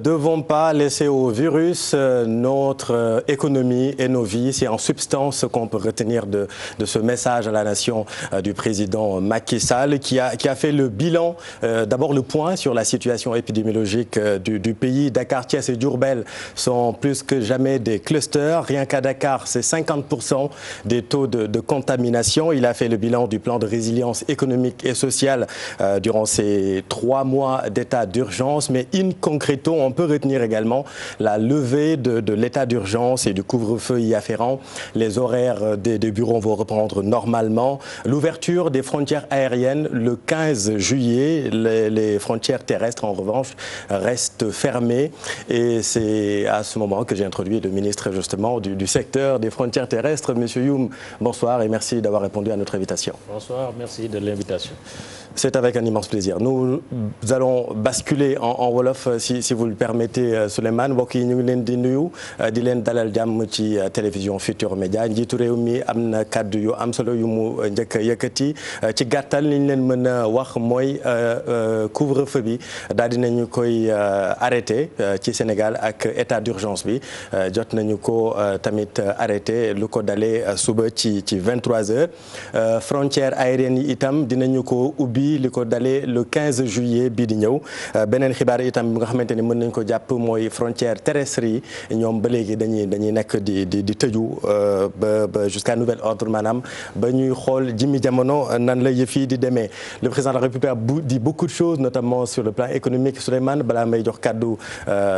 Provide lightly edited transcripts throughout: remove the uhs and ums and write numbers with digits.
Ne devons pas laisser au virus notre économie et nos vies. C'est en substance ce qu'on peut retenir de ce message à la nation du président Macky Sall qui a fait le bilan, d'abord le point sur la situation épidémiologique du pays. Dakar, Thiès et Diourbel sont plus que jamais des clusters. Rien qu'à Dakar, c'est 50% des taux de contamination. Il a fait le bilan du plan de résilience économique et sociale durant ces 3 mois d'état d'urgence. Mais in concreto, on peut retenir également la levée de l'état d'urgence et du couvre-feu y afférent. Les horaires des bureaux vont reprendre normalement. L'ouverture des frontières aériennes le 15 juillet. Les frontières terrestres, en revanche, restent fermées. Et c'est à ce moment que j'ai introduit le ministre justement du secteur des frontières terrestres, Monsieur Youm. Bonsoir et merci d'avoir répondu à notre invitation. Bonsoir, merci de l'invitation. C'est avec un immense plaisir. Nous allons basculer en wolof si vous le permettez, Souleymane. Mbokk yi ñu ngi leen di nuyu di leen dalal jàmm ci télévision Futurs Médias. Njiitu réew mi am na kàddu yu am solo yu mu njëkk a yëkkati. Ci gàttal li ñu leen mën a wax mooy couvre-feu bi daal dinañu koy arrêté ci Sénégal ak état d'urgence bi jot nañu ko tamit arrêté lu ko dalee suba ci 23h. Frontières aériennes yi itam dinañu ko ubbi li ko dalee le 15 juillet bii di ñëw. Beneen xibaar itam bi nga xamante ni mën nañ ko jàpp mooy frontière terrestre yi ñoom ba léegi dañuy nekk di tëju ba jusqu'à nouvel ordre maanaam ba ñuy xool jimmi jamono nan la yëf yi di demee. Le président de la République a dit beaucoup de choses notamment sur le plan économique. Souleymane balaa may jox kàddu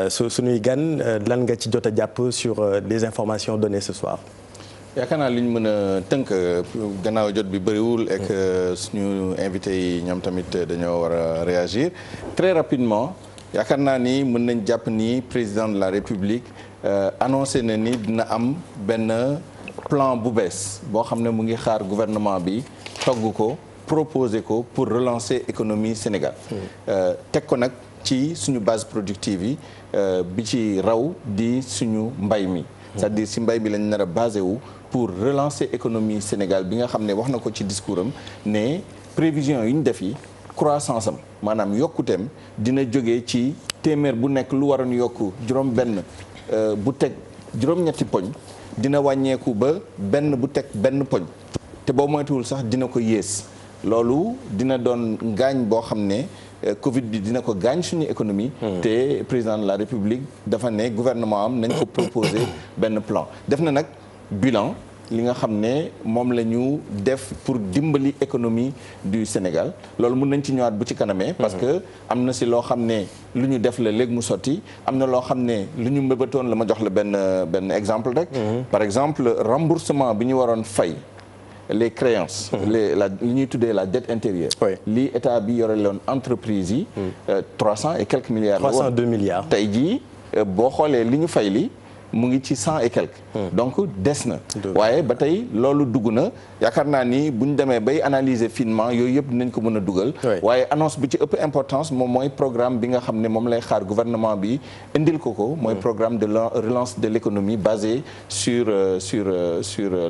suñuy gan lan nga ci jot a jàpp sur les informations données ce soir. yaakaar naa li ñu mën a tënk gannaaw jot bi bëriwul et que suñu invité yi ñoom tamit dañoo war a réagir très rapidement yaakaar naa ni mën nañ jàpp ni président de la République annoncé na ni dina am benn plan bu bees boo xam ne mu ngi xaar gouvernement bi togg ko proposé ko pour relancer économie Sénégal teg ko nag ci suñu base productive yi bi ci raw di suñu mbay mi c'est-à-dire si mbay bi lañ nar a basé wu pour relancer économie Sénégal bi nga xam ne wax na ko ci discours am ne prévision yi ñu def yi croissance am maanaam yokkuteem dina jógee ci téeméer bu nekk lu waroon yokku juróom-benn bu teg juróom-ñetti poñ dina wàññeeku ba benn bu teg benn poñ te boo moytuwul sax dina ko yées loolu dina doon ngaañ boo xam ne Covid bi dina ko gaañ suñu économie. te président de la République dafa ne gouvernement am nañ ko proposer benn plan def na nag bilan li nga xam ne moom la ñu def pour dimbali économie du Sénégal loolu mun nañ ci ñëwaat bu ci kanamee. parce que am na si loo xam ne lu ñu def la léegi mu sotti am na loo xam ne lu ñu mbébatoon la ma jox la benn exemple rek. par exemple remboursement bi ñu waroon fay. les créances li ñuy tuddee la dette intérieure lii état bi yore loon entreprise yi 300 et quelques milliards 302 milliards tey jii boo xoolee li ñu fay li mu ngi ci 100 et quelques donc des na waaye ba tey loolu dugg na yaakaar naa ni bu ñu demee bay analyser finement yooyu yëpp dinañ ko mën a dugal waaye annonce bi ci ëpp importance moom mooy programme bi nga xam ne moom lay xaar gouvernement bi indil ko mooy programme de relance de l'économie basé sur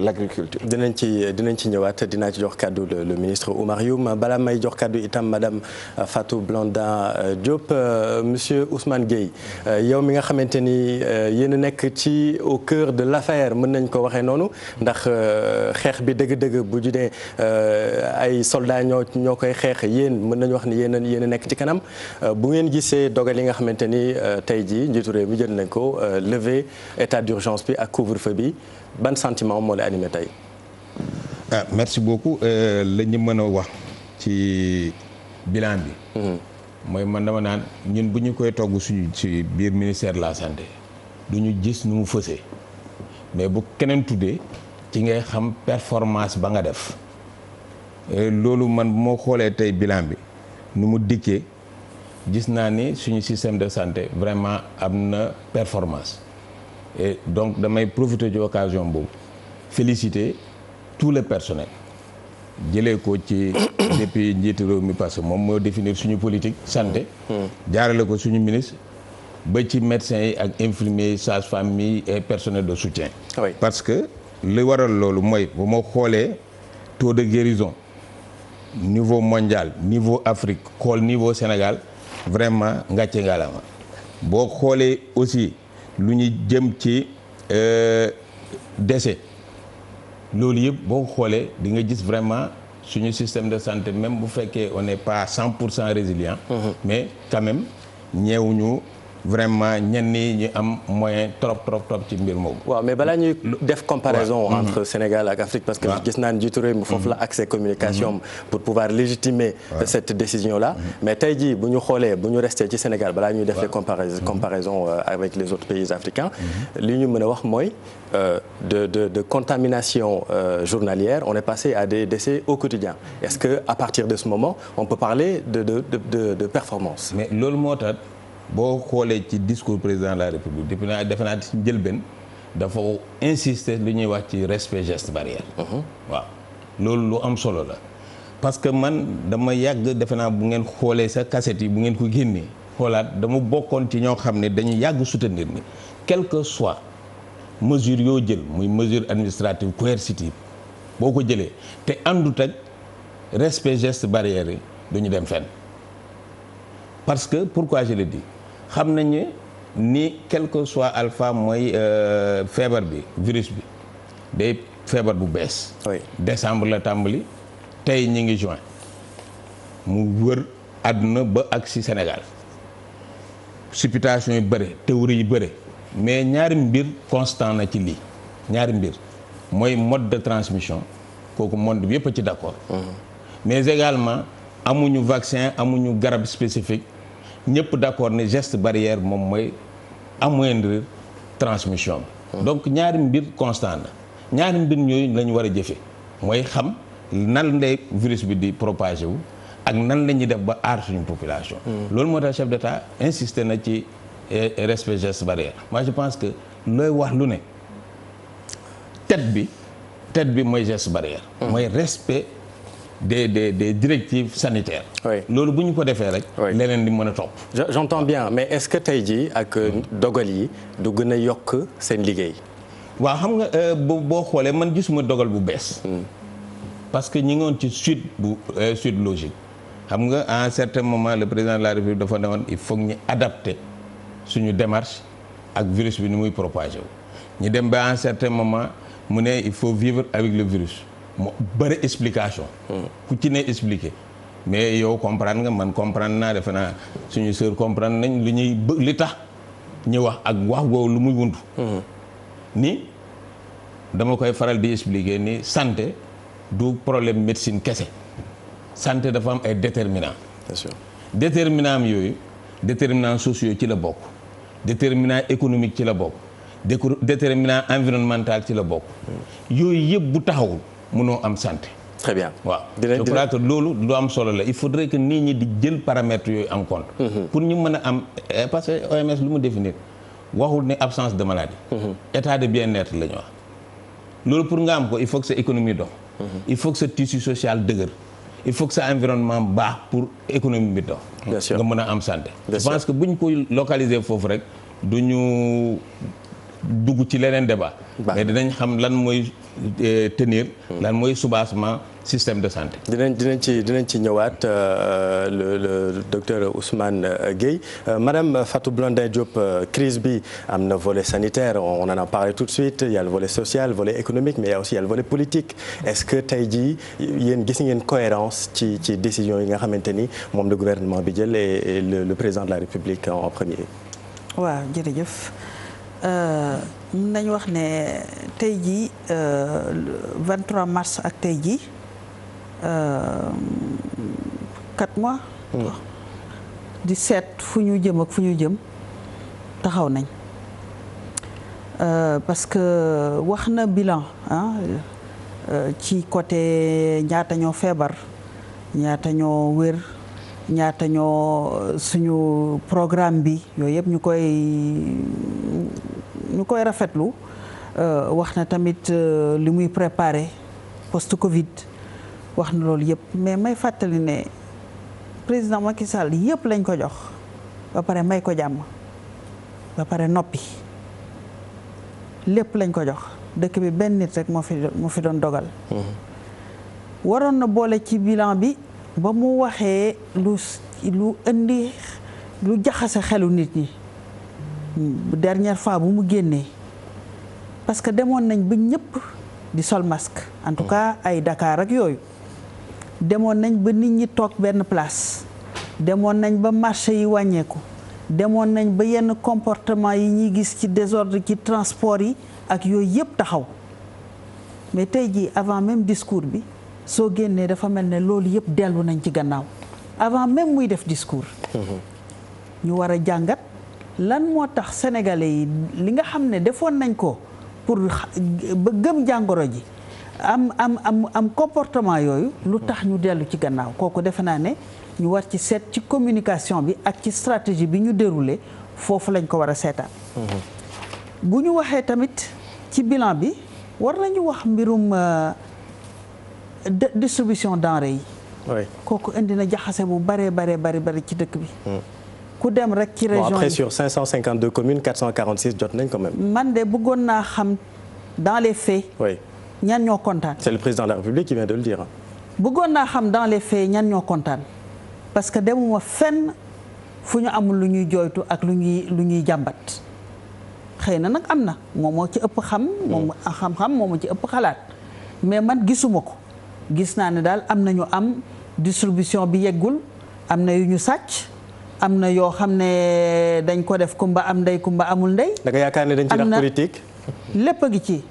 l'agriculture. dinañ ci ñëwaat dinaa ci jox kaddu le ministre Oumar Youm balaa may jox kaddu itam madame Fatou Blondin Diop monsieur Ousmane Gueye yow mi nga xamante ni yéen a nekk ci au cœur de l'affaire mën nañ ko waxee noonu ndax xeex bi dëgg-dëgg bu judee ay soldats ñoo koy xeex yéen mën nañu wax ni yéen a nekk ci kanam bu ngeen gisee dogal yi nga xamante ni tey jii njiitu réew mi jël nañ ko lever état d'urgence bi ak couvre-feu bi ban sentiment moo lay animé tey. Merci beaucoup la ñu mën a wax ci bilan bi. mooy man dama naan ñun bu ñu koy togg suñu ci biir ministère de la santé. du ñu gis nu mu fësee mais bu keneen tuddee ci ngay xam performance ba nga def loolu man bu ma xoolee tey bilan bi nu mu dikkee gis naa ni suñu système de santé vraiment am na performance et donc damay profiter de occasion boobu féliciter tout le personnel jëlee ko ci depuis njiitu réew mi parce que moom moo définir suñu politique santé jaarale ko suñu ministre ba ci médecins yi ak infirmiers yi sages-femmes yi et personnel de soutien. parce que li waral loolu mooy bu ma xoolee taux de guérison niveau mondial niveau Afrique xool niveau Sénégal vraiment ngàcce ngaalama boo xoolee aussi lu ñu jëm ci décès loolu yëpp boo xoolee di nga gis vraiment suñu système de santé même bu fekkee on n'est pas 100% résilient. mais quand même ñeewuñu vraiment ñenn ñi ñu am moyen trop ci mbir moomu. waaw mais balaa ñuy def comparaison entre Sénégal ak Afrique parce que gis naa ne njiitu réew mi foofu la accès communication pour pouvoir légitimer cette décision là mais tey jii bu ñu xoolee bu ñu resté ci Sénégal balaa ñuy def les comparaisons avec les autres pays africains li ñu mën a wax mooy de contamination journalière on est passé à des décès au quotidien est-ce que à partir de ce moment on peut parler de performance. mais loolu moo tax boo xoolee ci discours président de la République defe naa ci njëlbeen dafa insister lu ñuy wax ci respect geste barrière. waaw loolu lu am solo la parce que man dama yàgg defe naa bu ngeen xoolee sa cassette yi bu ngeen ko génnee xoolaat dama bokkoon ci ñoo xam ne dañu yàgg soutenir ni quel que soit mesure yoo jël muy mesure administrative coercitive boo ko jëlee te àndut ak respect geste barrière yi duñu dem fenn parce que pourquoi je le dis xam nañu ni quel que soit alpha mooy feebar bi virus bi day feebar bu bees. décembre la tàmbali tey ñi ngi juin mu wër àdduna ba ak si Sénégal supputation yu bëre théorie yu bëre mais ñaari mbir constant na ci lii ñaari mbir mooy mode de transmission kooku monde bi yëpp a ci d'accord. mais également amuñu vaccin amuñu garab spécifique. ñëpp d'accord ne geste barrière moom mooy amoindrir transmission bi. donc ñaari mbir constant na ñaari mbir ñooyu la ñu war a jëfe mooy xam nan lay virus bi di propagé wu ak nan la ñuy def ba aar suñu population. loolu moo tax chef d'État insisté na ci respect geste barrière moi je pense que looy wax lu ne tête bi mooy geste barrière. mooy respect. des directives sanitaires. loolu bu ñu ko defee rek. leneen di mën a topp. j'entends bien mais est-ce que tey jii ak dogal yi du gën a yokk seen liggéey. waaw xam nga boo xoolee man gisuma dogal bu bees. parce que ñi ngoon ci suite logique. xam nga à un certain moment le président de la République dafa ne woon il faut ñu adapter suñu démarche ak virus bi ni muy propagé wu. ñu dem ba à un certain moment mu ne il faut vivre avec le virus. mu bëri explication ku ci ne expliqué mais yow comprendre nga man comprendre naa defe naa suñu sœur comprendre nañ li tax ñu wax ak wax googu lu muy wuntu ni dama koy faral di expliquer ni santé du problème médecine kese santé dafa am ay déterminants. Bien sûr. déterminants am yooyu déterminants sociaux ci la bokk déterminant économique ci la bokk déterminant environnemental ci la bokk yooyu yëpp bu taxawul mënoo am santé. très bien waaw je crois que loolu lu am solo la il faudrait que nit ñi di jël paramètres yooyu en compte. pour ñu mën a am parce que OMS lu mu définir waxul ne absence de maladie. état de bien-être la ñu wax. loolu pour nga am ko il faut que sa économie dox. il faut que sa tissu social dëgër. il faut que sa environnement baax pour économie bi dox. bien sûr nga mën a am santé. bien je pense que bu ñu ko localiser foofu rek du ñu dugg ci leneen débat. mais dinañ xam lan mooy tenir. lan mooy soubassement système de santé. dinañ ci ñëwaat le docteur Ousmane Gueye madame Fatou Blondin Diop crise bi am na volet sanitaire on en a parlé tout de suite il y a le volet social le volet économique mais il y a aussi le volet politique est-ce que tey jii yéen gis ngeen cohérence ci décision yi nga xamante ni moom le gouvernement bi jël et le président de la République en premier. waaw jërëjëf. mën nañu wax ne tey jii 23 mars ak tey jii 4 mois. di seet fu ñu jëm ak fu ñu jëm taxaw nañ parce que wax na bilan ci côté ñaata ñoo feebar ñaata ñoo wér ñaata ñoo suñu programme bi yooyu yëpp ñu koy rafetlu wax na tamit li muy préparé post Covid wax na loolu yëpp mais may fàttali ne président Macky Sall yëpp lañ ko jox ba pare may ko jàmm ba pare noppi lépp lañ ko jox dëkk bi benn nit rek moo fi doon dogal. waroon na boole ci bilan bi ba mu waxee lu indi lu jaxase xelu nit ñi dernière fois bu mu génnee parce que demoon nañ ba ñëpp di sol masque en tout cas ay Dakar ak yooyu demoon nañ ba nit ñi toog benn place demoon nañ ba marché yi wàññeeku demoon nañ ba yenn comportement yi ñuy gis ci désordre ci transport yi ak yooyu yëpp taxaw mais tey jii avant même discours bi soo génnee dafa mel ne loolu yëpp dellu nañ ci gannaaw avant même muy def discours ñu war a jàngat lan moo tax sénégalais yi li nga xam ne defoon nañ ko pour ba gëm jàngoro ji am comportement yooyu lu tax ñu dellu ci gannaaw kooku defe naa ne ñu war ci seet ci communication bi ak ci stratégie bi ñu déroulé foofu lañ ko war a seetaan bu ñu waxee tamit ci bilan bi war nañu wax mbirum distribution denrées yi kooku indi na jaxase bu bari ci dëkk bi ku dem rek ci région après sur 552 communes 446 jot nañ quand même. man de bëggoon naa xam dans les faits. oui ñan ñoo kontaan. c'est le président de la République qui vient de le dire. bëggoon naa xam dans les faits ñan ñoo kontaan parce que demuma fenn fu ñu amul lu ñuy jooytu ak lu ñuy jàmbat xëy na nag am na moom moo ci ëpp xam. moom xam-xam moom moo ci ëpp xalaat mais man gisuma ko gis naa ne daal am na ñu am distribution bi yeggul am na yu ñu sàcc. am na yoo xam ne dañ ko def kumba am ndey kumba amul ndey. da nga yaakaar ne dañ ci rax politique. lépp a ngi ci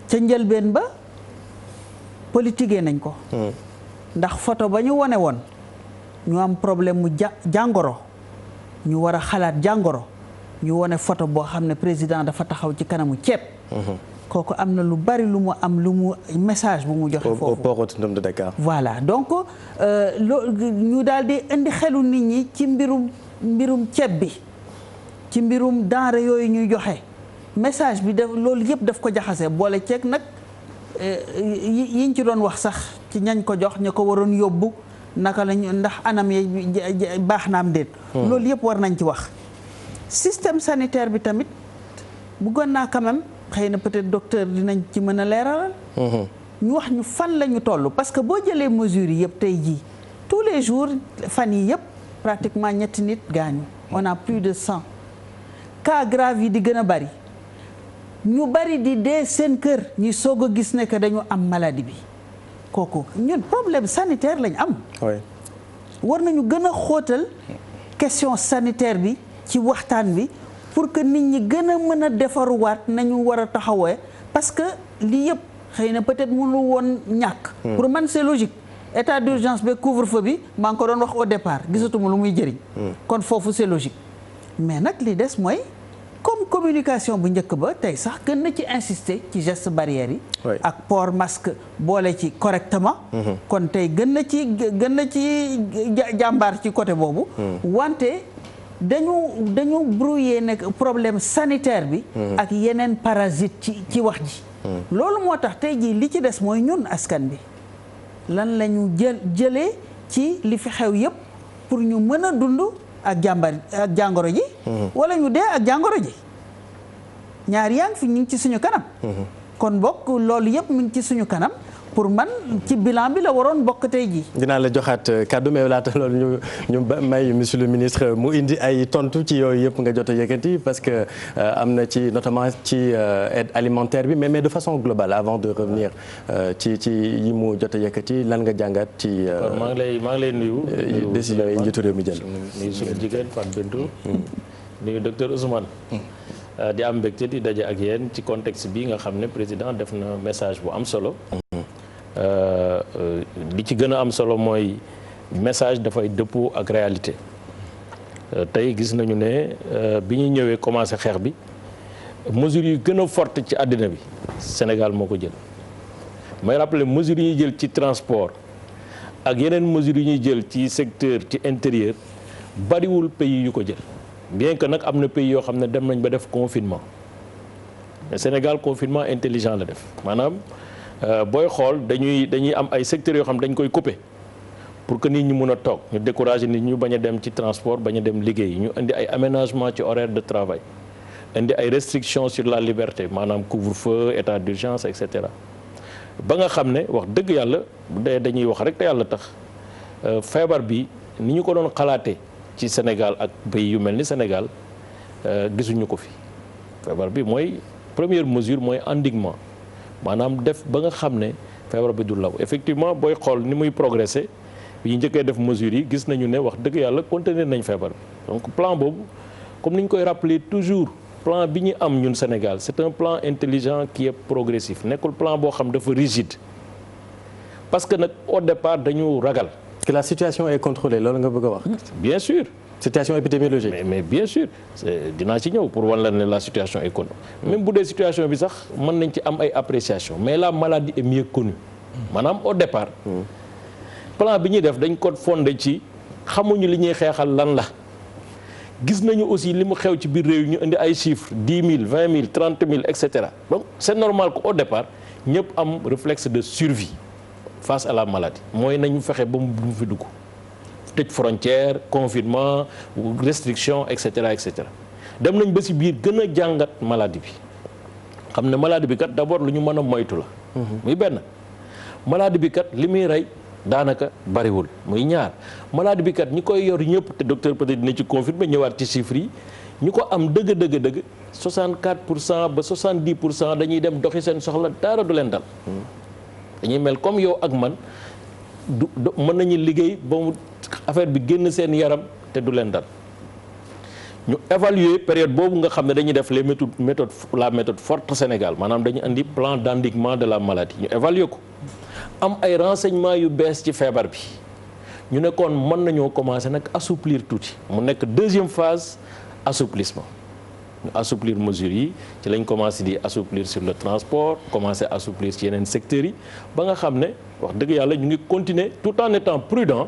ca njëlbeen ba politiqué nañ ko. ndax photo ba ñu wone woon ñu am problème mu jàngoro ñu war a xalaat jàngoro ñu wone photo boo xam ne président dafa taxaw ci kanamu ceeb. kooku am na lu bari lu mu am lu mu message bu mu joxe foofu au port autonome de Dakar. voilà donc ñu daal di indi xelu nit ñi ci mbirum ceeb bi ci mbirum denrée yooyu ñuy joxe message bi loolu yëpp daf ko jaxase boole ceeg nag yiñ ci doon wax sax ci ñañ ko jox ña ko waroon yóbbu naka lañu ndax anam yi baax na am déet. loolu yëpp war nañ ci wax. système sanitaire bi tamit bëggoon naa quand même. xëy na peut-être docteur dinañ ci mën a leeralal. ñu wax ñu fan la ñu toll parce que boo jëlee mesures yi yëpp tey jii tous les jours fan yi yëpp pratiquement ñetti nit gaañu. on a plus de 100 cas graves yi di gën a bari ñu bari di dee seen kër ñi soog a gis ne que dañu am maladie bi kooku ñun problème sanitaire lañ am. war nañu gën a xóotal question sanitaire bi ci waxtaan bi. pour que nit ñi gën a mën a defaruwaat nañu war a taxawee parce que lii yëpp xëy na peut-être mënu woon ñàkk. pour man c'est logique état d'urgence ba couvre-feu bi maa ngi ko doon wax au départ gisatuma lu muy jëriñ. kon foofu c'est logique mais nag li des mooy comme communication bu njëkk ba tey sax gën na ci insister ci gestes barrières yi. ak port masque boole ci correctement. kon tey gën na ci jàmbaar ci côté boobu. wante. dañu brouillé nekk problème sanitaire bi ak yeneen parasite ci wax ji loolu moo tax tey jii li ci des mooy ñun askan bi lan la ñu jëlee ci li fi xew yëpp pour ñu mën a dund ak jàngoro ji wala ñu dee ak jàngoro ji ñaar yaa ngi fi ñu ngi ci suñu kanam kon bokk loolu yëpp mu ngi ci suñu kanam pour man ci bilan bi la waroon bokk tey jii. dinaa la joxaat kàddu mais laata loolu ñu may monsieur le ministre mu indi ay tontu ci yooyu yëpp nga jot a yëkkati parce que am na ci notamment ci aide alimentaire bi mais de façon globale avant de revenir ci yi mu jot a yëkkati lan nga jàngat ci. maa ngi lay nuyu. décision yi njiitu réew mi jël. nuyu suñu jigéen Fatou Bintou. nuyu docteur Ousmane. di am mbégte di daje ak yéen ci contexte bi nga xam ne président def na message bu am solo. li ci gën a am solo mooy message dafay dëppoo ak réalité tey gis nañu ne bi ñu ñëwee commencé xeex bi mesures yu gën a forte ci àddina bi Sénégal moo ko jël may rappeler mesures yi ñuy jël ci transport ak yeneen mesures yi ñuy jël ci secteur ci intérieur bariwul pays yu ko jël bien que nag am na pays yoo xam ne dem nañ ba def confinement mais Sénégal confinement intelligent la def maanaam booy xool dañuy am ay secteurs yoo xam ne dañ koy couper pour que nit ñi mun a toog ñu décourager nit ñu bañ a dem ci transport bañ a dem liggéey ñu indi ay aménagement ci horaire de travail indi ay restrictions sur la liberté maanaam couvre-feu état d'urgence et cetera ba nga xam ne wax dëgg yàlla bu dee dañuy wax rek te yàlla tax feebar bi ni ñu ko doon xalaatee ci Sénégal ak pays yu mel ni Sénégal gisuñu ko fi feebar bi mooy première mesure mooy endiguement maanaam def ba nga xam ne feebar bi du law effectivement booy xool ni muy progresser bi ñu njëkkee def mesures yi gis nañu ne wax dëgg yàlla contenir nañ feebar bi donc plan boobu comme ni ñu koy rappeler toujours plan bi ñu am ñun Sénégal c'est un plan intelligent qui est progressif nekkul plan boo xam dafa rigide parce que nag au départ dañu ragal. que la situation est contrôlée loolu nga bëgg a wax. bien sûr. situation épidémiologique. mais bien sûr dinaa ci ñëw pour wan la ne la situation est connue. même bu dee situation bi sax mën nañ ci am ay appréciation mais la maladie est mieux connue. maanaam au départ. plan bi ñuy def dañ ko fondé ci xamuñu li ñuy xeexal lan la. gis nañu aussi li mu xew ci biir réew ñu indi ay chiffres 10 000 20 000 30 000 et cetera donc c'est normal qu'au départ ñëpp am réflexe de survie face à la maladie mooy nañu fexe ba mu fi dugg. tëj frontière confinement restriction et cetera et cetera dem nañ ba ci biir gën a jàngat maladie bi xam ne maladie bi kat d'abord lu ñu mën a moytu la. muy benn maladie bi kat li muy rey daanaka bariwul muy ñaar maladie bi kat ñi koy yor ñëpp te docteur peut-être dina ci confirmer ñëwaat ci chiffres yi ñu ko am dëgg 64% ba 70% dañuy dem doxi seen soxla dara du leen dal. dañuy mel comme yow ak man. mën nañu liggéey ba mu affaire bi génn seen yaram te du leen dal ñu évaluer période boobu nga xam ne dañuy def les la méthode forte Sénégal maanaam dañu indi plan d'endiguement de la maladie ñu évaluer ko am ay renseignements yu bees ci feebar bi ñu ne kon mën nañoo commencer nag assouplir tuuti mu nekk deuxième phase assouplissement ñu assouplir mesures yi ci lañ commencé di assouplir sur le transport commencé assouplir ci yeneen secteurs yi ba nga xam ne wax dëgg yàlla ñu ngi continuer tout en étant prudent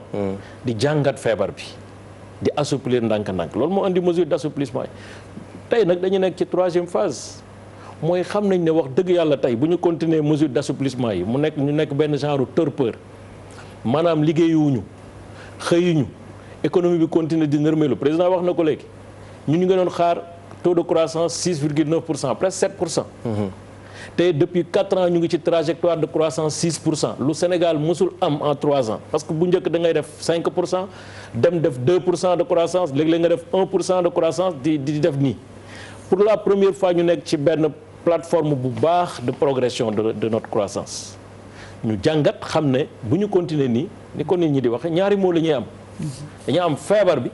di jàngat feebar bi di assouplir ndànk-ndànk loolu moo indi mesure d'assouplissement yi tey nag dañu nekk ci troisième phase mooy xam nañ ne wax dëgg yàlla tey bu ñu continuer mesure d'assouplissement yi ñu nekk benn genre torpeur maanaam liggéeyuwuñu xëyuñu économie bi continuer di nërmeelu président wax na ko léegi ñu ngi doon xaar taux de croissance 6,9% presque 7%. te depuis 4 ans ñu ngi ci trajectoire de croissance 6% lu Sénégal mësul am en 3 ans parce que bu njëkk da ngay def 5% dem def 2% de croissance léeg-léeg nga def 1% de croissance di def nii pour la première fois ñu nekk ci benn plateforme bu baax de progression de notre croissance ñu jàngat xam ne bu ñu continuer nii ni ko nit ñi di waxe ñaari moo la ñuy am dañuy am feebar bi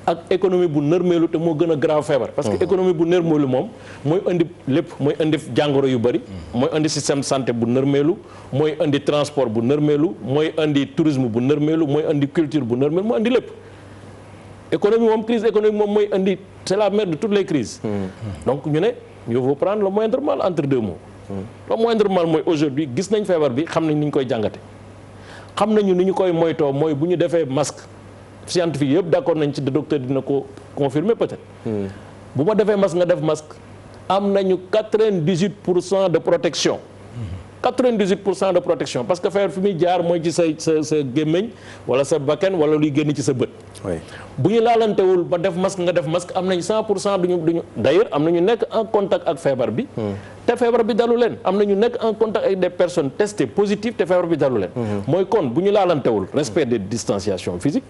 ak économie bu nërmeelu te moo gën a grave feebar parce que économie bu nërmeelu moom mooy indi lépp mooy indi jàngoro yu bëri mooy indi système santé bu nërmeelu mooy indi transport bu nërmeelu mooy indi tourisme bu nërmeelu mooy indi culture bu nërmeelu mooy indi lépp économie moom crise économique moom mooy indi c'est la mère de toutes les crises donc ñu ne il faut prendre le moindre mal entre deux mots le moindre mal mooy aujourd'hui gis nañ feebar bi xam nañ ni ñu koy jàngate xam nañu ni ñu koy moytoo mooy bu ñu defee masque scientifique yëpp d'accord nañ ci de docteur dina ko confirmer peut-être bu ma defee masque nga def masque am nañu 98% de protection 98% de protection parce que feebar fi muy jaar mooy ci sa gémmiñ wala sa bakken wala luy génn ci sa bët bu ñu laalantewul ba def masque nga def masque am nañ 100% duñu d'ailleurs am na ñu nekk en contact ak feebar bi te feebar bi dalu leen am na ñu nekk en contact avec des personnes testées positives te feebar bi dalu leen mooy kon bu ñu laalantewul respect des distanciations physiques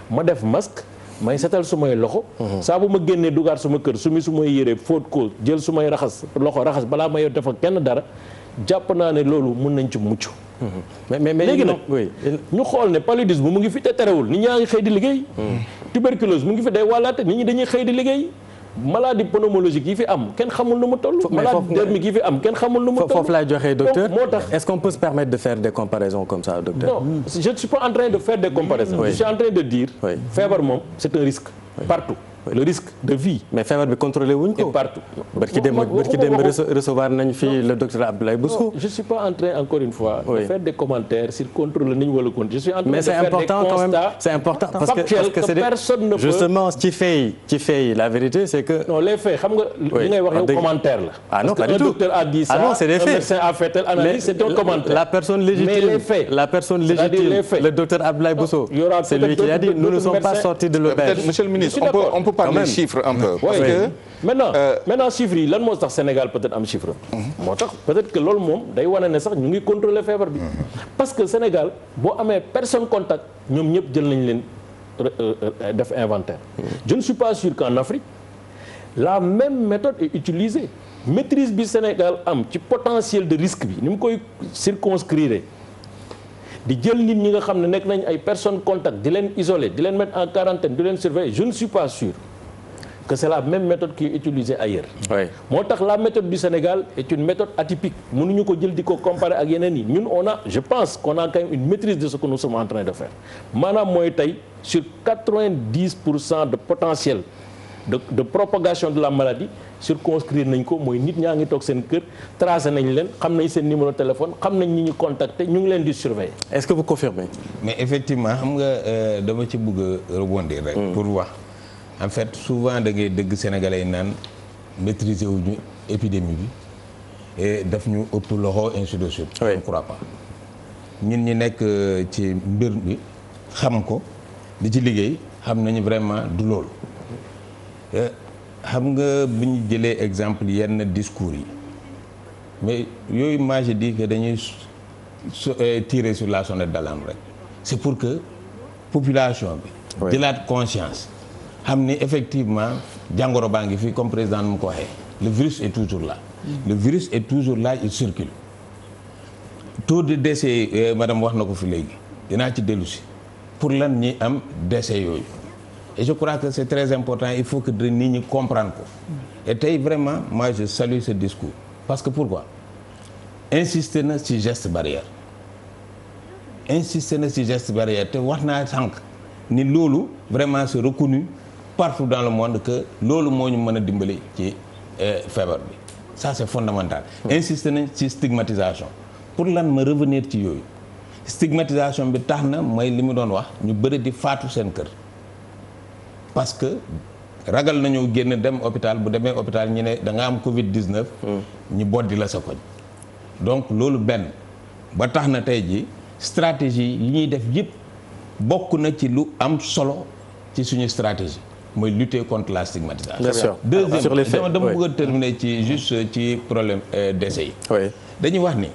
ma def masque may setal su may loxo saa bu ma génnee dugaat suma kër su may yére fóot ko jël su may raxas loxo raxas balaa may def ak kenn dara jàpp naa ne loolu mën nañ ci mucc mais léegi nag ñu xool ne paludisme mu ngi fi te terewul nit ñaa ngi xëy di liggéey tuberculose mu ngi fi day wàllaate nit ñi dañuy xëy di liggéey maladie pneumologique yi fi am kenn xamul nu mu toll maladie dermique yi fi am kenn xamul nu mu toll foofu laay joxee docteur moo tax est-ce qu'on peut se permettre de faire des comparaisons comme ça docteur non je ne suis pas en train de faire des comparaisons je suis en train de dire feebar moom c'est un risque partout le risque de vie. mais feebar bi contrôlé wuñ ko. et partout. barki dem recevoir nañ fi le docteur Abdoulaye Bousso. je suis pas en train encore une fois. de faire des commentaires sur contrôle nañ wala contre. je suis en train mais de faire des constats c'est important parce que c'est personne ne peut. justement ci fait la vérité c'est que. non les faits xam nga. li ngay wax yow commentaire la. ah non pas du tout parce que un docteur a dit ça. ah non c'est des faits. un médecin a fait telle analyse c'est un commentaire. la personne légitime mais les faits. la personne légitime le docteur Abdoulaye Bousso. c'est lui qui a dit nous ne sommes pas sortis de l'auberge. Monsieur le ministre on peut parler chiffres parce que maintenant chiffres yi lan moo tax Sénégal peut-être am chiffre moo tax peut-être que loolu moom day wane ne sax ñu ngi contrôler feebar bi parce que Sénégal boo amee personne contact ñoom ñëpp jël nañ leen def inventaire je ne suis pas sûr qu'en Afrique la même méthode est utilisée maîtrise bi Sénégal am ci potentiel de risque bi ni mu koy circonscrire di jël nit ñi nga xam ne nekk nañ ay personnes contact di leen isoler di leen mettre en quarantaine di leen surveiller je ne suis pas sûr que c'est la même méthode qui est utilisée ailleurs. moo tax la méthode du Sénégal est une méthode atypique mënuñu ko jël di ko comparer ak yeneen yi ñun on a je pense qu'on a quand même une maîtrise de ce que nous sommes en train de faire maanaam mooy tey sur 90% de potentiel de propagation de la maladie circonscrire nañ ko mooy nit ñaa ngi toog seen kër tracé nañ leen xam nañ seen numéro téléphone xam nañ ñi ñu contacter ñu ngi leen di surveiller. Est-ce que vous confirmez? Mais effectivement xam nga dama ci bëgg a rebondir rek. pour wax en fait souvent da ngay dëgg sénégalais yi naan maîtriser wuñu épidémie bi et daf ñu ëpp loxo ainsi de suite. Je ne crois pas ñun ñi nekk ci mbir bi xam ko di ci liggéey xam nañu vraiment du loolu. xam nga bu ñu jëlee exemple yenn discours yi mais yooyu moi je dis que dañuy tirer sur la sonnette d'alarme rek c'est pour que population bi jëlaat conscience xam ni effectivement jàngoro baa ngi fii comme président nu mu ko waxee le virus est toujours là le virus est toujours là il circule taux de décès madame wax na ko fi léegi dinaa ci dellu si pour lan ñi am décès yooyu et je crois que c'est très important il faut que nit ñi comprendre ko et tey vraiment moi je salue ce discours parce que pourquoi insister na ci geste barrière te wax naa sànq ni loolu vraiment c'est reconnu partout dans le monde que loolu moo ñu mën a dimbali ci feebar bi ça c'est fondamental insister nañ ci stigmatisation pour lan ma revenir ci yooyu stigmatisation bi tax na mooy li mu doon wax ñu bëri di faatu seen kër parce que ragal nañoo génn dem hôpital bu demee hôpital ñu ne da nga am Covid 19. ñu boddi la sa koñ. donc loolu benn ba tax na tey ji stratégie yi ñuy def yëpp bokk na ci lu am solo ci suñu stratégie mooy lutter contre la stigmatisation. Bien sûr. Deuxième Sur les faits, dama bëgg a terminer ci juste ci problème décès yi. dañuy wax ni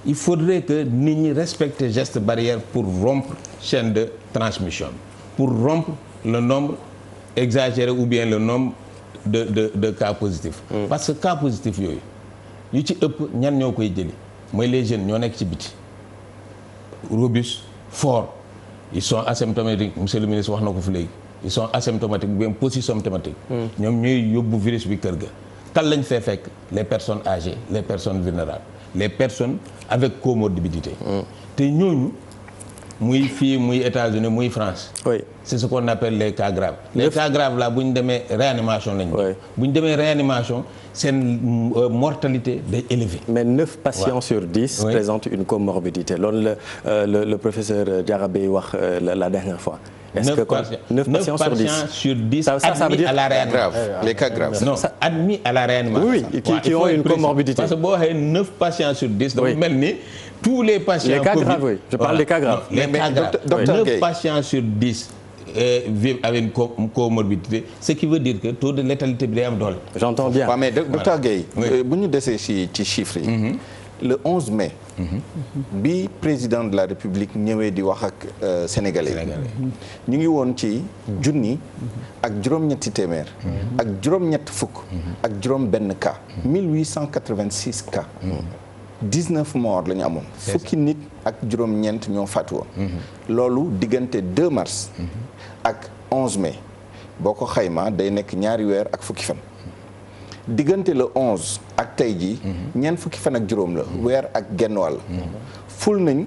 il faudrait que nit ñi respecter geste barrière pour rompre chaîne de transmission pour rompre le nombre exagéré ou bien le nombre de cas positifs. Parce que cas positifs yooyu yu ci ëpp ñan ñoo koy jëli mooy les jeunes ñoo nekk ci biti robustes forts ils sont asymptomatiques monsieur le ministre wax na ko fi léegi ils sont asymptomatiques ou bien polysymptomatiques. ñoom ñooy yóbbu virus bi kër ga. kan lañ fee fekk les personnes âgées les personnes vulnérables les personnes avec comorbidité. te ñooñu muy fii muy États-Unis muy France. c'est ce qu'on appelle les cas graves. les cas graves là bu ñu demee réanimation lañu. bu ñu demee réanimation seen mortalité day élevée. mais 9 patients sur 10 présentent une comorbidité loolu le professeur Diarabé wax la dernière fois. Est-ce que 9 patients sur 10 ça veut dire à la réanimation. Les cas graves. Non, admis à la réanimation. Oui, qui ont une comorbidité. Parce que boo waxee 9 patients sur 10 dafa mel ni tous les patients. Les cas graves, oui. Je parle des cas graves. Les cas graves. 9 patients sur 10 vivent avec une comorbidité, ce qui veut dire que taux de létalité bi day am doole. J'entends bien. waaw mais docteur Guèye. bu ñu desee ci chiffres yi. le 11 mai. bi président de la République ñëwee di wax ak sénégalais ñu ngi woon ci junni ak juróom-ñetti téeméer ak juróom-ñett fukk ak juróom-benn cas 1886 cas 19 morts la ñu amoon fukki nit ak juróom-ñeent ñoo faatu woon loolu diggante 2 mars ak 11 mai boo ko xaymaa day nekk ñaari weer ak fukki fan diggante le 11 ak tey jii ñeent fukki fan ak juróom la weer ak genn wàll ful nañ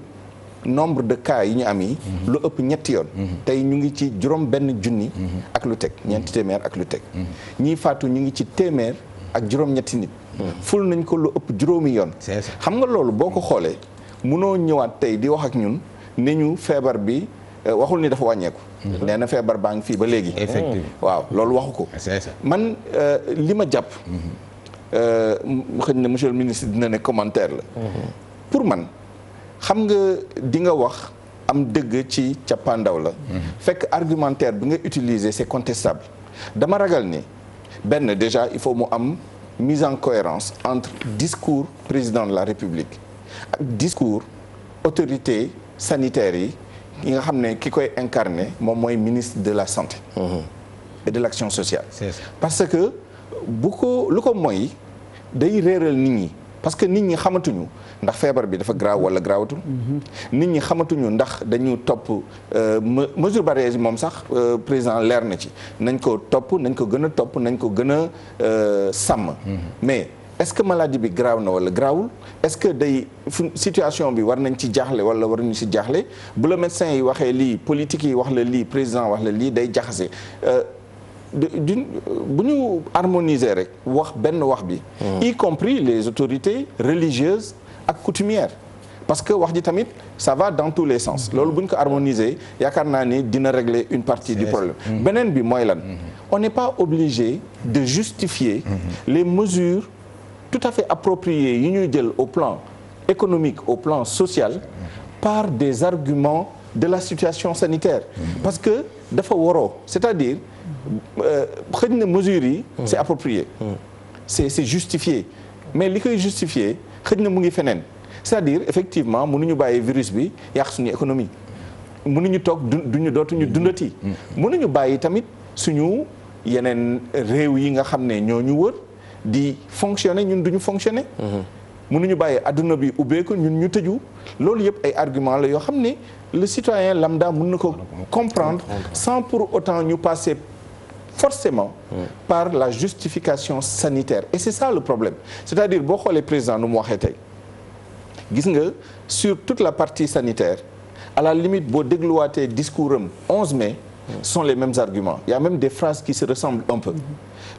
nombre de cas yi ñu am yi lu ëpp ñetti yoon tey ñu ngi ci juróom benn junni ak lu teg ñeenti téeméer ak lu teg ñii faatu ñu ngi ci téeméer ak juróom ñetti nit ful nañ ko lu ëpp juróomi yoon xam nga loolu boo ko xoolee munoo ñëwaat tey di wax ak ñun ne ñu feebar bi waxul ni dafa wàññeeku nee na feebar baa ngi fii ba léegi effectivement waaw loolu waxu ko man li ma jàpp xëy na monsieur le ministre dina ne commentaire la pour man xam nga di nga wax am dëgg ci cappaandaw la fekk argumentaire bi nga utiliser c'est contestable dama ragal ni benn déjà il faut mu am mise en cohérence entre discours président de la République ak discours autorité sanitaire yi nga xam ne ki koy incarné moom mooy ministre de la santé et de l'action sociale parce que lu ko mooy day réeral nit ñi parce que nit ñi xamatuñu ndax feebar bi dafa graaw wala graawatul. nit ñi xamatuñu ndax dañu topp mesure barrière yi moom sax président leer na ci nañ ko topp nañ ko gën a topp nañ ko gën a sàmm. mais est-ce que maladie bi graaw na wala graawul est-ce que situation bi war nañ ci jaaxle wala waruñu ci jaaxle bu la médecin yi waxee lii politique yi wax la lii président wax la lii day jaxase. bu ñu harmoniser rek wax benn wax bi. y compris les autorités religieuses ak coutumières parce que wax ji tamit ça va dans tous les sens loolu bu ñu ko harmoniser yaakaar naa ni dina régler une partie du problème. beneen bi mooy lan on n'est pas obligé de justifier les mesures tout à fait appropriées yi ñuy jël au plan économique au plan social par des arguments de la situation sanitaire parce que dafa waroo c'est-à-dire xëy na mesures yi c'est approprié c'est justifié mais li koy justifié xëy na mu ngi feneen c'est-à-dire effectivement mënuñu bàyyi virus bi yàq suñu économie mënuñu toog dootuñu dundati mënuñu bàyyi tamit suñu yeneen réew yi nga xam ne ñoo ñu wër di fonctionner ñun duñu fonctionner mënuñu bàyyi adduna bi ubbeeku ñun ñu tëju loolu yëpp ay argument la yoo xam ne le citoyen lambda mën na ko comprendre sans pour autant ñu passer forcément par la justification sanitaire et c'est ça le problème c'est-à-dire boo xoolee président nu mu waxee tey gis nga sur toute la partie sanitaire à la limite boo dégluwaatee discours am 11 mai sont les mêmes arguments il y a même des phrases qui se ressemblent un peu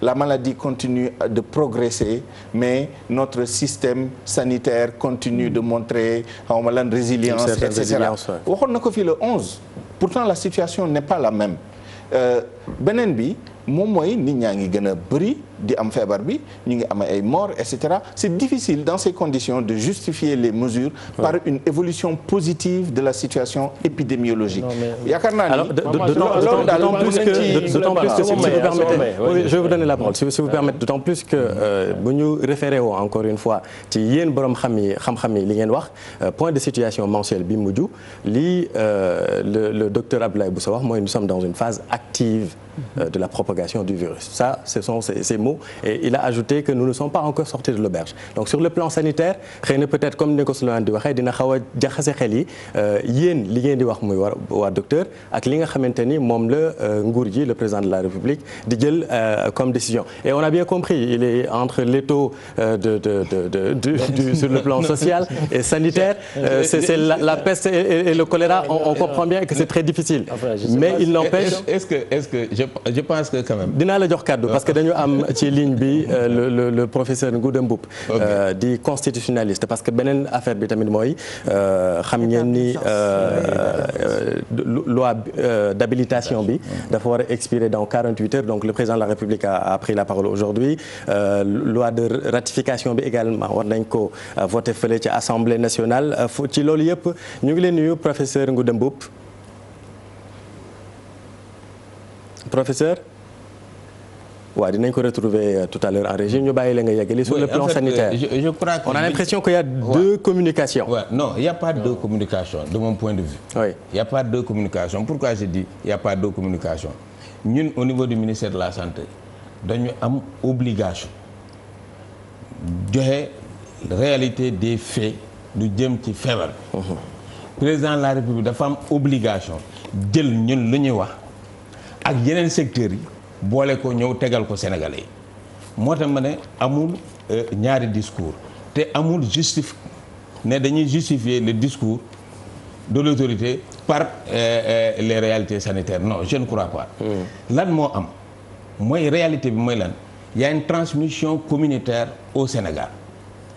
la maladie continue de progresser mais notre système sanitaire continue de montrer xaw ma lan résilience et cetera waxoon na ko fii le 11 pourtant la situation n'est pas la même beneen bi moom mooy nit ñaa ngi gën a bëri di am feebar bi ñu ngi am ay morts et cetera c'est difficile dans ces conditions de justifier les mesures par une évolution positive de la situation épidémiologique. yaakaar naa ni d'autant plus que si vous permettez je vais vous donner la parole si vous permettez d'autant plus que bu ñu référé woo encore une fois ci yéen borom xam-xam yi li ngeen wax point de situation mensuel bi mujj lii le docteur Abdoulaye Boussa wax mooy nous sommes dans une phase active de la propagation du virus. Ça, ce sont ces mots. Et il a ajouté que nous ne sommes pas encore sortis de l'auberge. Donc sur le plan sanitaire, xëy na peut-être comme ni ko Souleymane di waxee dina xaw a jaxase xel yi yéen li ngeen di wax muy waa docteur ak li nga xamante ni moom la nguur gi le président de la République di jël comme décision. Et on a bien compris, il est entre l'étau sur le plan social et sanitaire. C'est la peste et le choléra. On comprend bien que c'est très difficile. Mais il n'empêche. Est-ce que je pense que quand même. dinaa la jox kàddu parce que dañu am ci ligne bi le professeur Ngouda Mboup di constitutionnaliste parce que beneen affaire bi tamit mooy xam ngeen ni loi d'habilitation bi dafa war a expirer dans 48 heures donc le président de la République a pris la parole aujourd'hui loi de ratification bi également war nañ ko voter fële ci Assemblée nationale ci loolu yëpp ñu ngi leen nuyu professeur Ngouda Mboup. Professeur waaw dinañ ko retrouver tout à l'heure en régie ñu bàyyi la nga yeggali sur le plan sanitaire. Je crois que on a l'impression qu'il y a deux communications. Ouais, non, il n'y a pas deux communications de mon point de vue. Oui. Il n'y a pas deux communications. Pourquoi je dis il n'y a pas deux communications? Ñun au niveau du ministère de la santé dañu am obligation joxe réalité des faits lu jëm ci feebar bi. Président de la République dafa am obligation jël ñun lu ñuy wax ak yeneen secteurs yi boole ko ñëw tegal ko Sénégalais yi moo tax ma ne amul ñaari discours te amul ne dañuy justifier le discours de l'autorité par les réalités sanitaires non je ne crois pas. lan moo am mooy réalité bi mooy lan il y a une transmission communautaire au Sénégal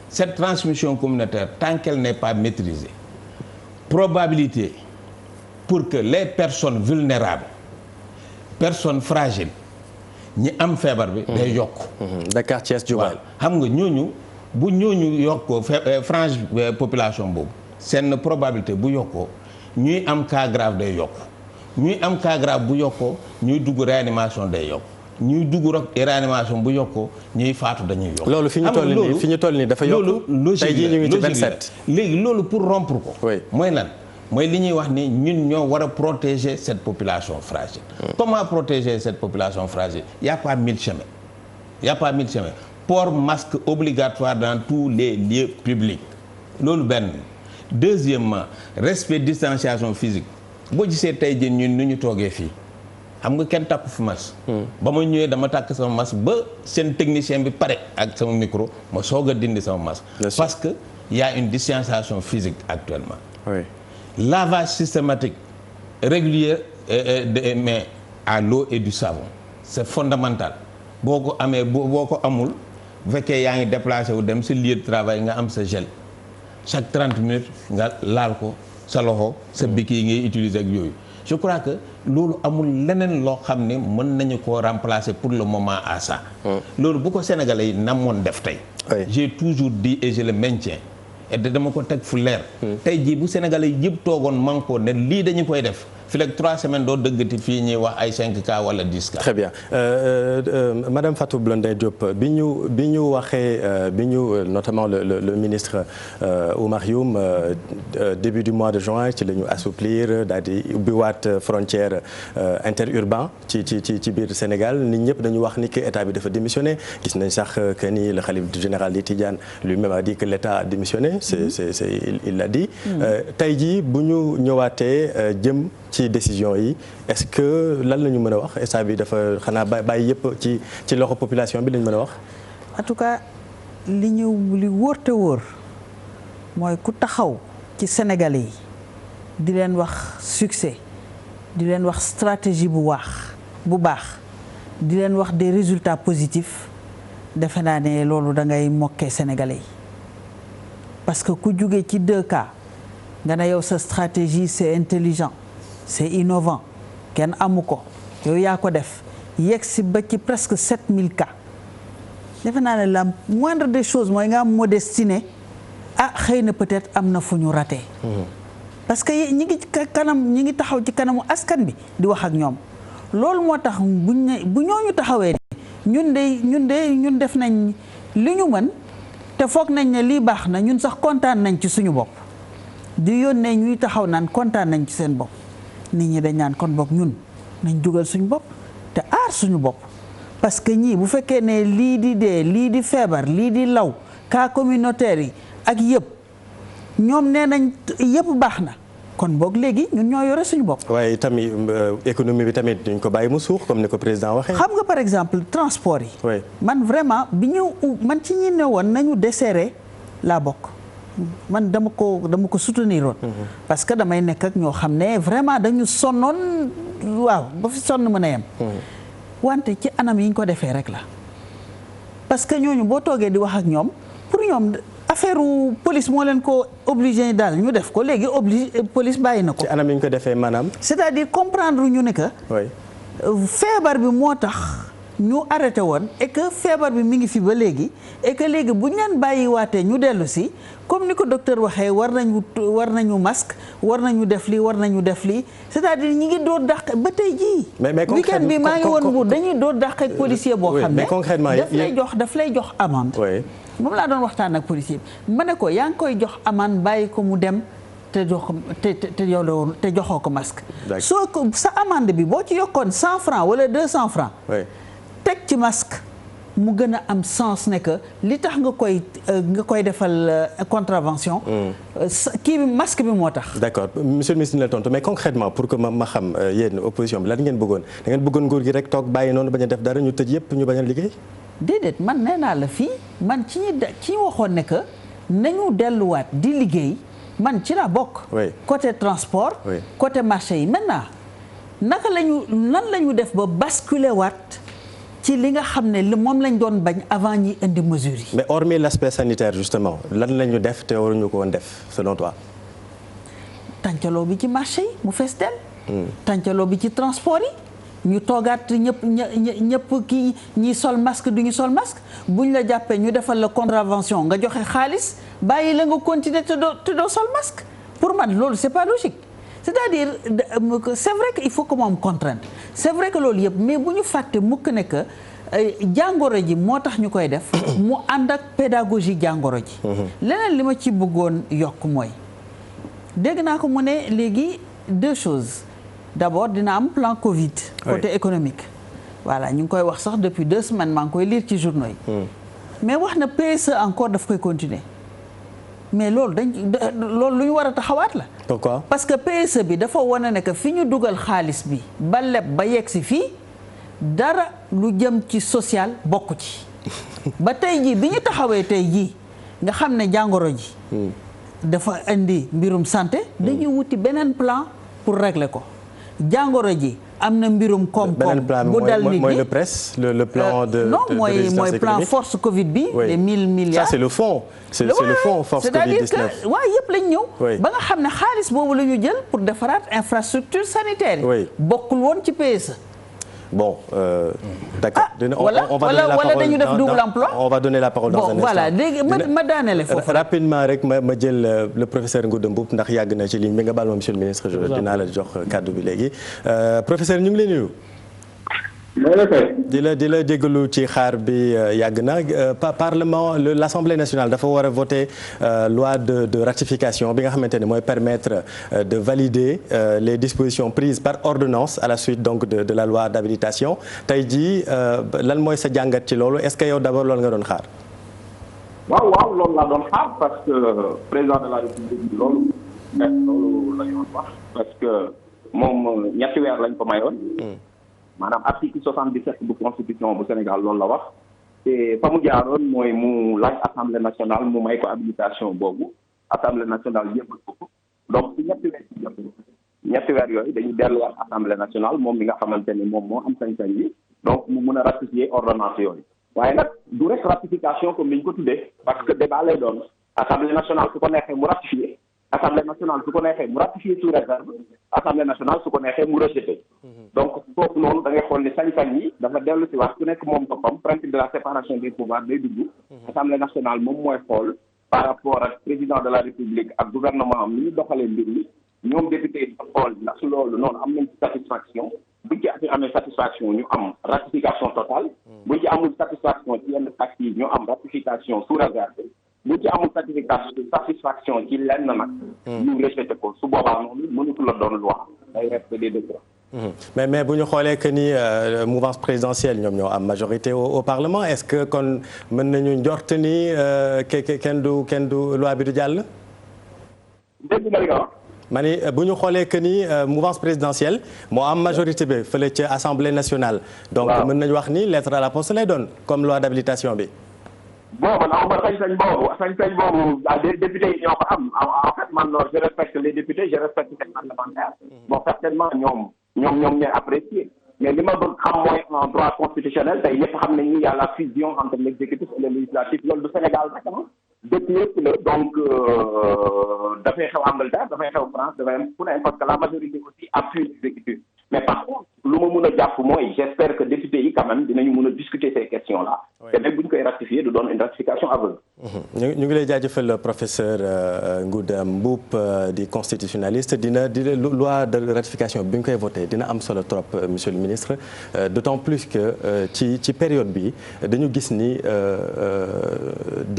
cette transmission communautaire tant qu'elle n'est pas maîtrisée probabilité pour que les personnes vulnérables personnes fragiles ñi am feebar bi day yokk. Dakar Thiès Diourbel. xam nga ñooñu bu ñooñu yokkoo frange population boobu seen probabilité bu yokkoo ñuy am cas grave day yokk ñuy am cas grave bu yokkoo ñuy dugg réanimation day yokk ñuy dugg réanimation bu yokkoo ñuy faatu dañuy yokk. loolu fi ñu toll nii dafa yokk. loolu tey jii ñu ngi ci 27. léegi loolu pour rompre ko. oui mooy lan. mooy li ñuy wax ni ñun ñoo war a protéger cette population fragile. Comment protéger cette population fragile? Il y a pas 1000 chemins. y a pas 1000 chemins. Port masque obligatoire dans tous les lieux publics loolu benn. Deuxièmement respect distanciation physique boo gisee tey jii ñun nu ñu toogee fii xam nga kenn takku fi masque. ba ma ñëwee dama takk sama masque ba seen technicien bi pare ak sama micro ma soog a dindi sama masque. parce que y a une distanciation physique actuellement. Oui. Lavage systématique régulier des mains à l'eau et du savon c'est fondamental boo ko amee boo ko amul bu fekkee yaa ngi déplacé wu dem sa lieu de travail nga am sa gel. chaque 30 minutes nga laal ko sa loxo sa bikki yi ngay utiliser ak yooyu je crois que loolu amul leneen loo xam ne mën nañu koo remplacer pour le moment à ça. loolu bu ko Sénégalais yi namoon def tey. j'ai toujours dit et je le maintiens et dama ko teg fu leer. tey jii bu Sénégalais yi yëpp toogoon manko ne lii dañu koy def. fii léegi 3 semaines doo dëggati fii ñuy wax ay 5 cas wala 10 cas. Très bien madame Fatou Blondin Diop bi ñu waxee notamment le ministre Oumar Youm début du mois de juin ci la ñu assouplir daal di ubbiwaat frontière interurbain ci biir Sénégal nit ñëpp dañu wax ni que état bi dafa démissionné gis nañ sax que ni le khalife général di Tidiane lui-même a dit que l'état a démissionné il l'a dit. tey jii bu ñu ñëwaatee jëm. ci décision yi est-ce que lan la ñu mën a wax état bi dafa xanaa bàyyi yëpp ci loxo population bi la ñu mën a wax. en tout cas li wóor te wóor mooy ku taxaw ci Sénégalais yi di leen wax succès di leen wax stratégie bu baax di leen wax des résultats positifs defe naa ne loolu da ngay mokkee Sénégalais yi parce que ku jóge ci 2 cas nga ne yow sa stratégie c'est intelligent. c'est innovant kenn amu ko yow yaa ko def yegg si ba ci presque 7000 cas defe naa ne la moindre des choses mooy nga am modestie ne xëy na peut-être am na fu ñu raté. parce que ñi ngi taxaw ci kanamu askan bi di wax ak ñoom loolu moo tax bu ñooñu taxawee ñun def nañ li ñu mën te foog nañ ne lii baax na ñun sax kontaan nañ ci suñu bopp di yónnee ñuy taxaw naan kontaan nañ ci seen bopp. nit ñi dañ naan kon boog ñun nañ dugal suñu bopp te aar suñu bopp parce que ñii bu fekkee ne lii di dee lii di feebar lii di law cas communautaire yi ak yëpp ñoom nee nañ yëpp baax na kon boog léegi ñun ñoo yore suñu bopp. waaye tamit économie bi tamit duñ ko bàyyi mu suux comme ni ko président waxee. xam nga par exemple transport yi. oui man vraiment man ci ñi ne woon nañu desserrer laa bokk. man dama ko soutenir woon parce que damay nekk ak ñoo xam ne vraiment dañu sonnoon waaw ba fi sonn mën a yem wante ci anam yi ñu ko defee rek la parce que ñooñu boo toogee di wax ak ñoom pour ñoom affaire police moo leen ko obligé daal ñu def ko léegi police bàyyi na ko. ci anam yi ñu ko defee maanaam. c'est-à-dire comprendre ñu ne que. feebar bi moo tax. ñu arrêté woon et que feebar bi mi ngi fi ba léegi et que léegi bu ñu leen bàyyi waatee ñu dellu si comme ni ko docteur waxee war nañu masque war nañu def lii war nañu def lii c'est-à-dire ñi ngi door dàq ba tey jii. mais week-end bi maa ngi woon Mbour dañuy door dàq ak policier boo xam ne daf lay jox amende. moom laa doon waxtaan ak policier bi ma ne ko yaa ngi koy jox amende bàyyi ko mu dem te joxoo ko masque. soo ko sa amende bi boo ci yokkoon 100 francs wala 200 francs. teg ci masque mu gën a am sens ne que li tax nga koy defal contravention. kii bi masque bi moo tax. d'accord monsieur le ministre la tontu mais concrètement pour que ma xam yéen opposition bi lan ngeen bëggoon da ngeen bëggoon nguur gi rek toog bàyyi noonu bañ a def dara ñu tëj yëpp ñu bañ a liggéey. déedéet man nee naa la fii man ci waxoon ne que nañu delluwaat di liggéey man ci laa bokk. côté transport. côté marché yi maintenant naka lan la ñu def ba basculer waat. ci li nga xam ne moom lañ doon bañ avant ñi indi mesures yi. mais hormis l'aspect sanitaire justement lan la ñu def te waruñu ko woon def selon toi. tàncaloo bi ci marché yi mu fees del. tàncaloo bi ci transport yi ñu toogaat ñëpp kii ñi sol masque du ñu sol masque buñ la jàppee ñu defal la contravention nga joxe xaalis bàyyi la nga continuer te doo sol masque pour man loolu c'est pas logique. c'est-à-dire c'est vrai que il faut que mu am contrainte c'est vrai que loolu yëpp mais bu ñu fàtte mukk ne que jàngoro ji moo tax ñu koy def mu ànd ak pédagogie jàngoro ji. leneen li ma ci bëggoon yokk mooy dégg naa ko mu ne léegi 2 choses d'abord dina am plan Covid. côté économique voilà ñu ngi koy wax sax depuis 2 semaines maa ngi koy lire ci journaux yi. mais wax na PSE encore daf koy continuer mais loolu loolu lu ñu war a taxawaat la. pourquoi parce que PSE bi dafa wane ne que fi ñu dugal xaalis bi ba leb ba yegg si fii dara lu jëm ci social bokku ci. ba tey jii bi ñu taxawee tey jii nga xam ne jàngoro ji. dafa indi mbirum santé. dañuy wuti beneen plan pour régler ko jàngoro ji. am na mbirum koom-koom bu dal nit ñi mooy le PRES le plan de non mooy plan force Covid bi. les 1000 milliards. ça c'est le fonds. c'est le fonds force Covid 19. c'est-à-dire que waaye yëpp lañ ñëw. ba nga xam ne xaalis boobu la ñu jël pour defaraat infrastructure sanitaire yi. bokkul woon ci PSE. bon d'accord. wala dañu def double emploi. on va donner la parole dans un instant. voilà léegi ma daanele foofu. rapidement rek ma jël le professeur Ngouda Mboup ndax yàgg na ci ligne bi nga baal ma monsieur le ministre. dinaa la jox kàddu bi léegi. professeur ñu ngi lay nuyu. di la jégalu ci xaar bi yàgg na parlement l'Assemblée nationale dafa war a voter loi de ratification bi nga xamante ne mooy permettre de valider les dispositions prises par ordonnance à la suite donc de la loi d'habilitation tey jii lan mooy sa jàngat ci loolu est-ce que yow d'abord loolu nga doon xaar. waaw loolu laa doon xaar parce que président de la République loolu la ñu wax parce que moom ñetti weer lañ ko mayoon. maanaam article 77 bu constitution bu Sénégal loolu la wax te fa mu jaaroon mooy mu laaj assemblée nationale mu may ko habilitation boobu assemblée nationale yëppal ko donc ci ñetti weer yooyu dañuy delluwaat assemblée nationale moom mi nga xamante ne moom moo am sañ-sañ yi donc mu mun a ratifier ordonnance yooyu waaye nag du rek ratification comme ni ñu ko tuddee parce que débat lay doon assemblée nationale su ko neexee mu ratifier assemblée nationale su ko neexee mu ratifier sous réserve assemblée nationale su ko neexee mu rejeter donc foofu noonu da ngay xool ni sañ-sañ yi dafa dellu si wax ku nekk moom boppam principe de la séparation des pouvoirs day dugg assemblée nationale moom mooy xool par rapport ak président de la république ak gouvernement am ni ñu doxalee mbir mi ñoom député yi dafa xool ndax loolu noonu am nañ ci satisfaction buñ ci amee satisfaction ñu am ratification totale buñ ci amul satisfaction ci yenn actes yi ñu am ratification sous réserve bu ci amul satisfaction ci lenn nag. ñu rejeté ko su boobaa noonu mënatu la doon loi day rester des décrets. mais bu ñu xoolee que ni mouvance présidentielle ñoom ñoo am majorité au parlement est-ce que kon mën nañu njort ni kenn du loi bi du jàll. dégg nga li nga wax. ma ni bu ñu xoolee que ni mouvance présidentielle moo am majorité bi fële ca assemblée nationale. donc mën nañu wax ni lettre à la poste lay doon comme loi d'habilitation bi. bon man awma sañ-sañ boobu députés yi ñoo ko am en fait man je respecte les députés je respecte les parlementaires bon certainement ñoom ñooy apprécier mais li ma bëgg xam mooy en droit constitutionnel tey ñëpp xam nañu y a la fusion entre l'exécutif et le législatif loolu du Sénégal rek dëkk yëpp la donc dafay xew Angleterre dafay xew France dafay am fu ne parce que la majorité aussi appuie l'exécutif mais par contre lu ma mun a jàpp mooy j'espère que députés yi quand même dinañu mun a discuter ces questions là te même bu ñu koy ratifier du doon une ratification aveugle. ñu ngi lay jaajëfal professeur Ngouda Mboup di constitutionnaliste dina loi de ratification bi ñu koy voté dina am solo trop monsieur le ministre d'autant plus que ci période bi dañu gis ni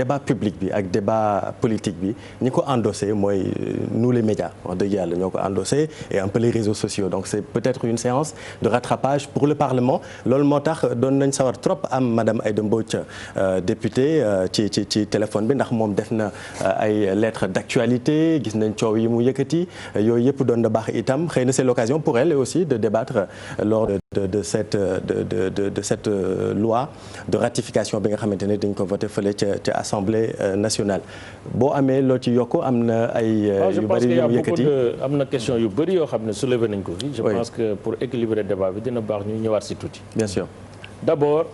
débat public bi ak débat politique bi ñi ko endossé mooy nous les médias wax dëgg yàlla ñoo ko endossé et un peu les réseaux sociaux donc c'est peut-être une séance de rattrapage pour le Parlement loolu moo tax doon nañ sawar trop am madame Aïda Mbodj députée ci téléphone bi ndax moom def na ay lettres d'actualité gis nañ coow yi mu yëkkati yooyu yëpp doon na baax itam xëy na c'est l'occasion pour elle aussi de débattre lors de cette loi de ratification bi nga xamante ne dañ ko voté fële ca Assemblée nationale boo amee loo ci yokk am na ay yu bëri yu mu yëkkati am na question yu bëri yoo xam ne soulevé nañ ko fi je pense que pour équilibrer débat bi dina baax ñu ñëwaat si tuuti bien sûr d'abord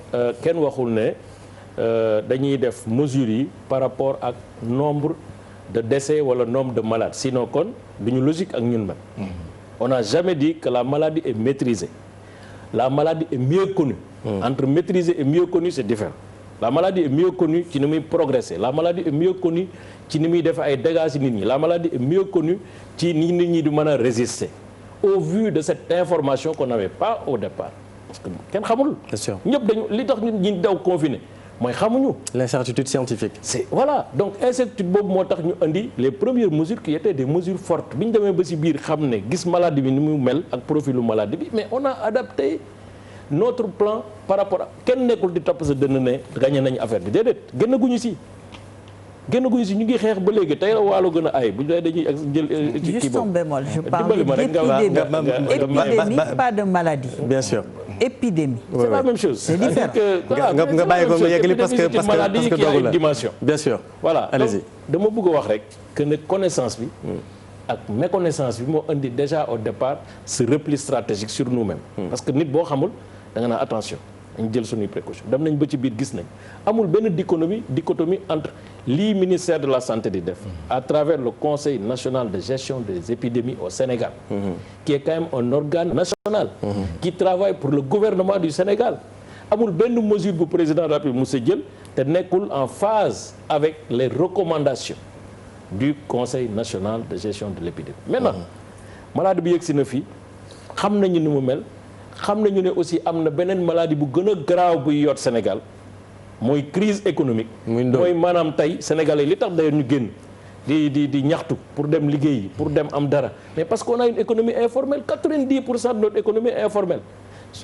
kenn waxul ne dañuy def mesures yi par rapport ak nombre de décès wala nombre de malades sinon kon duñu logique ak ñun man on n'a jamais dit que la maladie est maîtrisée la maladie est mieux connue entre maîtriser et mieux connue c'est différent la maladie est mieux connue ci ni muy progresser la maladie est mieux connue ci ni muy def ay dégâts ci nit ñi la maladie est mieux connue ci ni nit ñi di mën a résister au vu de cette information qu'on n'avait pas au départ parce que kenn xamul ñëpp dañu li tax ñun ñi daw confiné mooy xamuñu l'incertitude scientifique c'est voilà donc incertitude boobu moo tax ñu indi les premières mesures qui étaient des mesures fortes bi ñu demee ba ci biir xam ne gis maladie bi ni mu mel ak profilu maladie bi mais on a adapté notre plan par rapport à kenn nekkul di topp sa dënn ne gagné nañu affaire bi déedéet génn guñu si ñu ngi xeex ba léegi tey la waalo gën a ay bu ñu dañuy jël ci kii juste un bémol je parle d'épidémie pas de maladie. bien sûr. épidémie. c'est la même chose. c'est différent. nga bàyyi ko nga yeggali parce que dogu la dimension. bien sûr. voilà allez-y. dama bëgg a wax rek que ne connaissance bi ak méconnaissance bi moo indi déjà au départ ce repli stratégique sur nous-mêmes. parce que nit boo xamul da nga naan attention dañ jël suñuy précaution dem nañ ba ci biir gis nañ amul benn dichotomie entre lii ministère de la santé di def à travers le conseil national de gestion des épidémies au Sénégal qui est quand même un organe national qui travaille pour le gouvernement du Sénégal amul benn mesure bu président de la République mu sa jël te nekkul en phase avec les recommandations du conseil national de gestion de l'épidémie maintenant maladie bi yegsi na fii xam nañu ni mu mel xam nañu ne aussi am na beneen maladie bu gën a garaaw buy yoot Sénégal mooy crise économique mooy maanaam tey sénégalais li tax d'ailleurs ñu génn di ñaxtu pour dem liggéeyi pour dem am dara mais parce qu'on a une économie informelle 90% de notre économie est informelle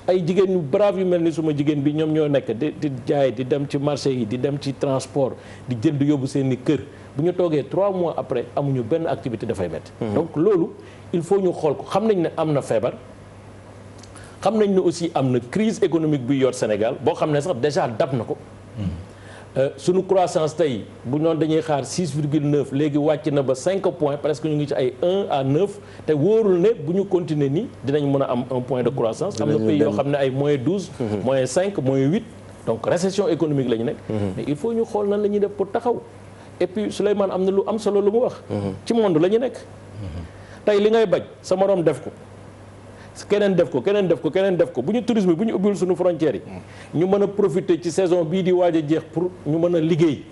ay jigéen ñu brave yu mel ni suma jigéen bi ñoom ñoo nekk di jaay di dem ci marché yi di dem ci transport di jënd yóbbu seeni kër bu ñu toogee 3 mois après amuñu benn activité dafay métti donc loolu il faut ñu xool ko xam nañ ne am na feebar xam nañ ne aussi am na crise économique buy yor Sénégal boo xam ne sax déjà dab na ko suñu croissance tey bu noonu dañuy xaar 6,9 léegi wàcc na ba 5 points presque ñu ngi ci ay 1 à 9 te wóorul ne bu ñu continuer nii dinañ mën a am 1 point de croissance am na pays yoo xam ne ay moins 12 moins 5 moins 8 donc récession économique la ñu nekk mais il faut ñu xool nan la ñuy def pour taxaw et puis Souleymane am na lu am solo lu mu wax ci monde la ñu nekk tey li ngay bañ sa moroom def ko keneen def ko bu ñu tourisme bu ñu ubbil suñu frontières yi ñu mën a profiter ci saison bii di waaj a jeex pour ñu mën a liggéey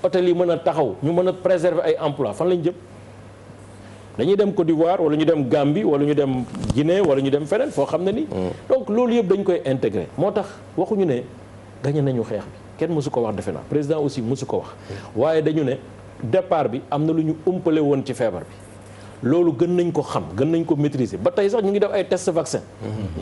hôtel yi mën a taxaw ñu mën a préserver ay emploi fan lañ jëm dañuy dem Côte d'Ivoire wala ñu dem Gambie wala ñu dem Guinée wala ñu dem feneen foo xam ne nii donc loolu yëpp dañ koy intégrer moo tax waxuñu ne gagné nañu xeex bi kenn mësu ko wax defe naa président aussi mësu ko wax waaye dañu ne départ bi am na lu ñu umpale woon ci feebar bi loolu gën nañ ko xam gën nañ ko maîtriser ba tey sax ñu ngi def ay test vaccin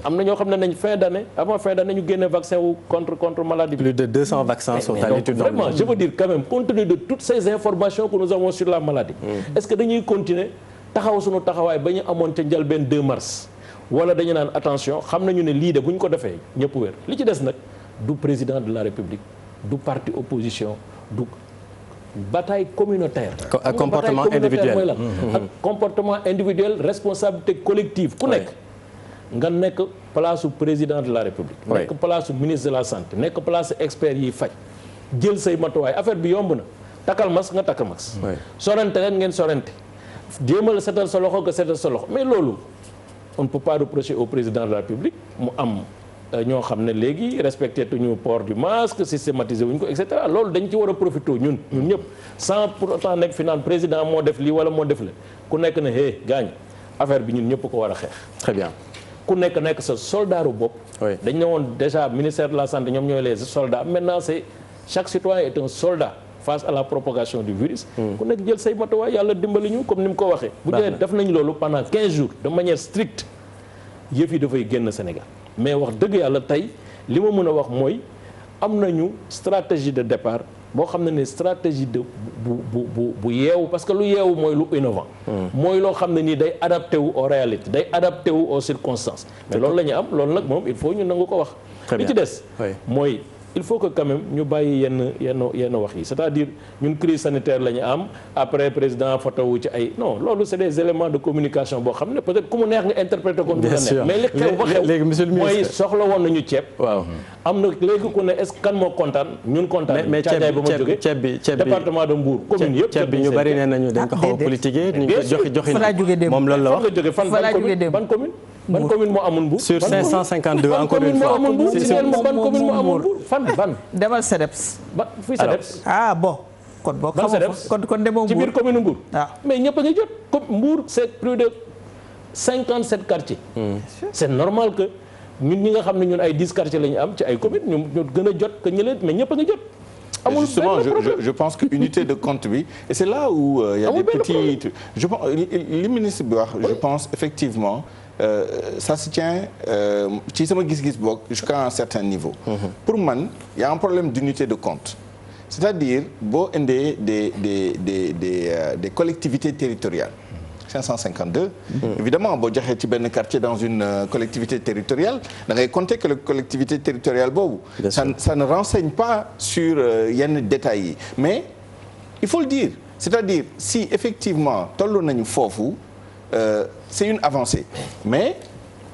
am na ñoo xam ne nañ fin d'année avant fin d'année ñu génne vaccin wu contre maladie bi. Plus de 200 vaccins sont à l'étude. Vraiment je veux dire quand même compte tenu de toutes ces informations que nous avons sur la maladie est-ce que dañuy continuer taxaw suñu taxawaay ba ñu amoon ca njëlbeen 2 mars wala dañu naan attention xam nañu ne lii de bu ñu ko defee ñëpp wér li ci des nag du président de la République du parti opposition du bataille communautaire. ak comportement individuel mooy lan ak comportement individuel responsabilité collective ku nekk nga nekk place su président de la République nekk place su ministre de la santé nekk place su expert yiy faj jël say matuwaay affaire bi yomb na takkal masque nga takkal masque sorante leen ngeen sorante jéemal setal sa loxo nga setal sa loxo mais loolu on ne peut pas reprocher au président de la République mu am ñoo xam ne léegi respecté tuñu port du masque systématisé wuñ ko et cetera loolu dañ ci war a profité ñun ñëpp sans pour autant nekk fi naan président moo def lii wala moo def la ku nekk ne hé gaañ affaire bi ñun ñëpp ko war a xeex. très bien ku nekk sa soldaaru bopp. dañ ne woon déjà ministère de la santé ñoom ñooy les soldats maintenant c'est chaque citoyen est un soldat face à la propagation du virus. ku nekk jël say matuwaay yàlla dimbali ñu comme ni mu ko waxee. bu dee def nañ loolu pendant 15 jours de manière stricte yëf yi dafay génn Sénégal. mais wax dëgg yàlla tey li ma mën a wax mooy am nañu stratégie de départ boo xam ne stratégie de bu yeewu parce que lu yeewu mooy lu innovant mooy loo xam ne nii day adapté wu aux réalités day adapté wu aux circonstances mais loolu la ñu am loolu nag moom il faut ñu nangu ko wax li ci des mooy il faut que quand même ñu bàyyi yenn wax yi c'est-à-dire ñun crise sanitaire la ñu am après président photo wu ci ay non loolu c'est des éléments de communication boo xam ne peut-être ku mu neex nga interpréter ko. bien sûr mais li xew ba xew mooy soxla woon nañu ceeb. waaw am na léegi ku ne est-ce que kan moo kontaan ñun kontaan. mais ceeb bi département de Mbour commune yëpp. ceeb bi ñu bari nee nañu dañ ko xaw a politiquer ñu ko joxin moom loolu la wax. ban commune. ban commune moo amul Mbour. sur 552 encore une fois. ban commune moo amul Mbour fan. demal CEDEPS. ba fii CEDEPS. ah bon. kon boo xamoo kon demoo Mbour ci biir commune Mbour. waaw mais ñëpp a ngi jot comme Mbour c'est plus de 57 quartiers. c'est normal que ñun ñi nga xam ne ñun ay 10 quartiers la ñu am ci ay communes ñu gën a jot que ñële mais ñëpp a ngi jot. amul justement je pense que unité de compte bi et c'est là où il y a des petits je pense li ministre bi wax je pense effectivement ça se tient ci sama gis-gis boog jusqu'à un certain niveau. Pour man il y a un problème d'unité de compte. C'est-à-dire boo indee des collectivités territoriales 552 évidemment boo joxee ci benn quartier dans une collectivité territoriale da ngay compter que la collectivité territoriale boobu ça ne renseigne pas sur yenn détails yi mais il faut le dire c'est-à-dire si effectivement toll nañu foofu c'est une avancée mais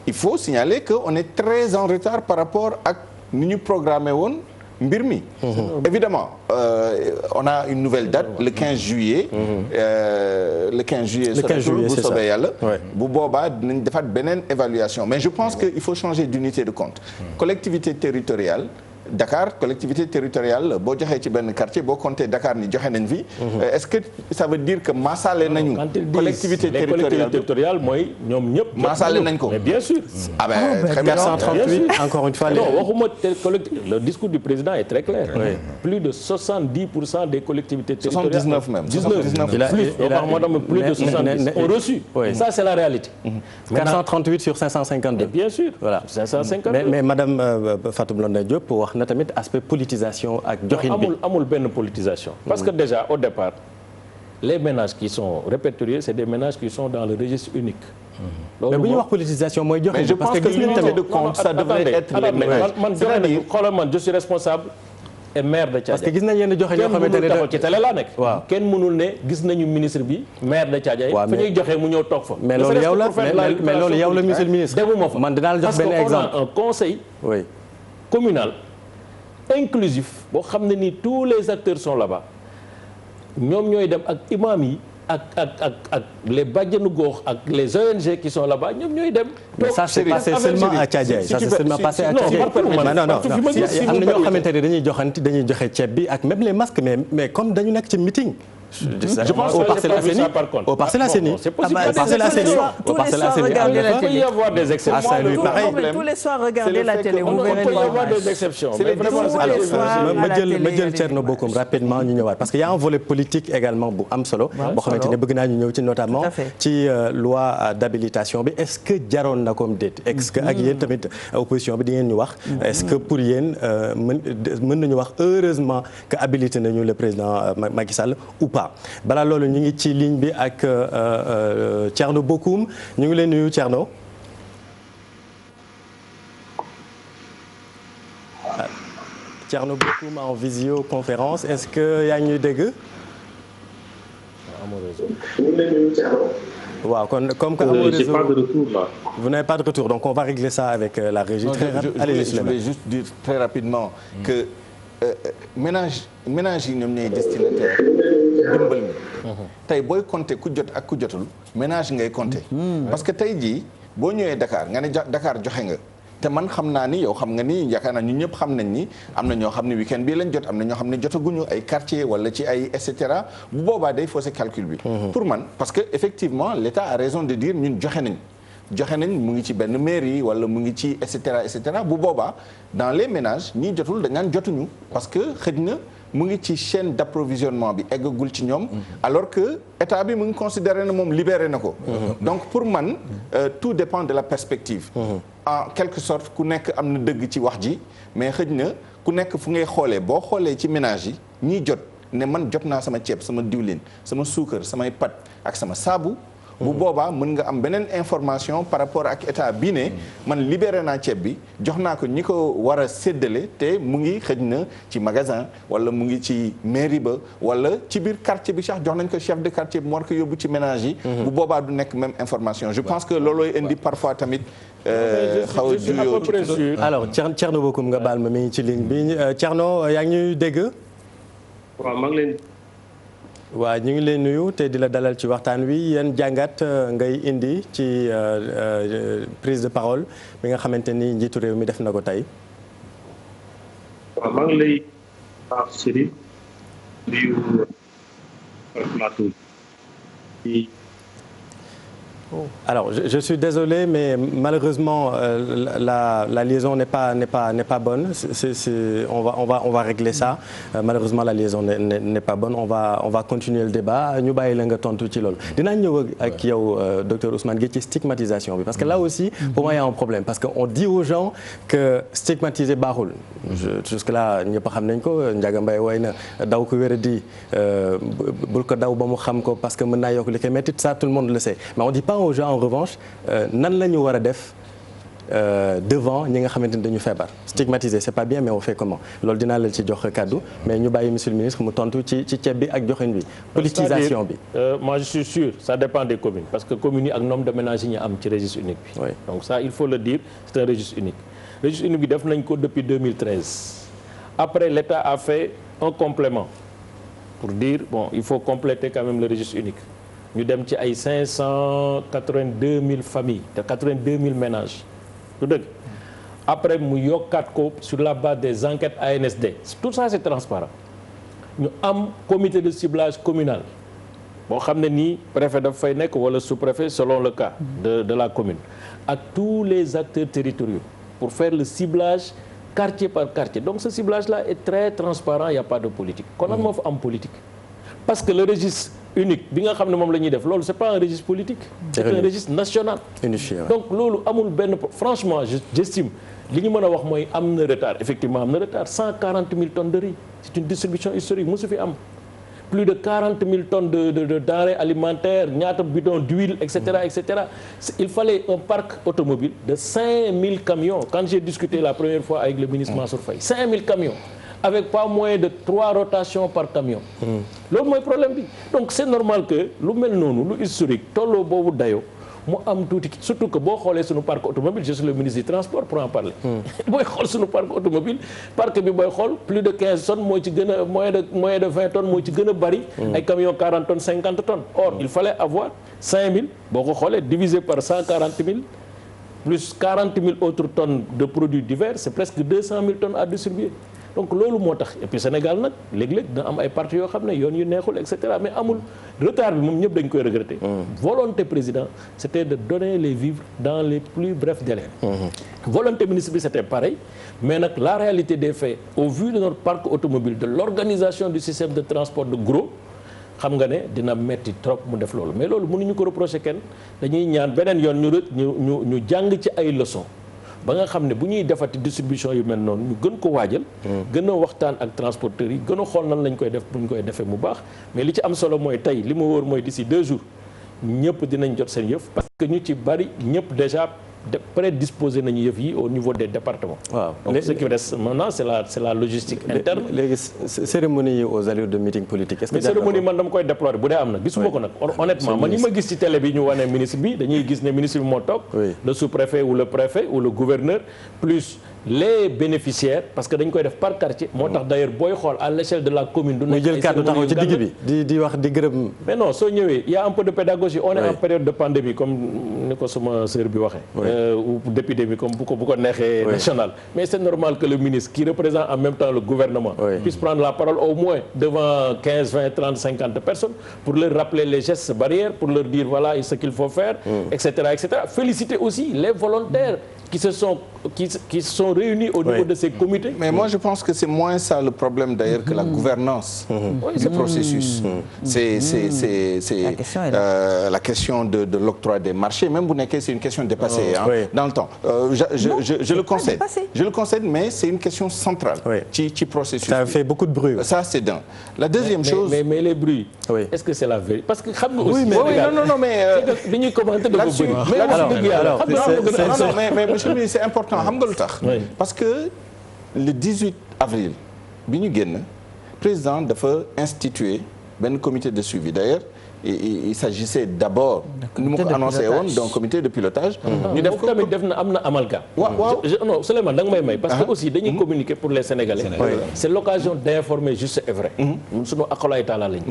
il faut signaler que on est très en retard par rapport ak ni ñu programmé woon mbir mi. Évidemment on a une nouvelle date le 15 juillet. Le 15 juillet bu soobee yàlla. bu boobaa dinañ defaat beneen évaluation mais je pense que il faut changer d'unité de compte. Collectivité territoriale. Dakar collectivité territoriale boo joxee ci benn quartier boo compté Dakar ni joxe nañ fi. Est-ce que ça veut dire que maasale nañu. collectivité territoriale mooy ñoom ñëpp. maasale nañ ko mais bien sûr. ah ben 438 encore une fois. non waxuma le discours du président est très clair. Oui. Plus de 70% des collectivités territoriales. 79 même. 19 plus de 70 ont reçu. Oui. Ça c'est la réalité. 438 sur 552. Bien sûr. Voilà 552. mais madame Fatou Blondin Diop wax na tamit aspect politisation ak joxin bi amul benn politisation. parce que déjà au départ les ménages qui sont répertoriés c'est des ménages qui sont dans le registre unique. mais bu ñuy wax politisation mooy joxin bi parce que l'unité de compte ça devrait être les ménages. man je suis responsable et maire de Thiadiaye. parce que gis nañ yenn joxe yoo xamante ne ci télé laa nekk. waaw kenn mënul ne gis nañu ministre bi maire de Thiadiaye. waaw fa ñuy joxe mu ñëw toog fa. mais loolu yow la mais loolu yow la monsieur le ministre. demuma fa man dinaa la jox benn exemple parce que on a un conseil. communal inclusif boo xam ne ni tous les acteurs sont là-bas ñoom ñooy dem ak imam yi ak les bàjjenu gox ak les ONG qui sont là-bas ñoom ñooy dem. mais ça c'est passé seulement à Thiadiaye ça c'est seulement passé à Thiadiaye. non am na ñoo xamante ne dañuy joxe ceeb bi ak même les masques mais comme dañu nekk ci meeting. je pense au Parcelles Assainies au Parcelles Assainies c'est possible tous les soirs regarder la télé. Il peut y avoir des exceptions. Tous les soirs regarder la télé vous verrez. Il peut y avoir des exceptions. ma jël Thierno Bocoum rapidement ñu ñëwaat parce que y a un volet politique également bu am solo. boo xamante ne bëgg naa ñu ñëw ci notamment ci loi d'habilitation bi est-ce que jaroon na comme déet. est-ce que ak yéen tamit opposition bi di ngeen ñu wax. est-ce que pour yéen mën nañu wax heureusement que habilité nañu le président Macky Sall ou pas. balaa loolu ñu ngi ci ligne bi ak Thierno Bocoum ñu ngi leen nuyu Thierno. Thierno Bocoum en visioconférence est-ce que yaa ngi ñuy dégg. waaw comme que amoo réseau j'ai pas de retour là. Vous n'avez pas de retour donc on va régler ça avec la régie. Je voulais juste dire très rapidement que ménage yi ñoom ñooy destinataire dimbal mi tey booy compter ku jot ak ku jotul ménage ngay compter parce que tey jii boo ñëwee Dakar nga ne Dakar joxe nga te man xam naa ni yow xam nga ni yaakaar naa ñun ñëpp xam nañ ni am na ñoo xam ne week-end bii lañ jot am na ñoo xam ne jotaguñu ay quartier wala ci ay et cetera bu boobaa day fausser calcul bi pour man parce que effectivement l'État a raison de dire ñun joxe nañ mu ngi ci benn mairie wala mu ngi ci et cetera bu boobaa dans les ménages ñii jotul dañ naan jotuñu parce que xëj na mu ngi ci chaîne d'approvisionnement bi eggagul ci ñoom alors que état bi mu ngi considéré na moom libéré na ko donc pour man tout dépend de la perspective en quelque sorte ku nekk am na dëgg ci wax ji mais xëj na ku nekk fu ngay xoolee boo xoolee ci ménage yi ñii jot ne man jot naa sama ceeb sama diwlin sama suukar samay pat ak sama saabu bu boobaa mën nga am beneen information par rapport ak état bii ne man libéré naa ceeb bi jox naa ko ñi ko war a séddale te mu ngi xëj na ci magasin wala mu ngi ci mairie ba wala ci biir quartier bi sax jox nañ ko chef de quartier bi mu war ko yóbbu ci ménage yi bu boobaa du nekk même information je pense que loolooy indi parfois tamit xaw a juyoo alors Thierno Bocoum nga baal ma mi ngi ci ligne bi Thierno yaa ngi ñuy dégg waaw maa ngi leen waaw ñu ngi leen nuyu te di la dalal ci waxtaan wi yéen jàngat ngay indi ci prise de parole bi nga xamante ni njiitu réew mi def na ko tey. waaw maa ngi lay wax Serigne nuyu plateau bi Alors je suis désolé mais malheureusement la liaison n'est pas bonne. On va régler ça. Malheureusement la liaison n'est pas bonne. On va continuer le débat ñu bàyyi la nga tontu ci loolu. dinaa ñëw ak yow docteur Ousmane Gueye ci stigmatisation bi parce que là aussi pour moi il y a un problème parce que on dit aux gens que stigmatiser baaxul. jusque là ñëpp xam nañ ko Ndiaga Mbaye woy na daw ko wéradi bul ko daw ba mu xam ko parce que mën naa yokk li koy métti ça tout le monde le sait mais on dit pas aux gens en revanche nan la ñu war a def devant ñi nga xamante ni dañu feebar stigmatiser c'est pas bien mais on fait comment loolu dinaa la ci jox kàddu mais ñu bàyyi monsieur le ministre mu tontu ci ceeb bi ak joxin bi politisation bi moi je suis sûr ça dépend des communes parce que communes yi ak nombre de ménages yi ñu am ci registre unique bi oui. Donc ça il faut le dire c'est un registre unique bi def nañ ko depuis 2013 après l'État a fait un complément pour dire bon il faut compléter quand même le registre unique ñu dem ci ay 582 000 familles te 82 000 ménages du dëgg après mu yokkaat ko sur la base des enquêtes ANSD tout ça c'est transparent ñu am comité de ciblage communal boo xam ne nii préfet daf fay nekk wala sous-préfet selon le cas de la commune ak tous les acteurs territoriaux pour faire le ciblage quartier par quartier donc ce ciblage là est très transparent il y a pas de politique kon lan moo fa am politique parce que le registre unique bi nga xam ne moom la ñuy def loolu c'est pas un registre politique c'est un registre national unifié donc loolu amul benn franchement j'estime li ñu mën a wax mooy am na retard effectivement am na retard 140 000 tonnes de riz c'est une distribution historique mosu fi am plus de 40 000 tonnes de denrées alimentaires ñaata bidons d'huile etc etc il fallait un parc automobile de 5 000 camions quand j'ai discuté la première fois avec le ministre Mansour Faye 5 000 camions avec pas moins de 3 rotations par camion loolu mooy problème bi donc c'est normal que lu mel noonu lu historique tolloo boobu dayoo mu am tuuti surtout que boo xoolee suñu parc automobile je suis le ministre du transport pour en parler booy xool suñu parc automobile parc bi booy xool plus de 15 tonnes moo ci gën a moins de 20 tonnes moo ci gën a bari ay camions 40 tonnes 50 tonnes or il fallait avoir 5000 boo ko xoolee divisé par 140 000 plus 40 000 autres tonnes de produits divers c'est presque 200 000 tonnes à distribuer donc loolu moo tax et puis Sénégal nag léeg-léeg dina am ay parties yoo xam ne yoon yu neexul et cetera mais amul retard bi moom ñëpp dañ koy regretter. Volonté président c'était de donner les vivres dans les plus brefs délais. Volonté ministre bi c'était pareil mais nag la réalité des faits au vu de notre parc automobile de l'organisation du système de transport de gros xam nga ne dina metti trop mu def loolu mais loolu mënuñu ko reprocher kenn dañuy ñaan beneen yoon ñu jàng ci ay leçons. ba nga xam ne bu ñuy defati distribution yu mel noonu ñu gën ko waajal gën a waxtaan ak transporteurs yi gën a xool nan lañ koy def bu ñu koy defee mu baax mais li ci am solo mooy tey li ma wóor mooy d'ici 2 jours ñëpp dinañ jot seen yëf parce que ñu ci bari ñëpp déjà prédisposé nañu yëf yi au niveau des départements. waaw donc ce qui reste maintenant c'est la logistique interne. léegi cérémonie yi aux allures de meeting politique. est-ce que cérémonie man dama koy déplorer bu dee am na gisuma ko nag. honnêtement man ñi ma gis ci télé bi ñu wane ministre bi dañuy gis ne ministre bi moo toog. le sous-préfet ou le préfet ou le gouverneur plus les bénéficiaires parce que dañ koy def par quartier. moo tax d'ailleurs booy xool à l'échelle de la commune. du nekk jël kàddu taxaw ci digg bi di wax di gërëm. mais non soo ñëwee y a un peu de pédagogie. on est en période de pandémie comme ni ko sama sœur bi waxee. ou d'épidémie comme bu ko neexee national. mais c'est normal que le ministre qui représente en même temps le gouvernement. puisse prendre la parole au moins devant 15, 20, 30, 50 personnes pour leur rappeler les gestes barrières pour leur dire voilà ce qu'il faut faire. etc etc féliciter aussi les volontaires. qui se sont réunis au niveau de ces comités. Mais moi je pense que c'est moins ça le problème d'ailleurs que la gouvernance du processus. C'est la question de l'octroi des marchés même bu nekkee c'est une question dépassée dans le temps. Je le concède mais c'est une question centrale. ci processus. Ça fait beaucoup de bruit. Ça c'est d'un. La deuxième chose. Mais les bruits. Est-ce que c'est la vérité parce que xam nga aussi. non mais. dañuy commenter là-dessus mais monsieur le ministre c'est important xam nga lu tax. parce que le 18 avril bi ñu génn président dafa instituer benn comité de suivi d'ailleurs il s'agissait d'abord nu ma ko annoncé woon d'un comité de pilotage. ñu def ko tamit am na amalgame. waaw non Souleymane da nga may parce que aussi dañuy communiquer pour les Sénégalais. c'est l'occasion d'informer juste et vrai. ñun sunu akolaay taala lañ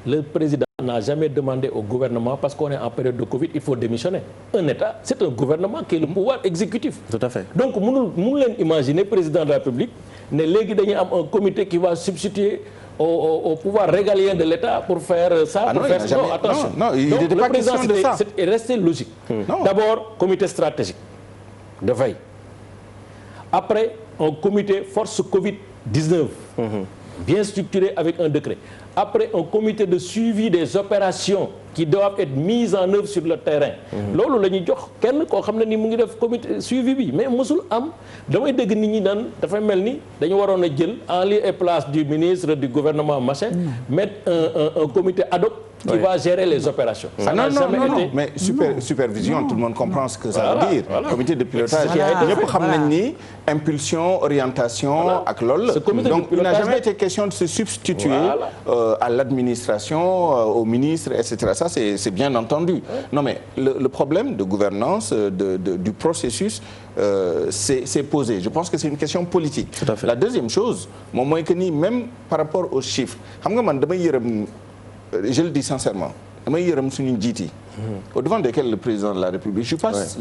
le président n'a jamais demandé au gouvernement parce qu'on est en période de Covid il faut démissionner. Un État c'est un gouvernement qui est le pouvoir exécutif. Tout à fait. Donc mënu leen imaginer président de la République ne léegi dañuy am un comité qui va substituer au pouvoir régalien de l'État pour faire ça. Ah pour non, faire jamais, non, attention. Non, il n'était pas question de ça. est resté logique. D'abord, comité stratégique de veille. Après, un comité force Covid-19, bien structuré avec un décret. Après, un comité de suivi des opérations qui doivent être mises en œuvre sur le terrain. loolu la ñuy jox kenn koo xam ne ni mu ngi def comité suivi bi mais mosul am damay dégg nit ñi naan dafay mel ni dañu waroon a jël en lieu et place du ministre du gouvernement machin mettre un comité ad hoc qui va gérer les opérations. Ça n'a jamais été. Mais supervision, tout le monde comprend ce que ça veut dire. Voilà. Comité de pilotage. ñëpp xam nañ ni impulsion, orientation ak loolu. Donc il n'a jamais été question de se substituer à l'administration, au ministre, etc. Ça c'est bien entendu. Non mais le problème de gouvernance du processus c'est posé. Je pense que c'est une question politique. Tout à fait. La deuxième chose moom mooy que ni même par rapport aux chiffres xam nga man damay yërëm. Je le dis sincèrement damay yërëm suñu njiit yi au devant desquels le président de la République je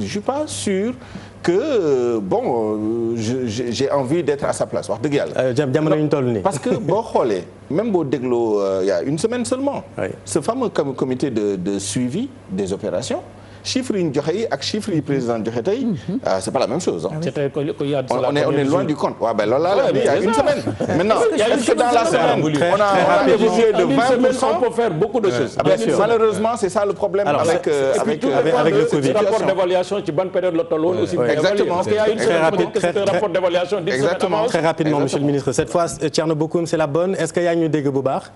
suis pas sûr que bon j'ai envie d'être à sa place wax dëgg yàlla. jamono ñu toll nii. parce que boo xoolee même boo dégloo il y a une semaine seulement. Ce fameux comité de suivi des opérations. chiffres yi ñu joxe yi ak chiffres yi président joxe tey c'est pas la même chose. On est loin du compte. waaw ben loolu laa il y a une semaine. Maintenant est-ce que dans la semaine on a évolué de 20%? On peut faire beaucoup de choses. Malheureusement c'est ça le problème. avec le Covid. rapport d'évaluation ci ban période la tolloon aussi. Exactement. Parce qu'il y a une semaine que c'était un rapport d'évaluation. Exactement. Très rapidement monsieur le ministre cette fois Thierno Bocoum c'est la bonne est-ce que yaa ngi ñu dégg bu baax.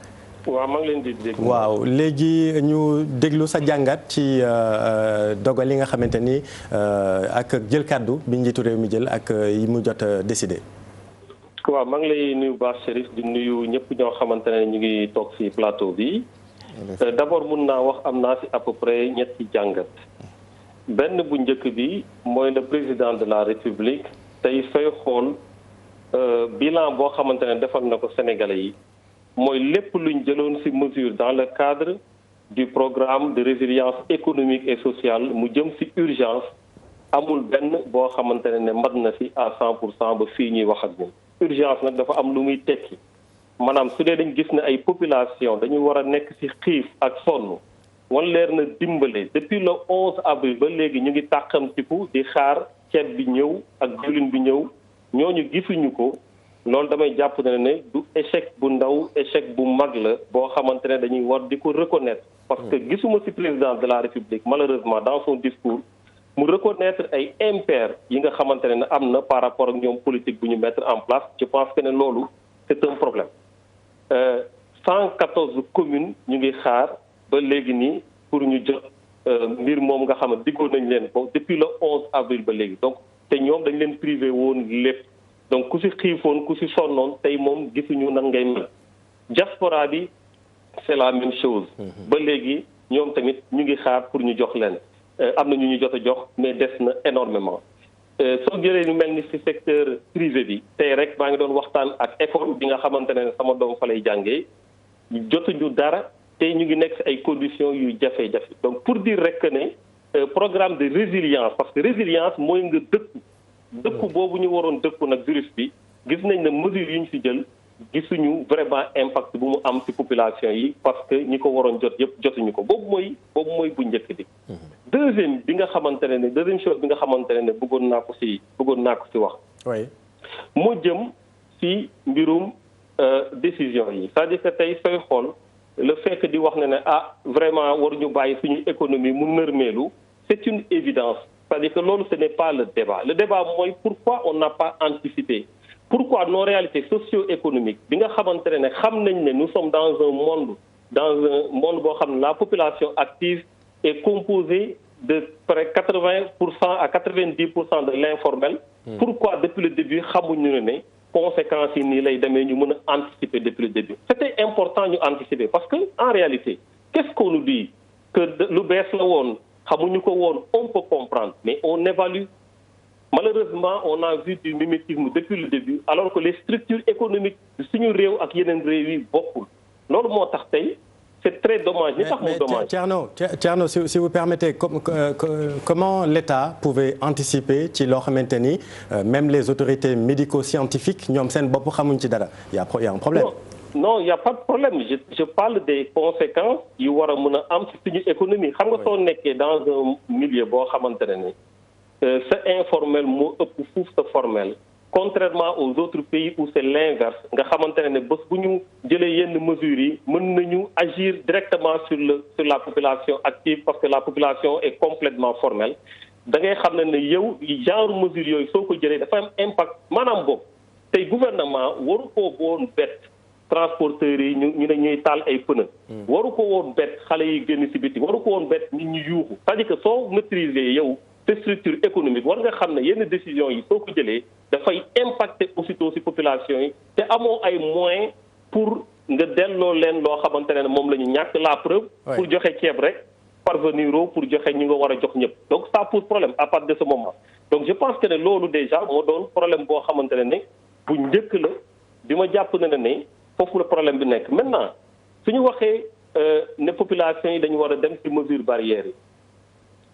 waaw maa ngi leen di dégg. waaw léegi ñu déglu sa jàngat ci dogal yi nga xamante ni ak jël kàddu bi njiitu réew mi jël ak yi mu jot a décidé. waaw maa ngi lay nuyu baax Chérif di nuyu ñëpp ñoo xamante ne ñu ngi toog ci plateau bi. d'abord mun naa wax am naa ci à peu près ñetti jàngat. benn bu njëkk bi mooy le président de la République tey fay xool bilan boo xamante ne defal na ko Sénégalais yi. mooy lépp luñ jëloon ci mesure dans le cadre du programme de résilience économique et sociale mu jëm ci urgence amul benn boo xamante ne mat na ci à 100% ba fii ñuy wax ak ñun. urgence nag dafa am lu muy tekki maanaam su dee dañ gis ne ay population dañu war a nekk ci xiif ak sonn wan leer na dimbale depuis le 11 avril ba léegi ñu ngi tàqamtiku di xaar ceeb bi ñëw ak diwlin bi ñëw ñooñu gisuñu ko. loolu damay jàpp ne du échec bu ndaw échec bu mag la boo xamante ne dañuy war di ko reconnaître parce que gisuma ci président de la République malheureusement dans son discours mu reconnaître ay impairs yi nga xamante ne am na par rapport ak ñoom politique bu ñu mettre en place je pense que ne loolu c'est un problème 114 communes ñu ngi xaar ba léegi nii pour ñu jot mbir moom nga xam ne diggoon nañ leen ko depuis le 11 avril ba léegi donc te ñoom dañ leen privé woon lépp donc ku ci xiifoon ku ci sonnoon tey moom gisuñu nan ngay mel diaspora bi c'est la même chose ba léegi ñoom tamit ñu ngi xaar pour ñu jox leen am na ñu jot a jox mais des na énormément soo jëlee ñu mel ni ci secteur privé bi tey rek maa ngi doon waxtaan ak école bi nga xamante ne sama doom fa lay jàngee jotuñu dara tey ñu ngi nekk ci ay conditions yu jafe-jafe donc pour dire rek que ne programme de résilience parce que résilience mooy nga dëkku boobu ñu waroon dëkku nag virus bi gis nañ ne mesures yi ñu ci jël gisuñu vraiment impact bu mu am ci population yi parce que ñi ko waroon jot yëpp jotuñu ko boobu mooy bu njëkk bi. deuxième chose bi nga xamante ne bëggoon naa ko ci wax. oui. moo jëm ci mbirum décision yi c'est-à-dire que tey sooy xool le fait que di wax ne vraiment waruñu bàyyi suñu économie mu nërmeelu c'est une évidence. C'est-à-dire que loolu ce n'est pas le débat. Le débat mooy pourquoi on n'a pas anticipé. Pourquoi nos réalités socio-économiques bi nga xamante ne xam nañ ne nous sommes dans un monde boo xam ne la population active est composée de près 80% à 90% de l'informel. Pourquoi depuis le début xamuñu ne conséquences yi nii lay demee ñu mën a anticiper depuis le début. C'était important ñu anticiper parce que en réalité qu'est-ce qu'on nous dit que lu bees la woon. xamuñu ko woon on peut comprendre mais on évalue malheureusement on a vu du mimétisme depuis le début alors que les structures économiques suñu réew ak yeneen réew yi bokkul loolu moo tax tey c'est très dommage. li tax mu dommage Thierno si vous permettez comment l'État pouvait anticiper ci loo xamante ni même les autorités médico-scientifiques ñoom seen bopp xamuñ ci dara y a un problème. non y a pas de problème je parle des conséquences yu war a mën a am ci suñu économie xam nga soo nekkee dans un milieu boo xamante ne sa informel moo ëpp fuuf sa formel contrairement aux autres pays où c'est l'inverse nga xamante ne bés bu ñu jëlee yenn mesures yi mën nañu agir directement sur la population active parce que la population est complètement formelle da ngay xam ne yow genre mesures yooyu soo ko jëlee dafa am impact maanaam boobu tey gouvernement waru koo woon bett transporteurs yi ñu ne ñuy taal ay pneu waru ko woon bett xale yi génn ci biti waru ko woon bett nit ñu yuuxu c'est-à-dire que soo maîtriser yow te structure économique war nga xam ne yenn décisions yi soo ko jëlee dafay impacter aussitôt ci population yi te amoo ay moyens pour nga delloo leen loo xamante ne moom la ñu ñàkk la preuve pour joxe ceeb rek parvenir pour joxe ñi nga war a jox ñëpp donc ça pose problème à partir de ce moment donc je pense que ne loolu déjà moo doon problème boo xamante ne bu njëkk la bi ma jàpp ne foofu la problème bi nekk maintenant suñu waxee ne population yi dañu war a dem ci mesures barrières yi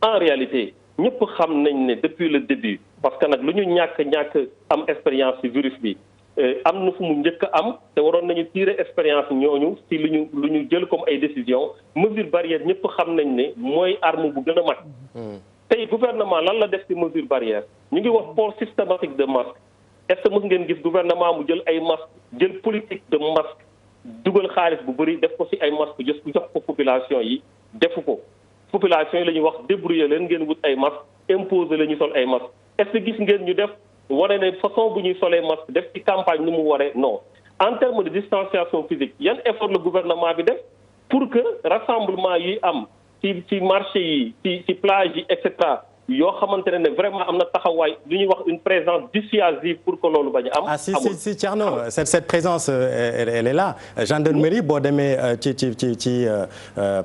en réalité ñëpp xam nañ ne depuis le début parce que nag lu ñu ñàkk am expérience ci virus bi am na fu mu njëkk am te waroon nañu tirer expérience ñooñu ci lu ñu jël comme ay décisions mesures barrières ñëpp xam nañ ne mooy arme bu gën a mag. tey gouvernement lan la def ci mesures barrières ñu ngi wax port systématique de masque est-ce que mës ngeen gis gouvernement mu jël ay masque jël politique de masque dugal xaalis bu bëri def ko ci ay masque jox ko population yi defu ko. population yi la ñuy wax débrouiller leen ngeen wut ay masque imposer la ñu sol ay masque est-ce que gis ngeen ñu def wane ne façon bu ñuy solee masque def ci campagne ni mu waree non en termes de distanciation physique yan effort le gouvernement bi def pour que rassemblement yi am ci marché yi ci plage yi et cetera yoo xamante ne vraiment am na taxawaay lu ñuy wax une présence dissuasive pour que loolu bañ a am. si Thierno cette présence elle est là gendarmerie boo demee ci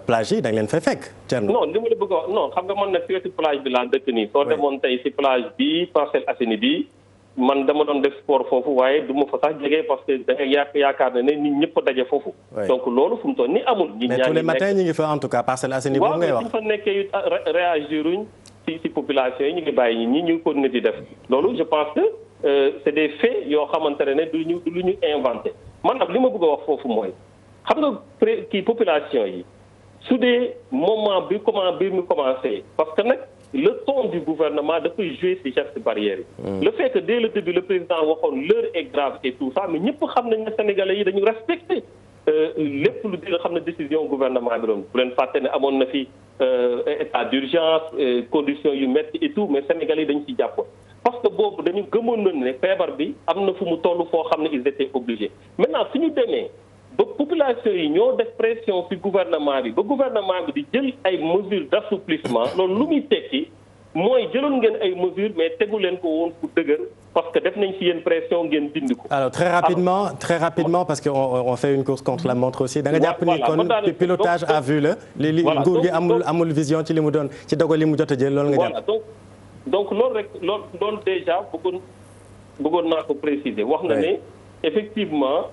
plage yi da nga leen fay fekk Thierno. non li ma la bëgg a wax non xam nga man nag ci plage bi laa dëkk nii. soo demoon tey ci plage bi Parcelles Assainies bi man dama doon def sport foofu waaye du ma fa sax jege parce que da ngay yaakaar ne nit ñëpp daje foofu. donc loolu fu mu toll nii amul. nit ñaa ngi nekk mais tous les matins ñu ngi fa en tout cas Parcelles Assainies boobu ngay wax. waaw mais su fa nekkee réagiruñ ci population yi ñu ngi bàyyi ñi ñu continuer di def loolu je pense que c'est des faits yoo xamante ne du lu ñu inventé maanaam li ma bëgg a wax foofu mooy xam nga population yi su dee moment bi mu commencé parce que nag le ton du gouvernement dafay jouer ci gestes barrières yi. le fait que dès le début le président waxoon l'heure est grave et tout ça mais ñëpp xam nañ ne sénégalais yi dañu respecté lépp lu di nga xam ne décision gouvernement bi doon bu leen fàtte ne amoon na fi état d'urgence conditions yu métti et tout mais sénégalais yi dañu ci jàpp parce que boobu dañu gëmoon nañu ne feebar bi am na fu mu toll foo xam ne ils étaient obligés maintenant suñu demee ba population yi ñoo def pression ci gouvernement bi ba gouvernement bi di jël ay mesures d'assouplissement loolu lu muy tekki mooy jëloon ngeen ay mesures mais tegu leen ko woon pour dëgër parce que def nañ ci yéen pression ngeen dindi ko. alors très rapidement parce que on fait une course contre la montre aussi. da nga jàpp ni kon pilotage à vue la. li nguur gi amul vision ci li mu doon ci dogal li mu jot a jël loolu nga jàpp. donc loolu rek loolu déjà bëggoon naa ko préciser wax na ne effectivement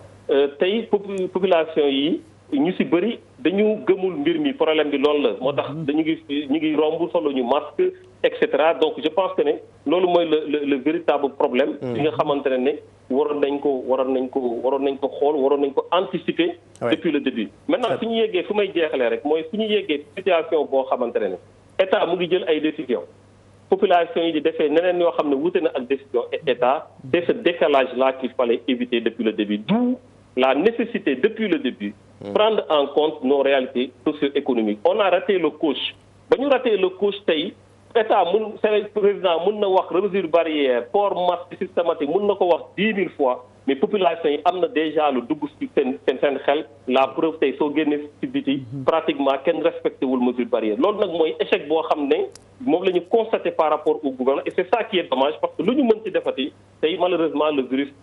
tey population yi ñu ci bëri dañu gëmul mbir mi problème bi loolu la moo tax ñu ngi romb solo ñu masque et cetera donc je pense que ne loolu mooy le véritable problème bi nga xamante ne waroon nañ ko xool waroon nañ ko anticiper depuis le début maintenant su ñu yeggee fu may jeexalee rek mooy su ñu yeggee situation boo xamante ne état mu ngi jël ay décisions population yi di defee neneen yoo xam ne wute na ak décision état c'est ce décalage là qu'il fallait éviter depuis le début d'où la nécessité depuis le début prendre en compte nos réalités socio-économiques on a raté le coche ba ñu raté le coche tey état président mun na wax mesure barrière port masque systématique mun na ko wax 10 000 fois mais population yi am na déjà lu dugg ci seen xel la preuve tey soo génnee ci biti pratiquement kenn respecté wul mesure barrière loolu nag mooy échec boo xam ne moom la ñu constaté par rapport au gouvernement et c'est ça qui est dommage parce que lu ñu mën ci defati tey malheureusement le virus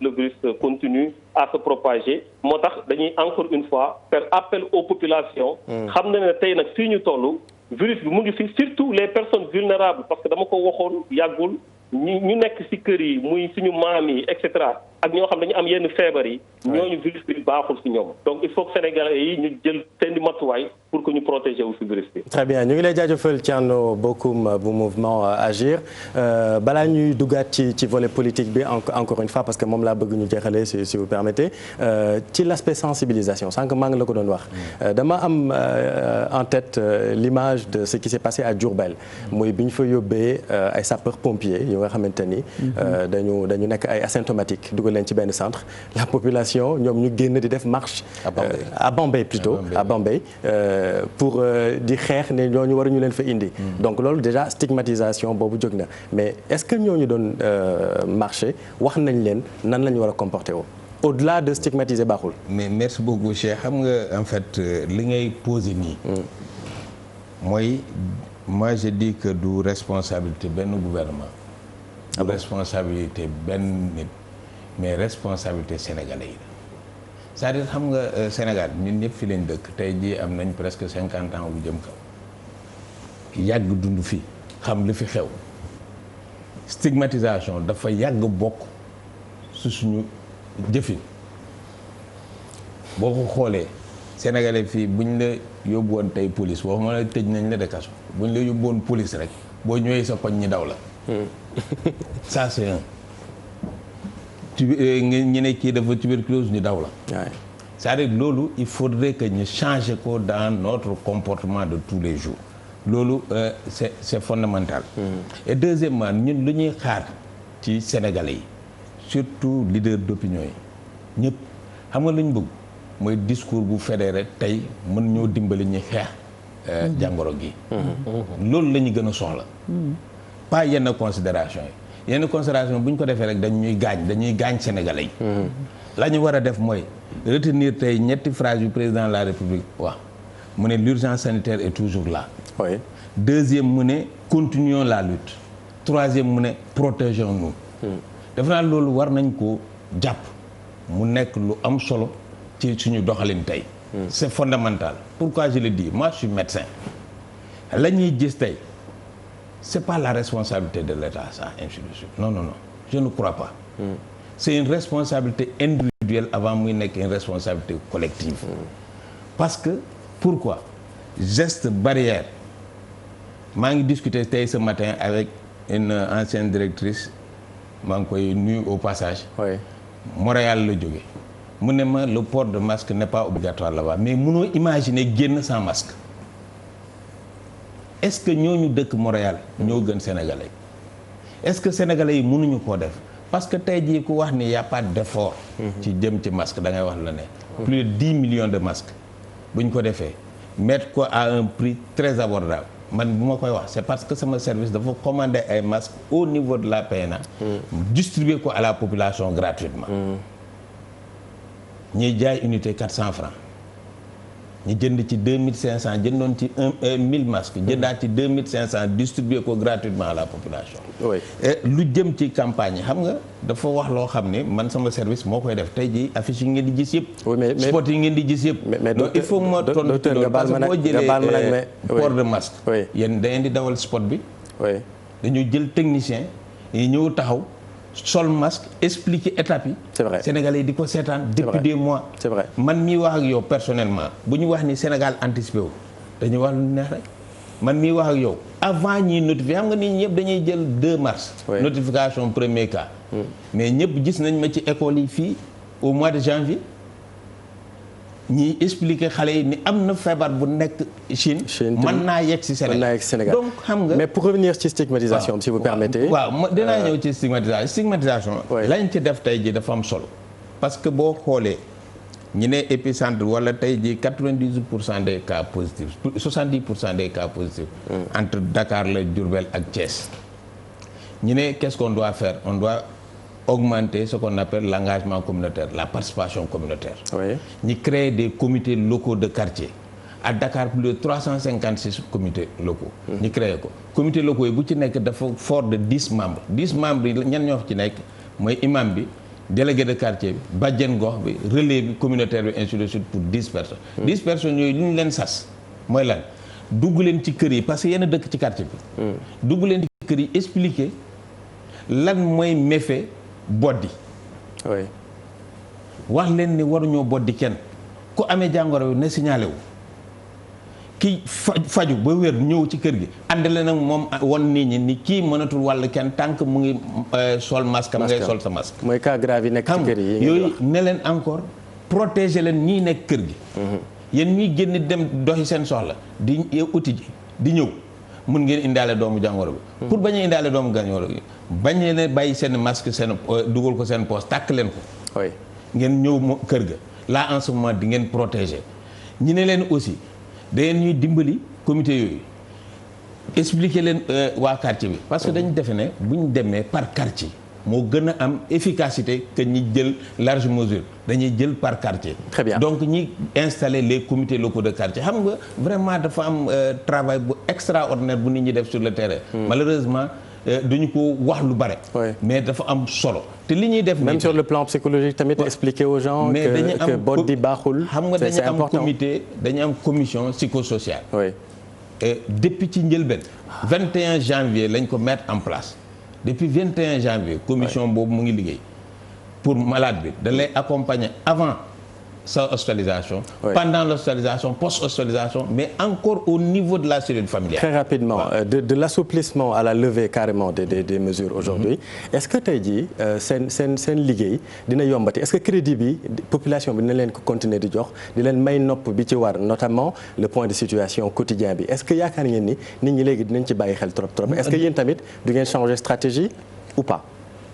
continue à se propager moo tax dañuy encore une fois faire appel aux populations xam na ne tey nag fii ñu toll virus bi mu ngi fi surtout les personnes vulnérables parce que dama ko waxoon yàggul ñu nekk ci kër yi muy suñu maam yi et cetera ak ñoo xam dañu am yenn feebar yi ñooñu virus bi baaxul ci ñoom donc il faut que sénégalais yi ñu jël seen matuwaay pour que ñu protéger wu fi virus bi. très bien ñu ngi lay jaajëfal Thierno Bocoum bu mouvement Agir balaa ñuy duggaat ci volet politique bi encore une fois parce que moom laa bëgg ñu jeexalee si vous permettez ci l'aspect sensibilisation sànq maa ngi la ko doon wax dama am en tête l'image de ce qui s'est passé à Diourbel muy bi ñu fa yóbbee ay sapeurs pompiers yu nga xamante ni dañu nekk ay asymptomatiques dugal leen ci benn centre la population ñoom ñu génn di def marche à Bambey plutôt à Bambey pour di xeex ne ñooñu waruñu leen fa indi donc loolu déjà stigmatisation boobu jóg na mais est-ce que ñooñu doon marché wax nañ leen nan la ñu war a comporter woo au-delà de stigmatiser baaxul. mais merci beaucoup Cheikh xam nga en fait li ngay poser nii mooy moi je dis que du responsabilité benn gouvernement du responsabilité benn nit mais responsabilité sénégalais yi c'est-à-dire xam nga Sénégal ñun ñëpp fi lañ dëkk tey jii am nañ presque 50 ans bu jëm kaw yàgg dund fi xam li fi xew stigmatisation dafa yàgg bokk su suñu jëfin boo ko xoolee sénégalais fii buñ la yóbbu woon tey police waxuma la tëj nañ la de kaso buñ la yóbbu woon police rek boo ñëwee sa koñ ñi daw la ça c'est un ñu ne kii dafa tuberculose ñu daw la c'est-à-dire loolu il faudrait que ñu changer ko dans notre comportement de tous les jours loolu c'est fondamental et deuxièmement ñun lu ñuy xaar ci sénégalais yi surtout leader d'opinion yi ñëpp xam nga lu ñu bëgg mooy discours bu fédéré tey mën ñoo dimbali ñu xeex jàngoro gi loolu la ñu gën a soxla pas yenn considération yi yenn considération bu ñu ko defee rek dañuy gaañ sénégalais yi la ñu war a def mooy retenir tey ñetti phrase yu président de la république wax mu ne l'urgence sanitaire est toujours là oui. Deuxième mu ne continuons la lutte troisième mu ne protégeons-nous def naa loolu war nañ ko jàpp mu nekk lu am solo ci suñu doxalin tey c'est fondamental pourquoi je le dis moi je suis médecin la ñuy gis tey c'est pas la responsabilité de l'État ça ainsi de suite non je ne crois pas c'est une responsabilité individuelle avant muy nekk une responsabilité collective parce que pourquoi geste barrière maa ngi discuter tey ce matin avec une ancienne directrice maa ngi koy nuyu au passage Montréal la jóge mu ne ma le port de masque n'est pas obligatoire là-bas mais mënoo imaginer génn sans masque est-ce que ñooñu dëkk Montréal ñoo gën sénégalais est-ce que sénégalais yi mënuñu koo def parce que tey jii ku wax ni y a pas d'effort ci jëm ci masque da ngay wax la ne plus de 10 millions de masques bu ñu ko defee mettre ko à un prix très abordable man bu ma koy wax c'est parce que sama service dafa commander ay masques au niveau de la PNA distribuer ko à la population gratuitement ñuy jaay unité 400 francs ñu jënd ci 2500 jëndoon ci 1000 masques jëndaat ci 2500 distribuer ko gratuitement à la population lu jëm ci campagne yi xam nga dafa wax loo xam ne man sama service moo koy def tey ji affiche yi ngeen di gis yëpp spot yi ngeen di gis yëpp donc il faut moo tontu ci loolu parce que boo jëlee port de masque yéen da ngeen di dawal spot bi dañu jël technicien yi ñëw taxaw sol masque expliquer étapes yi. c'est vrai Sénégalais yi di ko seetaan. depuis des mois. c'est vrai man mii wax ak yow personnellement bu ñu wax ni Sénégal anticipé wu dañuy wax lu neex rek man mii wax ak yow avant ñiy notifier xam nga nit ñëpp dañuy jël 2 mars. notification premier cas. mais ñëpp gis nañ ma ci école yi fii au mois de janvier ñiy expliquer xale yi ni am na feebar bu nekk Chine. mën naa yegg ci Sénégal donc xam nga. mais pour revenir ci stigmatisation si vous permettez. waaw dinaa ñëw ci stigmatisation. lañ ci def tey ji dafa am solo. parce que boo xoolee ñu ne épicentre wala tey ji 98% des cas positifs 70% des cas positifs. entre Dakar la Diourbel ak Thiès. ñu ne qu'est-ce qu'on doit faire on doit augmenter ce qu'on appelle l'engagement communautaire la participation communautaire. ñi créer des comités locaux de quartier. à Dakar plus de 356 comités locaux. ñu créé ko comités locaux yi bu ci nekk dafa fort de 10 membres 10 membres yi ñan ñoo ci nekk mooy imam bi délégué de quartier bi bàjjen gox bi relais bi communautaire bi ainsi de suite pour 10 personnes. 10 personnes yooyu li ñu leen sas mooy lan dugg leen ci kër yi parce que yéen a dëkk ci quartier bi. dugg leen ci kër yi expliquer lan mooy méfait boddi. wax leen ni waruñoo boddi kenn ku amee jàngoro bi ne signalé wu. ki faju ba wér ñëw ci kër gi àndale nag moom won nit ñi ni kii mënatul wàll kenn tant que mu ngi sol masque am ngay sol sa masque. mooy cas grave yi nekk ci kër yi yooyu ne leen encore protéger leen ñii nekk kër gi. yéen ñii génn dem doxi seen soxla di uti ji di ñëw mun ngeen indaale doomu jàngoro bi. pour bañ a indaale doomu jàngoro bi bañ leen bàyyi seen masque seen dugal ko seen poche tàkk leen ko. oui ngeen ñëw kër ga là en ce moment di ngeen protéger ñu ne leen aussi da ngeen ñuy dimbali comité yooyu expliquer leen waa quartier bi parce que dañu defe ne bu ñu demee par quartier moo gën a am efficacité que ñi jël large mesure dañuy jël par quartier. Très bien. Donc ñi installer les comités locaux de quartier xam nga vraiment dafa am travail bu extraordinaire bu nit ñi def sur le terrain. Malheureusement duñu ko wax lu bare. mais dafa am solo. te li ñuy def même sur le plan psychologique tamit expliquer aux gens mais que bot di baaxul. xam nga dañu am comité dañu am commission psychosociale. oui. Et depuis ci njëlbeen 21 janvier lañ ko mettre en place depuis 21 janvier commission boobu mu ngi liggéey pour malade bi da lay accompagner avant sa hospitalisation. Pendant l'hospitalisation, post-hospitalisation, mais encore au niveau de la cellule familiale. Très rapidement, de l'assouplissement à la levée carrément des mesures aujourd'hui, est-ce que tey jii seen liggéey dina yombati est-ce que crédit bi population bi dina leen ko continuer di jox di leen may nopp bi ci war notamment le point de situation quotidien bi est-ce que yaakaar ngeen ni nit ñi léegi dinañ ci bàyyi xel trop est-ce que yéen tamit du ngeen changer stratégie ou pas?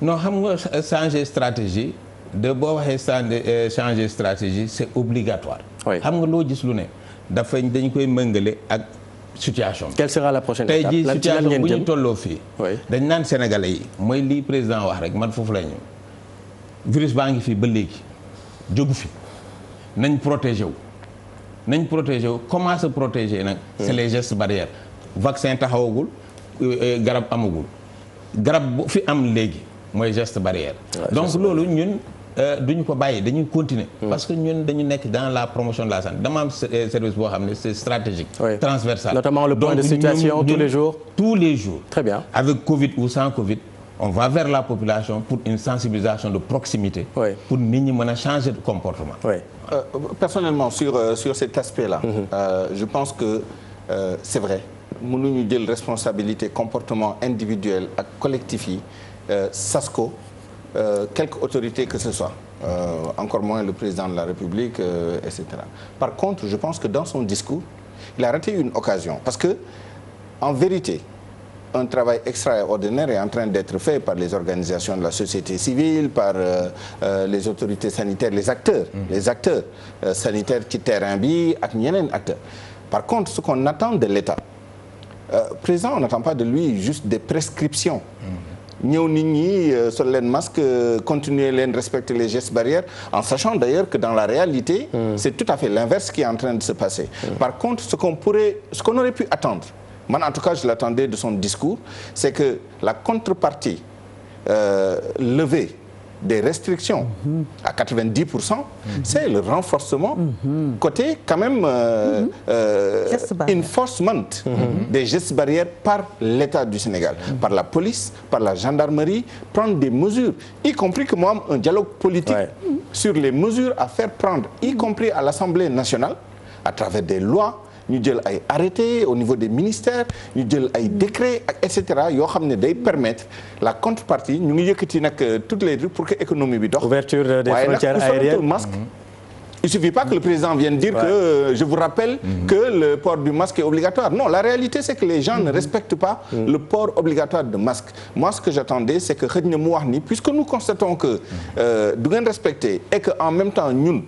Non, xam nga changer stratégie. de boo waxee changer stratégie c'est obligatoire. xam nga loo gis lu ne dafa dañ koy mëngale ak situation. Quelle sera la prochaine étape? tey jii situation bu ñu tolloo fii. dañ naan sénégalais yi mooy li président wax rek man foofu la ñu virus baa ngi fii ba léegi jógu fi nañ protéger wu comment se protéger nag. c'est les gestes barrières. vaccin taxawagul garab amagul garab bu fi am léegi mooy geste barrière. donc loolu ñun. duñu ko bàyyi dañuy continuer parce que ñun dañu nekk dans la promotion de la santé dama am service boo xam ne c'est stratégique transversal notamment le point de situation tous les jours très bien avec Covid ou sans Covid on va vers la population pour une sensibilisation de proximité pour nit ñi mën a changer de comportement personnellement sur cet aspect là je pense que c'est vrai mënuñu jël responsabilité comportement individuel ak collectif yi sas ko quelque autorité que ce soit, encore moins le président de la République, etc. Par contre, je pense que dans son discours, il a raté une occasion. Parce que, en vérité, un travail extraordinaire est en train d'être fait par les organisations de la société civile, par les autorités sanitaires, les acteurs sanitaires ci terrain bi ak ñeneen acteurs. Par contre, ce qu'on attend de l'État, président, on n'attend pas de lui juste des prescriptions. ñëw nit ñi sol leen masque continuer leen respecter les gestes barrières en sachant d'ailleurs que dans la réalité c'est tout à fait l'inverse qui est en train de se passer par contre ce qu'on aurait pu attendre man en tout cas je l'attendais de son discours c'est que la contrepartie levée des restrictions à 90%, c'est le renforcement côté quand même enforcement des gestes barrières par l'État du Sénégal, par la police, par la gendarmerie, prendre des mesures, y compris que moi un dialogue politique sur les mesures à faire prendre, y compris à l'Assemblée nationale, à travers des lois. ñu jël ay arrêtés au niveau des ministères ñu jël ay décrets et cetera yoo xam ne day permettre la contrepartie ñu ngi yëkkati nag toutes les trucs pour que économie bi dox. ouverture des frontières aériennes masque. Il suffit pas que le président vienne dire que je vous rappelle que le port du masque est obligatoire. Non, la réalité c'est que les gens ne respectent pas le port obligatoire de masque. Moi ce que j'attendais c'est que xëy na mu wax ni puisque nous constatons que du ngeen respecter et que en même temps ñun.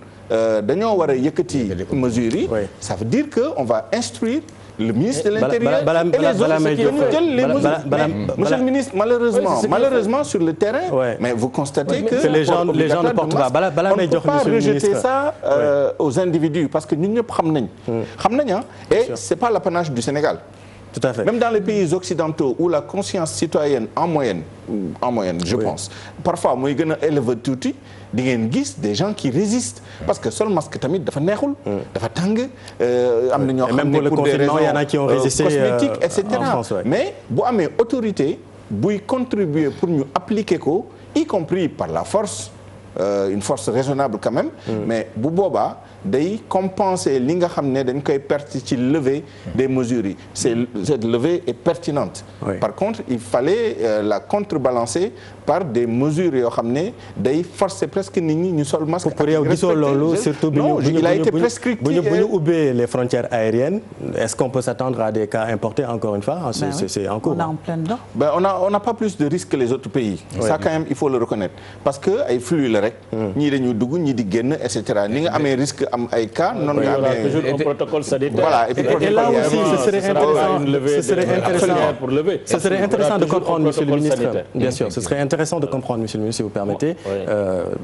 dañoo war a yëkkati mesures yi ça veut dire que on va instruire le ministre de l'Intérieur et les autres qui dañu jël les mesures monsieur le ministre malheureusement sur le terrain mais vous constatez que les gens ne portent pas on ne peut pas rejeter ça aux individus parce que ñun ñëpp xam nañ et c'est pas l'apanage du Sénégal. Tout à fait. Même dans les pays occidentaux où la conscience citoyenne en moyenne je pense parfois mooy gën a élevé tuuti di ngeen gis des gens qui résistent parce que sol masque tamit dafa neexul dafa tàng am na ñoo xam ne pour des raisons cosmétiques et cetera mais bu amee autorité buy contribuer pour ñu appliquer ko y compris par la force une force raisonnable quand même mais bu boobaa day compenser li nga xam ne dañ koy perte ci levée des mesures yi cette levée est pertinente. Oui. Par contre il fallait la contrebalancer par des mesures yoo xam ne day forcer presque nit ñi ñu sol masque. pour yow gisoo loolu surtout il a été prescriptif. bu ñu ubbee les frontières aériennes est-ce qu'on peut s'attendre à des cas importés encore une fois? C'est en cours. On est en plein dedans. On n'a pas plus de risques que les autres pays. Oui. Ça quand même il faut le reconnaître parce que ay flux la rek. ñii dañuy dugg ñii di génn et cetera ni nga amee risque am ay cas. noonu nga amee toujours un protocole sanitaire. Voilà et puis là aussi ce serait intéressant de comprendre monsieur le ministre. Bien sûr ce serait intéressant de comprendre monsieur le ministre si vous permettez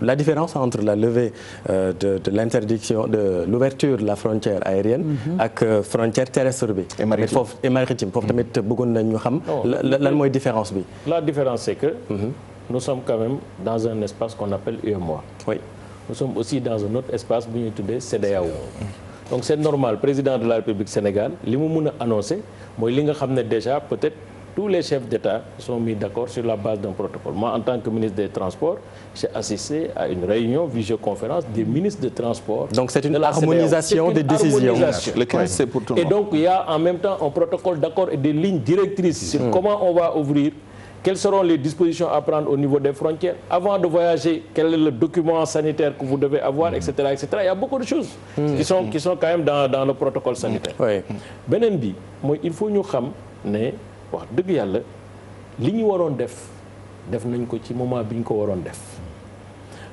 la différence entre la levée de l'interdiction de l'ouverture de la frontière aérienne ak frontière terrestre bi. et maritime foofu tamit bëggoon nañ ñu xam. lan mooy différence bi. La différence c'est que nous sommes quand même dans un espace qu'on appelle UEMOA. Oui. Nous sommes aussi dans un autre espace bu ñuy tuddee CEDEAO. Donc c'est normal président de la République Sénégal li mu mën a annoncer mooy li nga xam ne déjà peut-être tous les chefs d'État sont mis d'accord sur la base d'un protocole. Moi en tant que ministre des Transports j'ai assisté à une réunion visioconférence des ministres des Transports. Donc c'est une harmonisation des décisions. Le 15 c'est pour tout le monde. Et donc il y a en même temps un protocole d'accord et des lignes directrices sur comment on va ouvrir. Quelles seront les dispositions à prendre au niveau des frontières? Avant de voyager, quel est le document sanitaire que vous devez avoir, etc., etc. Il y a beaucoup de choses qui sont quand même dans le protocole sanitaire. Oui. Beneen bi mooy il faut ñu xam ne wax dëgg yàlla li ñu waroon def nañ ko ci moment bi ñu ko waroon def.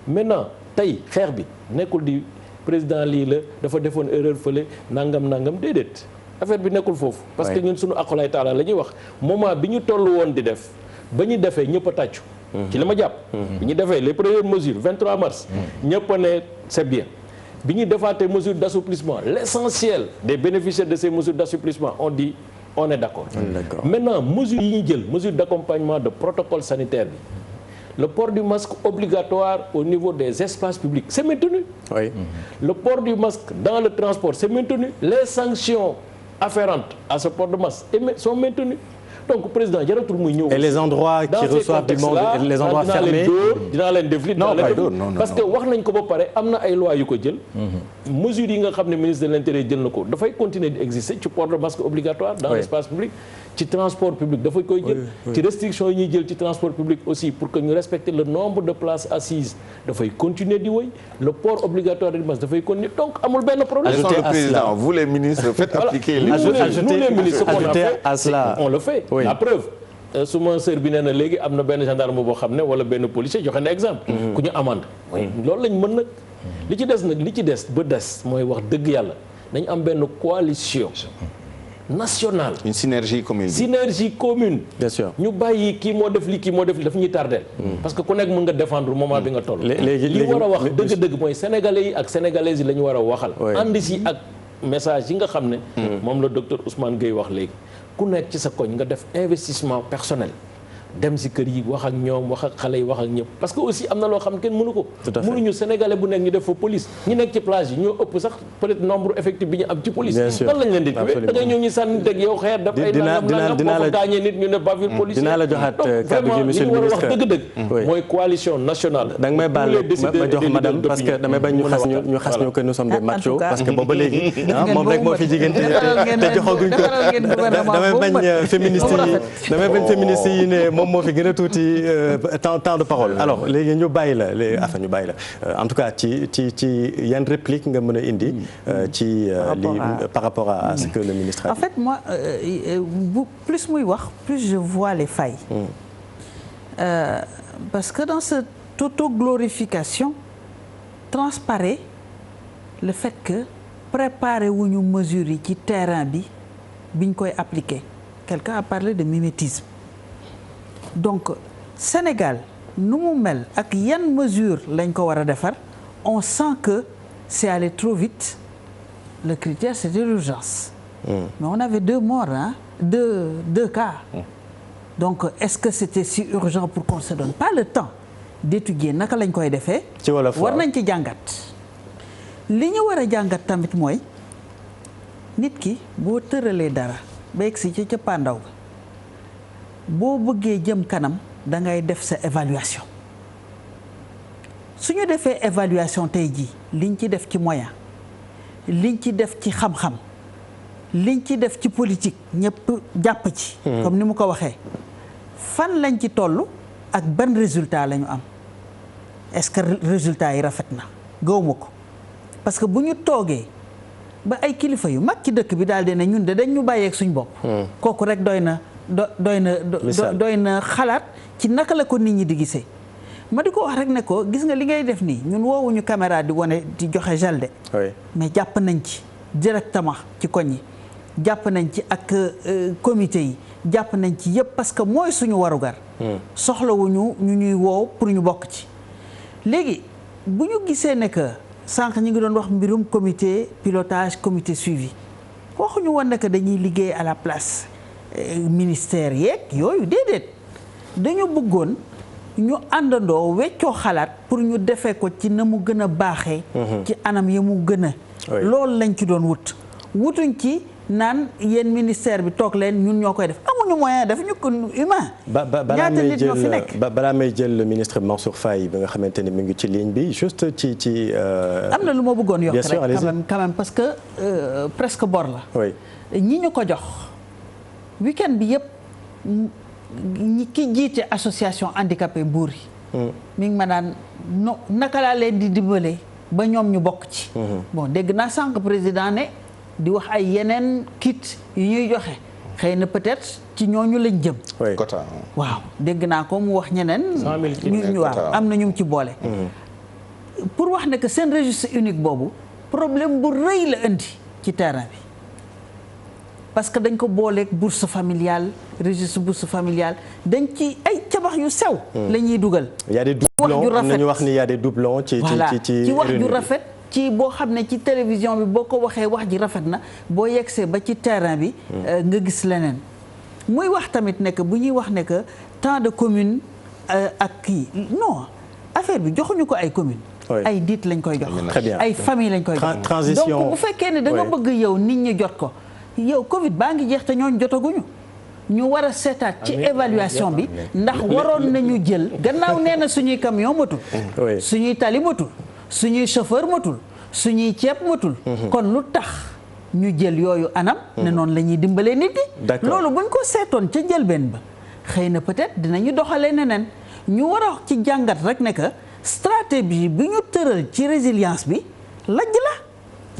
Maintenant tey xeex bi nekkul di président lii la dafa defoon erreur fële nangam déedéet affaire bi nekkul foofu. Parce que ñun suñu aqulay taala la ñuy wax moment bi ñu toll woon di def. ba ñu defee ñëpp a tàccu. ci li ma jàpp. bi ñu defee les premières mesures 23 mars. ñëpp a ne c'est bien. bi ñu defaatee mesures d'assouplissement l'essentiel des bénéficiaires de ces mesures d'assouplissement on dit on est d'accord. Maintenant mesures yi ñu jël mesures d'accompagnement de protocole sanitaire bi le port du masque obligatoire au niveau des espaces publics c'est maintenu. Oui. Le port du masque dans le transport c'est maintenu. Les sanctions afférentes à ce port de masque sont maintenues. Donc président jaratul muy ñëw. Et les endroits qui reçoivent du monde, les endroits fermés. dinaa leen def li parce que wax nañ ko ba pare am na ay lois yu ko jël. mesures yi nga xam ne ministre de l'Intérieur jël na ko dafay continuer di exister ci port de masque obligatoire dans l'espace public. ci transport public dafay koy jël. ci restrictions yi ñuy jël ci transport public aussi pour que ñu respecter le nombre de places assises dafay continuer di wéy le port obligatoire du masque dafay continuer donc amul benn problème. Ajoutez à cela, vous les ministres faites appliquer les ministres à cela on le fait. Oui. La preuve suma sœur bi nee na léegi am na benn gendarme boo xam ne wala benn policier joxe na exemple. ku ñu amande. loolu lañ mën nag. li ci des ba des mooy wax dëgg yàlla nañ am benn coalition nationale. Une synergie commune. Bien sûr. ñu bàyyi kii moo def li daf ñuy tardeel. parce que ku nekk mën nga défendre moment bi nga toll. li war a wax dëgg-dëgg mooy sénégalais yi ak sénégalaises yi la ñu war a waxal. ànd si ak message yi nga xam ne. moom la docteur Ousmane Gueye wax léegi. ku nekk ci sa koñ nga def investissement personnel dem si kër yi wax ak ñoom wax ak xale yi wax ak ñëpp parce que aussi am na loo xam kenn mënu ko. mënuñu sénégalais bu nekk ñu def fa police ñi nekk ci plage yi ñoo ëpp sax peut-être nombre effectif bi ñu am ci police. lan lañ leen di tuwee da ngay ñëw ñu sànni teg yow xeer daf ay nangam boo fa gaañee nit ñu ne bavure policier. dinaa la joxaat kàddu gi monsieur le ministre donc vraiment li ñu war a wax dëgg-dëgg. mooy coalition nationale. da nga may baal ma jox madame parce que damay bañ ñu xas ñu que nous sommes des machos parce que booba léegi moom rek moo fi jigéen te joxaguñ ko damay bañ féministes yi ne moom moo fi gën a tuuti temps de parole alors léegi ñu bàyyi la en tout cas ci yan réplique nga mën a indi ci par rapport à ce que le ministre a dit. En fait moi plus muy wax plus je vois les failles parce que dans cette autoglorification transparaît le fait que préparer wuñu mesures yi ci terrain bi biñ koy appliquer quelqu'un a parlé de mimétisme. Donc Sénégal nu mu mel ak yan mesure lañ ko war a defar on sent que c'est allé trop vite le critère c'était l'urgence mais on avait 2 morts deux cas donc est-ce que c'était si urgent pour qu'on se donne pas le temps d'étudier naka lañ koy defee war nañ ci jàngat li ñu war a jàngat tamit mooy nit ki boo tëralee dara ba egsi ci cappaandaw ga boo bëggee jëm kanam da ngay def sa évaluation su ñu defee évaluation tey jii liñ ci def ci moyen liñ ci def ci xam-xam liñ ci def ci politique ñëpp jàpp ci. comme ni mu ko waxee fan lañ ci toll ak ban résultat la ñu am est-ce que résultat yi rafet na gëwuma ko parce que bu ñu toogee ba ay kilifa yu mag ci dëkk bi daal di ne ñun de dañ ñu bàyyeeg suñ bopp. kooku rek doy na xalaat ci naka la ko nit ñi di gisee. ma di ko wax rek ne ko gis nga li ngay def nii ñun woowuñu caméra di wane di joxe gel de. mais jàpp nañ ci directement ci koñ yi jàpp nañ ci ak comité yi jàpp nañ ci yëpp parce que mooy suñu warugar. soxlawuñu ñu ñuy woow pour ñu bokk ci. léegi bu ñu gisee ne que sànq ñu ngi doon wax mbirum comité pilotage comité suivi waxuñu woon ne que dañuy liggéey à la place ministère yeeg yooyu déedéet dañu bëggoon. ñu àndandoo weccoo xalaat pour ñu defee ko ci na mu gën a baaxee. ci anam ya mu gën a. loolu lañ ci doon wutuñ ci naan yéen ministère bi toog leen ñun ñoo koy def amuñu moyen def ñu ko humain. ñaata nit ñoo fi nekk balaa may jël le ministre Mansour Faye bi nga xamante ni mi ngi ci ligne bi juste ci. am na lu ma bëggoon yokk rek quand même parce que presque bor la. ñi ñu ko jox week-end bi yëpp. ki jiite association handicapé Mbour yi mi ngi ma naan naka laa leen di dimbale ba ñoom ñu bokk ci bon dégg naa sànq président ne di wax ay yeneen kit yu ñuy joxe xëy na peut-être ci ñooñu lañ jëm quota waaw dégg naa ko mu wax ñeneen ñu waaw am na ñu ci boole pour wax ne que seen registre unique boobu problème bu rëy la indi ci terrain bi parce que dañ ko booleeg bourse familiale registre bourse familiale dañ ci ay cabax yu sew. la ñuy dugal. y a des doublons am na ñu wax ni y a des doublons. ci wax ju rafet. ci boo xam ne ci télévision bi boo ko waxee wax ji rafet na boo yegsee ba ci terrain bi. nga gis leneen. muy wax tamit ne que bu ñuy wax ne que tant de communes ak kii non affaire bi joxuñu ko ay communes. ay diit lañ koy jox. très bien ay famille lañ koy jox. transition donc bu fekkee ne da nga bëgg yow nit ñi jot ko. yow Covid baa ngi jeex te ñooñu jotaguñu ñu war a seetaat ci évaluation bi ndax waroon nañu jël gannaaw nee na suñuy camion matul suñuy tali matul suñuy chauffeur matul suñuy ceeb matul kon lu tax ñu jël yooyu anam ne noonu la ñuy dimbalee nit ñi loolu buñ ko seetoon ca njëlbeen ba xëy na peut-être dinañu doxalee neneen ñu war a ci jàngat rek ne que stratégie bi ñu tëral ci résilience bi lajj la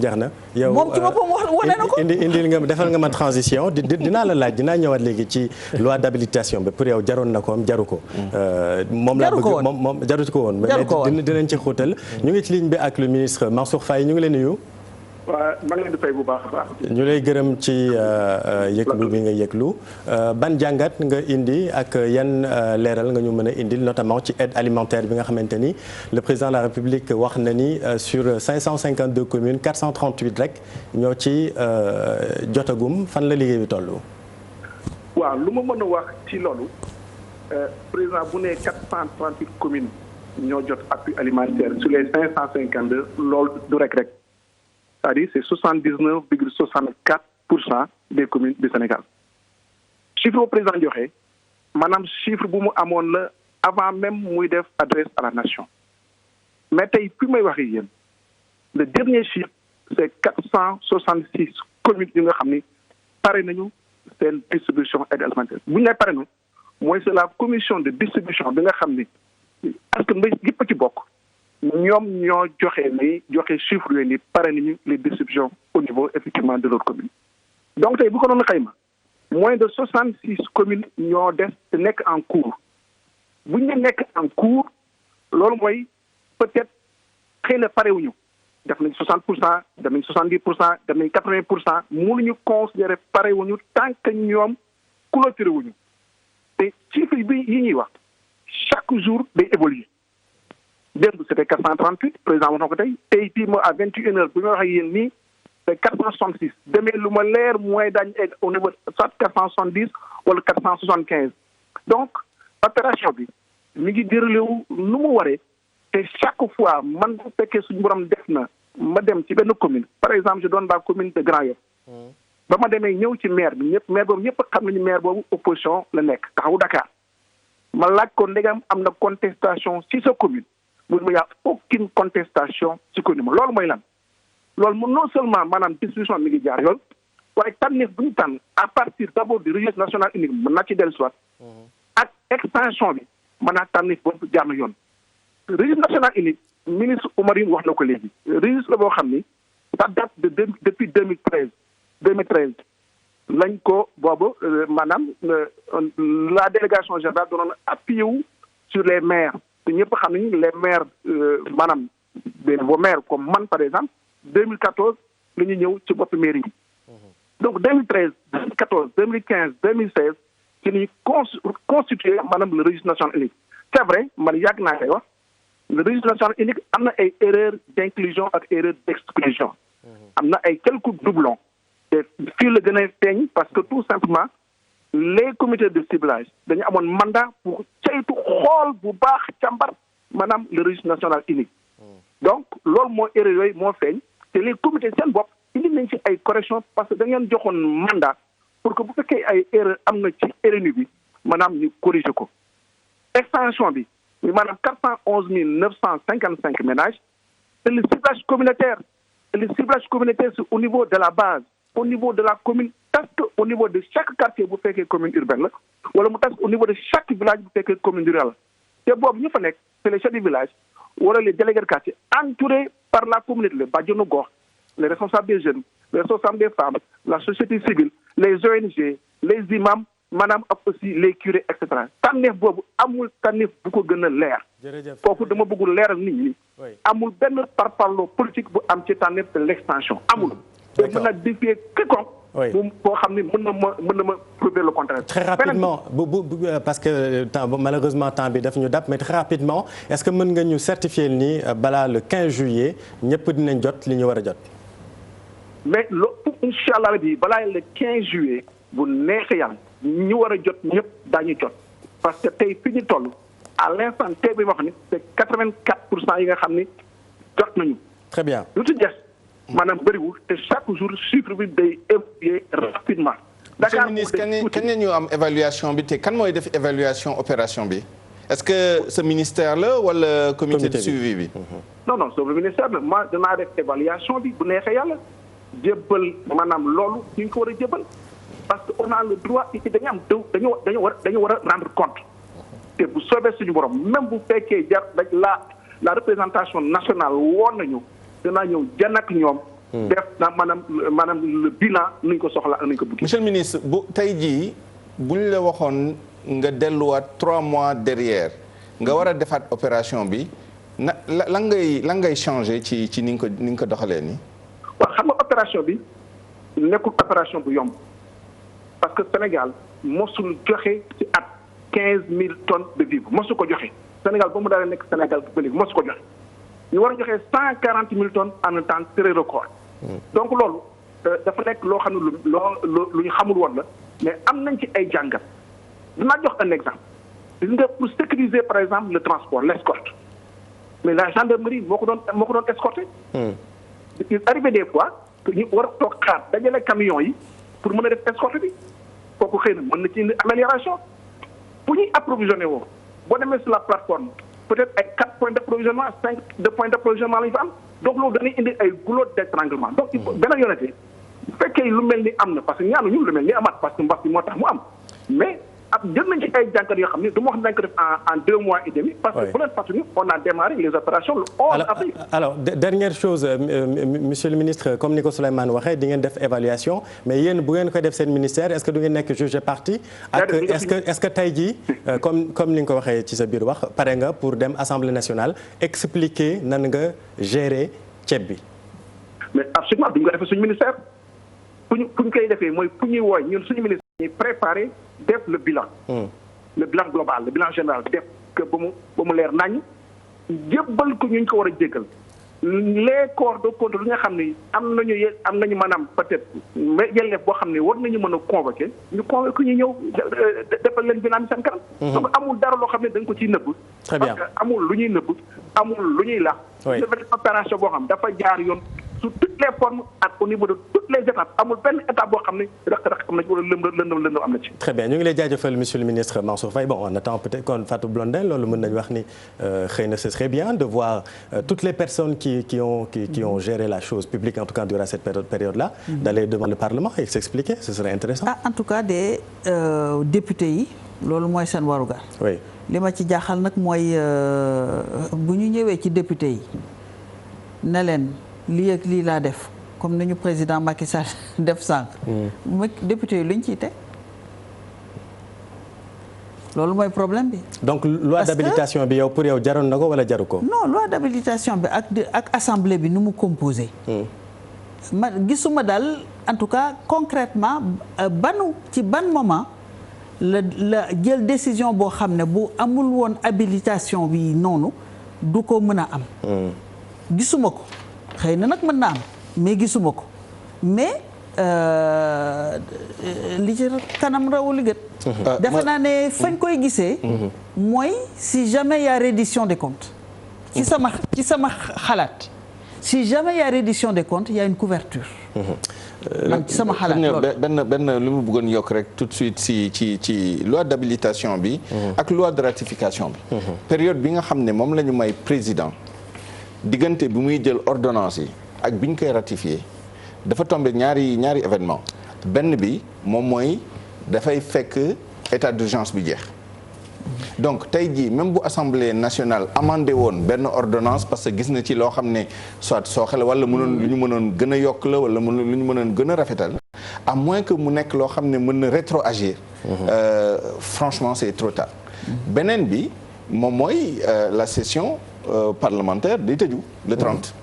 jeex na yow moom ci boppam wane na ko indil nga defal nga ma transition dinaa la laaj dinaa ñëwaat léegi ci loi d'habilitation bi pour yow jaroon na ko am jaru ko. moom laa bëgg moom jaru ko woon. mais dinañ ci xóotal. ñu ngi ci ligne bi ak le ministre Mansour Faye ñu ngi leen nuyu. waaw maa ngi leen di fay bu baax a baax. ñu lay gërëm ci yëglu bi nga yëglu ban jàngat nga indi ak yan leeral nga ñu mën a indil notamment ci aide alimentaire bi nga xamante ni le président de la République wax na ni sur 552 communes 438 rek ñoo ci jotagum fan la liggéey bi toll. waaw lu ma mën a wax ci loolu président bu ne 438 communes ñoo jot appui alimentaire sur les 552 loolu du rek. c'est-à-dire c'est 79,64% des communes du Sénégal chiffre bu président joxe maanaam chiffre bu mu amoon la avant même muy def adresse à la nation mais tey fi may waxee yéen le dernier chiffre c'est 466 communes yu nga xam ni pare nañu seen distribution aide alimentaire bu ñu nee pare na mooy c'est la commission de distribution bi nga xam ni askan bi yëpp ci bokk. ñoom ñoo joxe chiffre yooyu ni pare nañu les distributions au niveau effectivement de leur commune donc tey bu ko doon xayma moins de 66 communes ñoo des te nekk en cours bu ñu nekk en cours loolu mooy peut-être xëy na parewuñu def nañ 60%, def nañ 70%, def nañ 80%, mënuñu considérer parewuñu tant que ñoom clôturé wuñu te chiffre bi yi ñuy wax chaque jour day évoluer. démb c'était 438 président wax na ko tey fii ma à 21h bu ma wax ak yéen nii c'est 466 demee lu ma leer mooy daañu egg au niveau soit 470 wala 475 donc opération bi mi ngi déroulé wu nu mu waree te chaque fois man bu fekkee suñu borom def na ma dem ci benn commune par exemple je donne la commune de Grand Yoff ba ma demee ñëw ci maire bi ñëpp maire boobu ñëpp xam nañu maire boobu opposition la nekk taxawu Dakar ma laaj ko ndegam am na contestation ci sa commune. mu y a aucune contestation ci commune loolu mooy lan loolu moom non seulement maanaam distribution mi ngi jaar yoon waaye tànneef bu ñu tànn à partir d'abord du registre national unique mën naa ci dellu soit ak extension bi mën naa tànneef boobu jaar na yoon registre national unique ministre Oumar Youm wax na ko léegi registre la boo xam ni ça date de depuis 2013 lañ ko boobu maanaam la délégation générale doonoon appuyé wu sur les maires te ñëpp xam nañu les maires maanaam des nouveaux maires comme man par exemple 2014 la ñu ñëw ci bopp mairie yi donc 2013 2014 2015 2016 ci la ñu constitué maanaam le registre national unique c'est vrai man yàgg naa koy wax le registre national unique am na ay erreurs d'inclusion ak erreurs d'exclusion am na ay quelques doublons te fii la gën a feeñ parce que tout simplement les comités de ciblage dañu amoon mandat pour ceytu xool bu baax càmbar maanaam le registre national unique donc loolu moo erreur yooyu moo feeñ te les comités seen bopp indi nañ ci ay correction parce que da ngeen joxoon mandat pour que bu fekkee ay erreur am na ci RNU bi maanaam ñu corriger ko extension bi maanaam 411 955 ménages et le ciblage communautaire c'est au niveau de la base au niveau de la commune tas au niveau de chaque quartier bu fekkee commune urbaine la wala mu tas au niveau de chaque village bu fekkee commune rurale la te boobu ñu fa nekk c'est les chefs de village wala les délégués de quartier entourés par la communauté les bàjjenu gox les responsables des jeunes les responsables des femmes la société civile les ONG les imams maanaam ak aussi les curés et cetera tànneef boobu amul tànneef bu ko gën a leer kooku dama bëggul leeral nit ñi amul benn parparloo politique bu am ci tànneef de l'extension amul te mën a défier quiconque bu koo xam ne mën na ma prouver le contraire. Très rapidement parce que malheureusement temps bi daf ñu dab mais très rapidement est-ce que mën nga ñu certifier ni balaa le 15 juillet ñëpp dinañ jot li ñu war a jot. mais loolu incha allah bi balaa le 15 juillet bu neexee yàlla ñu war a jot ñëpp daañu jot parce que tey fi ñu toll à l'instant tey bi ma wax ni c'est 84% yi nga xam ni jot nañu. très bien lu ci des. maanaam bëriwul te chaque jour chiffre bi day évoluer rapidement. Dakar ministre kañ la ñu am évaluation bi te kan mooy def évaluation opération bi est-ce que ce ministère la wala comité de suivi bi. non c'est le ministère la moi danaa def évaluation bi bu neexee yàlla jébbal maanaam loolu ñu ngi ko war a jébbal parce que on a le droit ici dañu am dañu war a rendre compte te bu soobee suñu borom même bu fekkee jar la représentation nationale woon nañu. danaa ñëw jànn ak ñoom. def na maanaam le bilan nuñ ko soxla ak nuñ ko bëgg. monsieur le ministre bu tey jii buñ la waxoon nga delluwaat 3 mois derrière nga war a defaat opération bi na lan ngay changer ci ni nga ko doxalee nii. waaw xam nga opération bi nekkul opération bu yomb parce que Sénégal mosul joxe ci at 15000 tonnes de vivres mosu ko joxe Sénégal ba mu daal nekk Sénégal ba léegi mosu ko joxe. ñu war a joxe 140 000 tonnes en un temps très record. donc loolu dafa nekk loo xam ne lu ñu xamul woon la mais am nañ ci ay jàngat. dinaa jox un exemple. gis nga pour sécuriser par exemple le transport l'escorte mais la gendarmerie moo ko doon escorter. il arrivé des fois que ñu war a toog xaar dajale camions yi pour mën a def escorte bi kooku xëy na mën na ci indi amélioration bu ñuy approvisionné woo boo demee sur la plateforme. peut-être ay 4 points d'approvisionnement 5 points d'approvisionnement la ñu fa am donc loolu dañuy indi ay goulot d'étranglement donc il faut benn yoonate bu fekkee lu mel ni am na parce que ñaanuñu lu mel ni amaat parce que mbas bi moo tax mu am mais jël nañ ci ay jàngat yoo xam ne du ma wax dañ ko def en 2 mois et demi. parce que bu leen fàttali on a démarré les opérations le 11 avril. alors dernière chose monsieur le ministre comme ni ko Souleymane waxee di ngeen def évaluation mais yéen bu ngeen koy def seen ministère est-ce que du ngeen nekk juge parti. ak est-ce que tey jii comme ni nga ko waxee ci sa biir wax pare nga pour dem assemblée nationale expliquer nan nga gérer ceeb bi. mais absolument duñ ko defee suñu ministère fu ñu koy defee mooy fu ñuy wooy ñun suñu ministère ñuy préparer def le bilan global le bilan général def que ba mu leer nañ jébbal ko ñu ko war a jéggal les corps de contrôle li nga xam ne am nañu maanaam peut-être yelleef boo xam ne war nañu mën a convoquer ñu ñëw defal leen bilan seen kanam. donc amul dara loo xam ne dañ ko ciy nëbb. très bien parce que amul lu ñuy nëbb amul lu ñuy lax. dafa def opération boo xam dafa jaar yoon sous toutes les formes ak au niveau de toutes les étapes amul benn étape boo xam ne rëq-rëq xam nañ ko wala lëndëm am na ci. très bien ñu ngi lay jaajëfal monsieur le ministre Mansour Faye bon on attend peut-être kon Fatou Blondin loolu mën nañu wax ni xëy na ce serait bien de voir toutes les personnes qui ont géré la chose publique en tout cas durant cette période-là d'aller devant le Parlement et s'expliquer ce serait intéressant. En tout cas des députés yi loolu mooy seen warugar. oui li ma ci jaaxal nag mooy bu ñu ñëwee ci député yi ne leen lii ak lii laa def comme ni ñu président Macky Sall def sànq. député yi luñ ciy teg loolu mooy problème bi. donc loi d'habilitation bi yow pour yow jaroon na ko wala jaru ko. non loi d'habilitation bi ak assemblée bi nu mu composé. ma gisuma daal en tout cas concrètement ban moment. la jël décision boo xam ne bu amul woon habilitation bi noonu du ko mën a am. gisuma ko xëy na nag mën na am mais gisuma ko mais li ci kanam rawu li gët. defe naa ne fañ koy gisee. mooy si jamais y a reddition des comptes. ci sama xalaat si jamais y a reddition des comptes y a une couverture. man ci sama xalaat loolu benn li mu bëggoon yokk rek tout de suite ci loi d'habilitation bi. ak loi de ratification bi. période bi nga xam ne moom la ñu may président diggante bi muy jël ordonnance yi ak bi ñu koy ratifier dafa tombé ñaari événement benn bi moom mooy dafay fekk état d'urgence bi jeex. donc tey jii même bu assemblée nationale amendé woon benn ordonnance parce que gis na ci loo xam ne soit sooxale wala lu ñu mënoon gën a yokk la wala lu ñu mënoon gën a rafetal à moins que mu nekk loo xam ne mën na rétroagir. Franchement c'est trop tard. beneen bi moom mooy la session parlementaire day tëju le 30.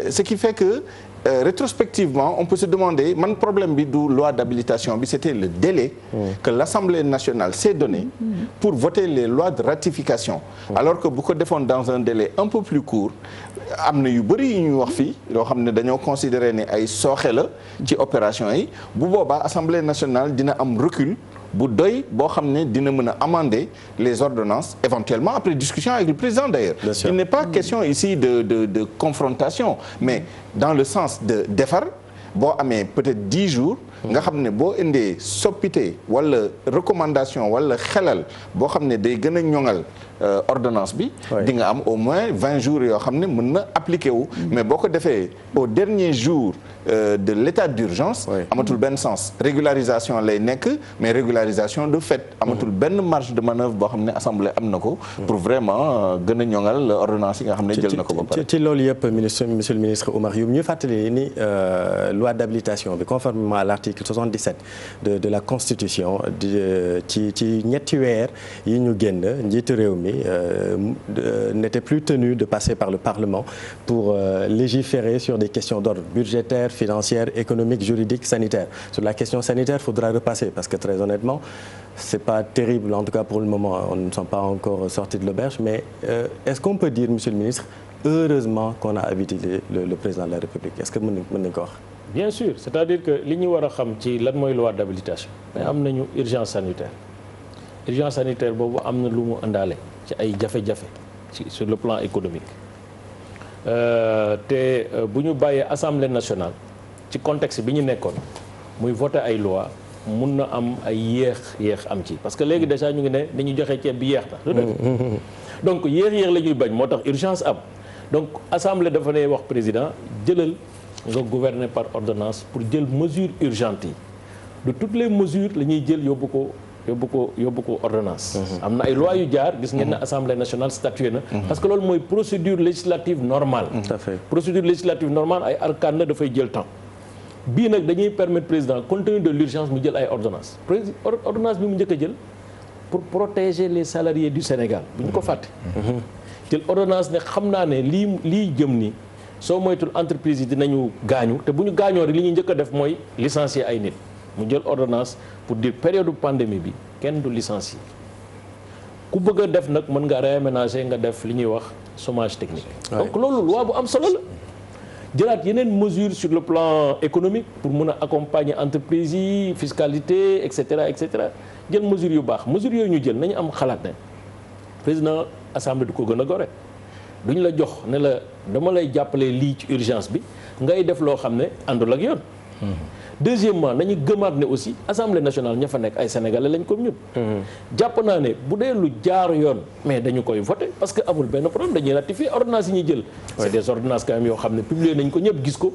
Ce qui fait que rétrospectivement on peut se demander man problème bi du loi d'habilitation bi c'était le délai que l'Assemblée nationale s'est donné pour voter les lois de ratification alors que bu ko defoon dans un délai un peu plus court am na yu bëri yu ñuy wax fii yoo xam ne dañoo considérer ne ay sooxe la ci opération yi bu boobaa Assemblée nationale dina am recul bu doy boo xam ne dina mën a amender les ordonnances éventuellement après discussion avec le président d'ailleurs. Il n'est pas question ici de confrontation mais dans le sens de defar boo amee peut-être 10 jours nga xam ne boo indee soppite wala recommandation wala xelal boo xam ne day gën a ñoŋal ordonnance bi di nga am au moins 20 jours yoo xam ne mën na appliquer wu mais boo ko defee au dernier jour de l'état d'urgence amatul benn sens régularisation lay nekk mais régularisation de fait amatul benn marge de manœuvre boo xam ne assemblée am na ko pour vraiment gën a ñoŋal ordonnance yi nga xam ne jël na ko ba pare ci loolu yëpp monsieur le ministre Oumar Youm ñu fàttali ni loi d'habilitation bi conformément à l'article 77 de la constitution ci ñetti weer yi ñu génn njiitu réew mi n'était plus tenu de passer par le Parlement pour légiférer sur des questions d'ordre budgétaire, financière, économique, juridique, sanitaire. Sur la question sanitaire, il faudra repasser parce que très honnêtement, c'est pas terrible en tout cas pour le moment. On ne sont pas encore sortis de l'auberge, mais est-ce qu'on peut dire, monsieur le ministre, heureusement qu'on a habilité le président de la République? Est-ce que mën nañu ko wax? Bien sûr, c'est-à-dire que li ñu war a xam ci lan mooy loi d'habilitation mais am nañu urgence sanitaire boobu am na lu mu àndaale ci ay jafe-jafe sur le plan économique te bu ñu bàyyee Assemblée nationale ci contexte bi ñu nekkoon muy voter ay loi mun na am ay yéex am ci parce que léegi déjà ñu ngi ne dañuy joxe ceeb bi yéex na donc yéex la ñuy bañ moo tax urgence am donc Assemblée dafa ne wax président jëlal nga gouverner par ordonnance pour jël mesures urgentes yi de toutes les mesures la ñuy jël yóbbu ko ordonnance. am na ay lois yu jaar gis ngeen ne assemblée nationale statué na. parce que loolu mooy procédure législative normale. tout à fait procédure législative normale ay arcane la dafay jël temps. bii nag dañuy permettre président compte tenu de l'urgence mu jël ay ordonnance ordonnance bi mu njëkk a jël pour protéger les salariés du Sénégal bu ñu ko fàtte. jël ordonnance ne xam naa ne lii jëm ni soo moytul entreprise yi dinañu gaañu te bu ñu gaañoo rek li ñuy njëkk a def mooy licencier ay nit mu jël ordonnance pour dire période pandémie bi kenn du licencier ku bëgg a def nag mën nga réaménager nga def li ñuy wax chômage technique. donc loolu loi bu am solo la. jëlaat yeneen mesures sur le plan économique pour mën a accompagner entreprise yi fiscalité et cetera jël mesures yu baax mesures yooyu ñu jël nañu am xalaat ne président assemblée du ko gën a gore. duñ la jox ne la dama lay jàppale lii ci urgence bi ngay def loo xam ne àndul ak yoon deuxièmement nañu gëmaat ne aussi assemblée nationale ña fa nekk ay sénégalais lañ comme ñun. jàpp naa ne bu dee lu jaar yoon mais dañu koy voté parce que amul benn problème dañuy ratifier ordonnances yi ñuy jël. c'est des ordonnances quand même yoo xam ne publié nañ ko ñëpp gis ko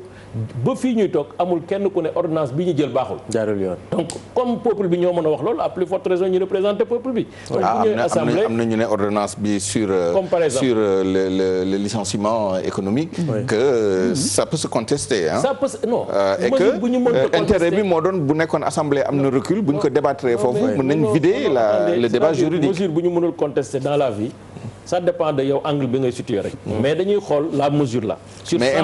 ba fii ñuy toog amul kenn ku ne ordonnance bi ñu jël baaxul. jaarul yoon donc comme peuple bi ñoo mën a wax loolu à plus forte raison ñu représenter peuple bi. donc bu ñëwee assemblée am na ñu ne ordonnance bi sur. comme par exemple sur le licenciement économique. que ça peut se contester hein. ça peut non. et que intérêt bi moo doon bu nekkoon assemblée am na recul bu ñu ko débattre foofu mën nañ vider le débat juridique. mesure bu ñu mënul contester dans la vie. ça dépend de yow angle bi ngay situé rek. mais dañuy xool la mesure là. sur mais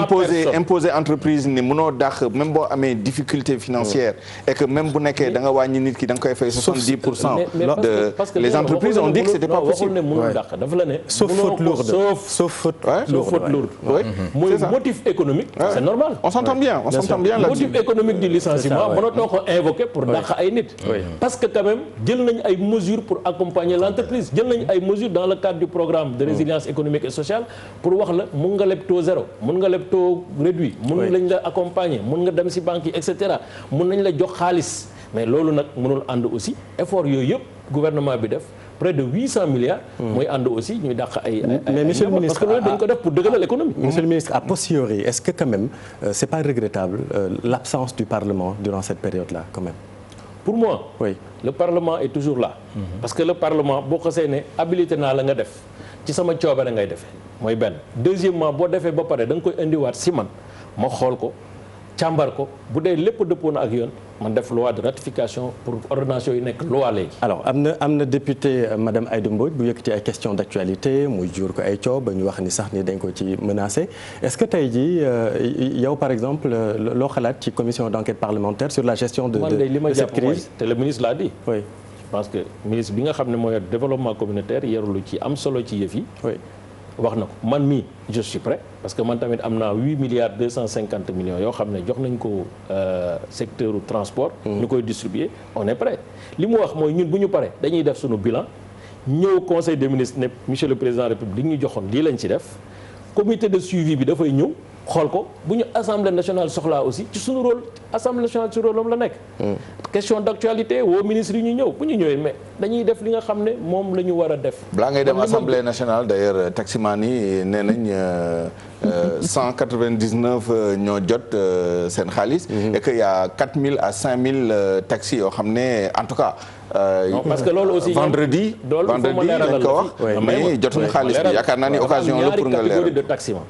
imposer entreprise ni mënoo dàq même boo amee difficulté financière. et que même bu nekkee da nga wàññi nit ki da nga koy fay 70%. parce que les entreprises ont dit que c'était pas possible. waxul ne mënul dàq dafa la ne. sauf faute lourde sauf faute lourde. mooy motif économique. c'est normal. on s'entend bien là-dessus. motif économique du licenciement mënatoo ko invoquer pour dàq ay nit. parce que quand même jël nañ ay mesures pour accompagner l'entreprise jël nañ ay mesures dans le cadre du programme de résilience économique et sociale pour wax la mun nga leb taux zéro mun nga leb taux réduit mun lañ la accompagner mun nga dem ci banque yi et cetera mun nañ la jox xaalis mais loolu nag mënul ànd aussi effort yooyu yëpp gouvernement bi def près de 800 milliards mooy ànd aussi ñuy dàq ay mais monsieur le ministre parce que loolu dañ ko def pour dëgëral l'économie. Monsieur le ministre a posteriori est-ce que quand même c'est pas regrettable l'absence du Parlement durant cette période-là quand même. Pour moi, oui, le Parlement est toujours là. Parce que le Parlement boo xasee ne habilité naa la nga def ci sama coobare ngay defee mooy benn. deuxièmement boo defee ba pare da nga koy indiwaat si man ma xool ko càmbar ko bu dee lépp dëppoo na ak yoon man def loi de ratification pour ordonnance yi nekk loi léegi. alors am na député madame Aïda Mbodj bu yëkkati ay questions d'actualité muy jur ko ay coow ba ñu wax ni sax ni dañ ko ci menacé est-ce que tey jii yow par exemple loo xalaat ci commission d'enquête parlementaire sur la gestion de cette crise te le ministre l'a dit. oui je pense que ministre bi nga xam ne mooy développement communautaire yarulu ci am solo ci yëf yi. oui wax na ko man mii je suis prêt parce que man tamit am naa 8 milliards 250 millions yoo xam ne jox nañ ko secteur transport. ñu koy distribuer on est prêt. li mu wax mooy ñun bu ñu paree dañuy def suñu bilan ñëw conseil des ministres ne monsieur le président de la république li ñu joxoon lii lañ ci def comité de suivi bi dafay ñëw xool ko bu ñu assemblée nationale soxlaa aussi ci suñu rôle assemblée nationale ci rôle am la nekk. question d'actualité woo ministre yi ñu ñëw bu ñu ñëwee mais dañuy def li nga xam ne moom la ñu war a def. balaa ngay dem assemblée nationale d'ailleurs taximan yi nee nañ 199 ñoo jot seen xaalis. et que y a 4000 à 5000 taxis yoo xam ne en tout cas. non parce que loolu aussi vendredi lañ ko wax. mais jotuñu xaalis bi yaakaar naa ni occasion la pour nga leeral catégorie de taximan.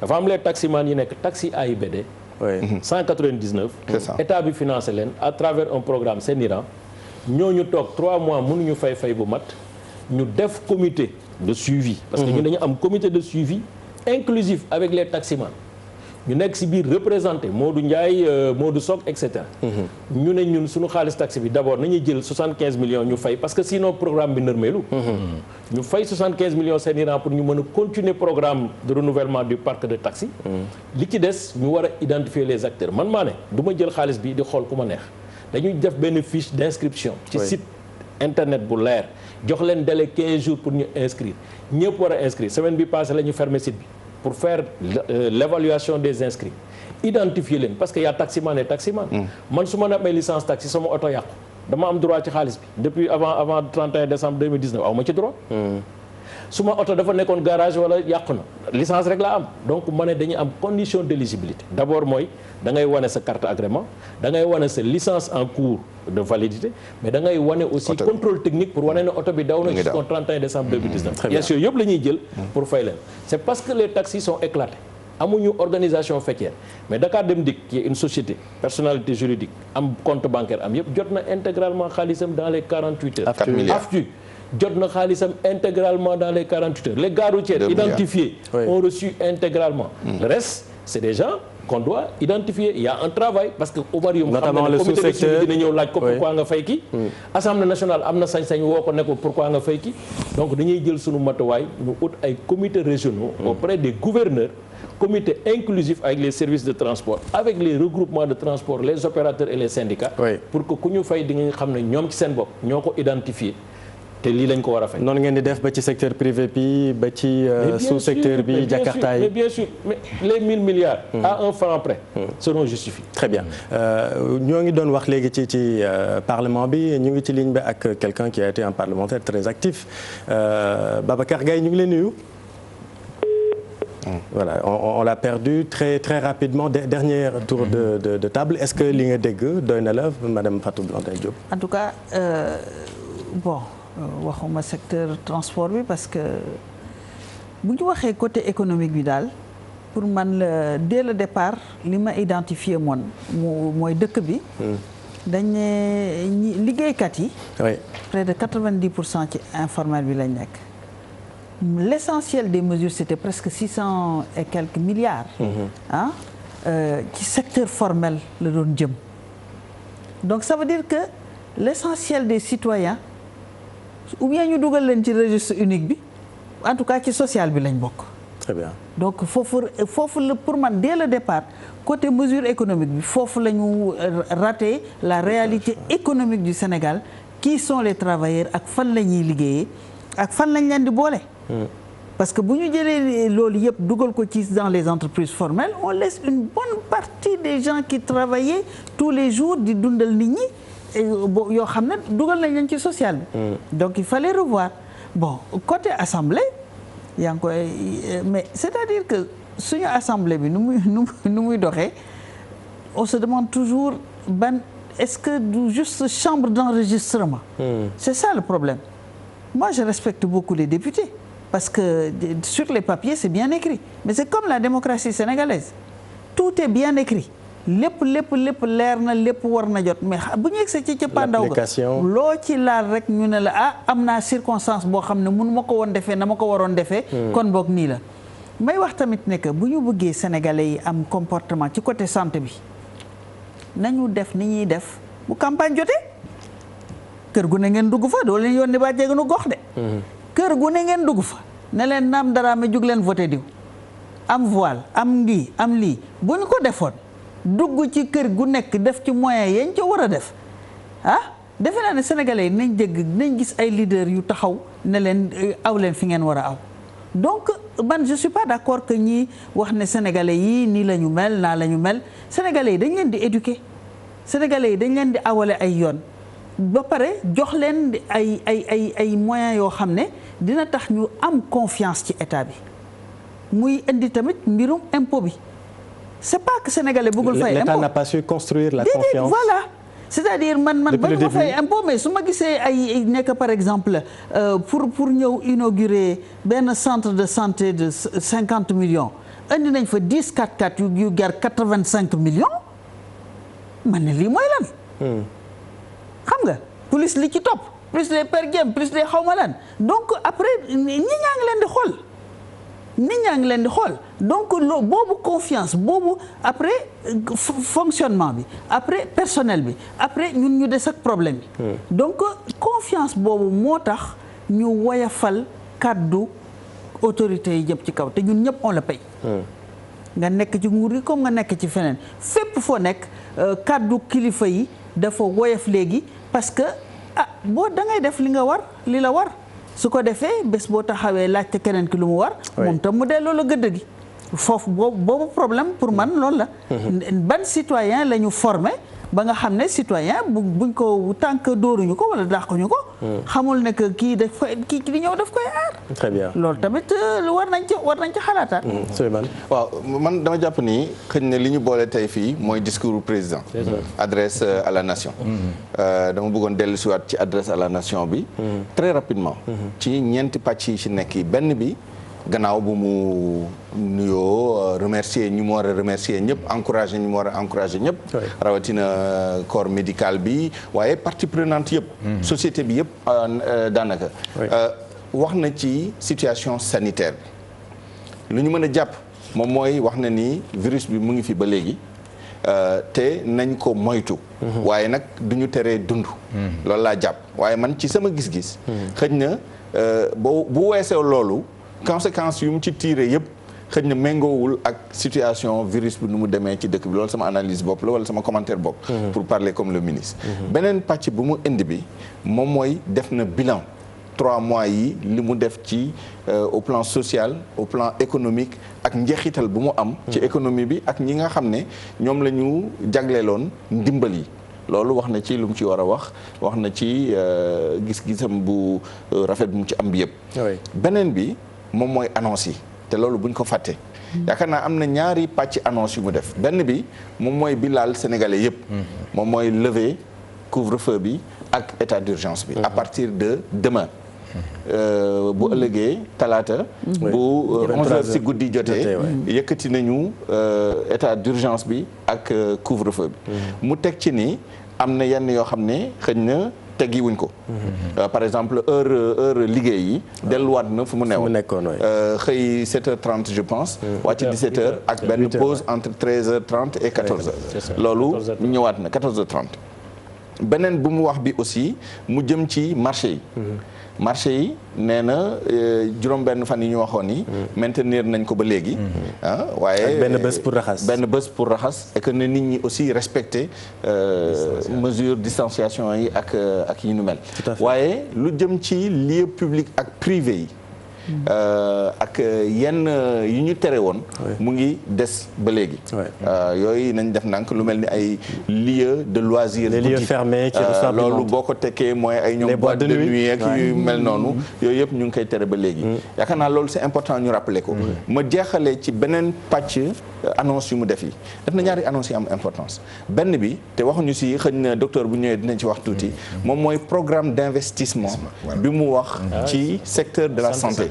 dafa am les taximan yi nekk taxi AIBD. oui 199. c'est ça état bi financé leen à travers un programme Séniran ñooñu toog 3 mois mënuñu fay bu mat ñu def comité de suivi. parce que ñun dañu am comité de suivi inclusif avec les taximans ñu nekk ci biir représenté Modou Ndiaye Modou Sock et cetera. ñu ne ñun suñu xaalis taxi bi d'abord nañuy jël 75 millions ñu fay parce que sinon programme bi nërmeelu. ñu fay 75 millions Séniran pour ñu mën a continuer programme de renouvellement du parc de taxi. li ci des ñu war a identifier les acteurs man maa ne du ma jël xaalis bi di xool ku ma neex dañuy def benn fiche d'inscription. ci site internet bu leer jox leen délai 15 jours pour ñu inscrire ñëpp war a inscrire semaine bi passée la ñu fermer site bi. pour faire l'évaluation des inscrits identifier leen parce que y a taximan et taximan. man su ma amee licence taxi sama oto yàqu dama am droit ci xaalis bi depuis avant 31 décembre 2019 aw ma ci droit. su ma oto dafa nekkoon garage wala yàqu na licence rek laa am donc ma ne dañuy am condition d'éligibilité d'abord mooy da ngay wane sa carte agrément da ngay wane sa licence en cours de validité mais da ngay wane aussi contrôle technique pour wane ne oto bi daw na jusqu'au 31 décembre 2019 bien sûr yëpp la ñuy jël pour fay leen c'est parce que les taxis sont éclatés amuñu organisation faîtière mais Dakar Dem Dikk qui est une société personnalité juridique am compte bancaire am yëpp jot na intégralement xaalisam dans les 48 heures AFTU jot na xaalisam intégralement dans les 48 heures les gares routières identifiées ont reçu intégralement le reste c'est des gens qu'on doit identifier il y a un travail parce que Omar Youm xam na ne comité de suivi dina ñëw laaj ko pourquoi nga fay ki assemblée nationale am na sañ-sañ woo ko ne ko pourquoi nga fay ki donc dañuy jël sunu matuwaay ñu ut ay comités régionaux auprès des gouverneurs comité inclusif avec les services de transport avec les regroupements de transport les opérateurs et les syndicats pour que ku ñu fay di nga xam ne ñoom ci seen bopp ñoo ko identifier te lii lañ ko war a fay. noonu ngeen di def ba ci secteur privé bi ba ci sous secteur bi Jakarta yi. mais bien sûr mais les 1000 milliards. à un franc près. seront justifiés. très bien ñoo ngi doon wax léegi ci parlement bi ñu ngi ci ligne bi ak quelqu'un qui a été un parlementaire très actif Babacar Gaye ñu ngi leen nuyu. Voilà on l'a perdu très très rapidement dernier tour de table est-ce que li nga dégg doy na la madame Fatou Blanqui Diop. En tout cas bon waxuma secteur transport bi parce que bu ñu waxee côté économique bi daal pour man la dès le départ li ma identifié moon mooy dëkk bi. dañ ne liggéeykat yi. oui près de 90% ci informel bi lañ nekk. L'essentiel des mesures c'était presque 600 et quelques milliards. Ci secteur formel la doon jëm. Donc ça veut dire que l'essentiel des citoyens ou bien ñu dugal leen ci registre unique bi en tout cas ci social bi lañ bokk. Très bien. Donc foofu la pour man dès le départ côté mesure économique bi foofu la ñu raté la réalité économique du Sénégal qui sont les travailleurs ak fan la ñuy liggéeyee ak fan lañ leen di boole. Parce que bu ñu jëlee loolu yëpp dugal ko ci dans les entreprises formelles on laisse une bonne partie des gens qui travaillaient tous les jours di dundal nit ñi yoo xam ne dugal nañ leen ci social bi. Donc il fallait revoir bon côté assemblée yaa ngi koy mais c'est-à-dire que suñu assemblée bi nu muy doxee on se demande toujours est-ce que du juste chambre d'enregistrement. C'est ça le problème. Moi je respecte beaucoup les députés. Parce que sur les papiers c'est bien écrit mais c'est comme la démocratie sénégalaise tout est bien écrit lépp leer na lépp war na jot mais bu ñu yegsee ci cëppaandaw ga loo ci laal rek ñu ne la am naa circonstance boo xam ne mënu ma ko woon defee na ma ko waroon defee kon boog nii la may wax tamit ne que bu ñu bëggee sénégalais yi am comportement ci côté santé bi nañu def ni ñuy def bu campagne jotee kër gu ne ngeen dugg fa doo leen yónni ba jeeganu gox de kër gu ne ngeen dugg fa ne leen naam dara ma jug leen voté diw am voile am lii am lii bu ñu ko defoon dugg ci kër gu nekk def ci moyens yañ ca war a def defe naa ne sénégalais yi nañ dégg nañ gis ay leaders yu taxaw ne leen aw leen fi ngeen war a aw donc man je suis pas d'accord que ñi wax ne sénégalais yi nii la ñu mel naa la ñu mel sénégalais yi dañ leen di éduquer sénégalais yi dañ leen di awale ay yoon ba pare jox leen ay moyens yoo xam ne dina tax ñu am confiance ci état bi muy indi tamit mbirum impôt bi c'est pas que sénégalais bëggul fay impôt l'État n'a pas su construire la confiance. Voilà c'est-à-dire man bëgg ma fay impôt mais su ma gisee ay nekk par exemple pour ñëw inaugurer benn centre de santé de 50 millions indi nañ fa 10 4x4 yu jar 85 millions man ne lii mooy lan. xam nga plus li ci topp plus les per diem plus les xawma lan donc après nit ñaa ngi leen di xool donc boobu confiance boobu après fonctionnement bi après personnel bi après ñun ñu des ak problème bi donc confiance boobu moo tax ñu woyafal kàddu autorités yi jëm ci kaw te ñun ñëpp on le paye nga nekk ci nguur gi comme nga nekk ci feneen fépp foo nekk kàddu kilifa yi dafa woyaf léegi parce que boo da ngay def li la war su ko defee bés boo taxawee laajte keneen ki lu mu war moom tam mu delloo la gëdd gi foofu boobu problème pour man loolu la ban citoyen la ñu formé ba nga xam ne citoyen buñ ko tànk dóoruñu ko wala dàquñu ko xamul ne que kii di ñëw daf koy aar. Très bien loolu tamit war nañ ci xalaataat. Souleymane waaw man dama jàpp ni xëy na li ñu boole tey fii mooy discours président. Adresse à la nation. dama bëggoon dellu si waat ci adresse à la nation bi. très rapidement. ci ñeenti pàcc yi ci nekk yi benn bi. gannaaw bu mu nuyoo remercier ñu mu war a remercier ñëpp encourager ñu mu war a encourager ñëpp. rawatina corps médical bi waaye partie prenante yëpp. société bi yëpp daanaka. wax na ci situation sanitaire bi lu ñu mën a jàpp moom mooy wax na ni virus bi mu ngi fi ba léegi te nañ ko moytu. waaye nag du ñu teree dund. loolu laa jàpp waaye man ci sama gis-gis. xëj na bu weesoo loolu. conséquences yu mu ci tiré yëpp xëy na méngoowul ak situation virus bi nu mu demee ci dëkk bi loolu sama analyse bopp la wala sama commentaire bopp. pour parler comme le ministre. beneen pàcc bu mu indi bi moom mooy def na bilan 3 mois yi li mu def ci au plan social au plan économique ak njeexital bu mu am ci économie bi ak ñi nga xam ne ñoom la ñu jagleeloon ndimbal yi loolu wax na ci lu mu ci war a wax na ci gis-gisam bu rafet bu mu ci am bi yëpp beneen bi moom mooy annonce yi te loolu buñ ko fàtte yaakaar naa am na ñaari pàcc annonce yu mu def benn bi moom mooy bi laal sénégalais yëpp moom mooy lever couvre-feu bi ak état d'urgence bi à partir de demain bu ëllëgee talaata bu 11h si guddi jotee yëkkati nañu état d'urgence bi ak couvre-feu bi mu teg ci ni am na yenn yoo xam ne xëy na teggiwuñ ko par exemple heure liggéey yi delluwaat na fu mu nekkoon xëy 7h30 je pense wàcc 17h ak benn pause entre 13h30 et 14h loolu ñëwaat na 14h30 beneen bu mu wax bi aussi mu jëm ci marché yi marché yi nee na juróom-benn fan yi ñu waxoon ni maintenir nañ ko ba léegi waaye benn bés pour raxas et que ne nit ñi aussi respecter mesure distanciation yi ak yi nu mel waaye lu jëm ci lieu public ak privé yi ak yenn yu ñu tere woon mu ngi des ba léegi yooyu nañ def ndànk lu mel ni ay lieux de loisirs les lieux fermés loolu boo ko tekkee mooy ay ñoom boîte de nuit ak yu mel noonu yooyu yëpp ñu ngi koy tere ba léegi yaakaar naa loolu c'est important ñu rappeler ko ma jeexalee ci beneen pàcc annonce yu mu def yi def na ñaari annonce yi am importance benn bi te waxuñu si xëy na docteur bu ñëwee dinañ ci wax tuuti moom mooy programme d'investissement bi mu wax ci secteur de la santé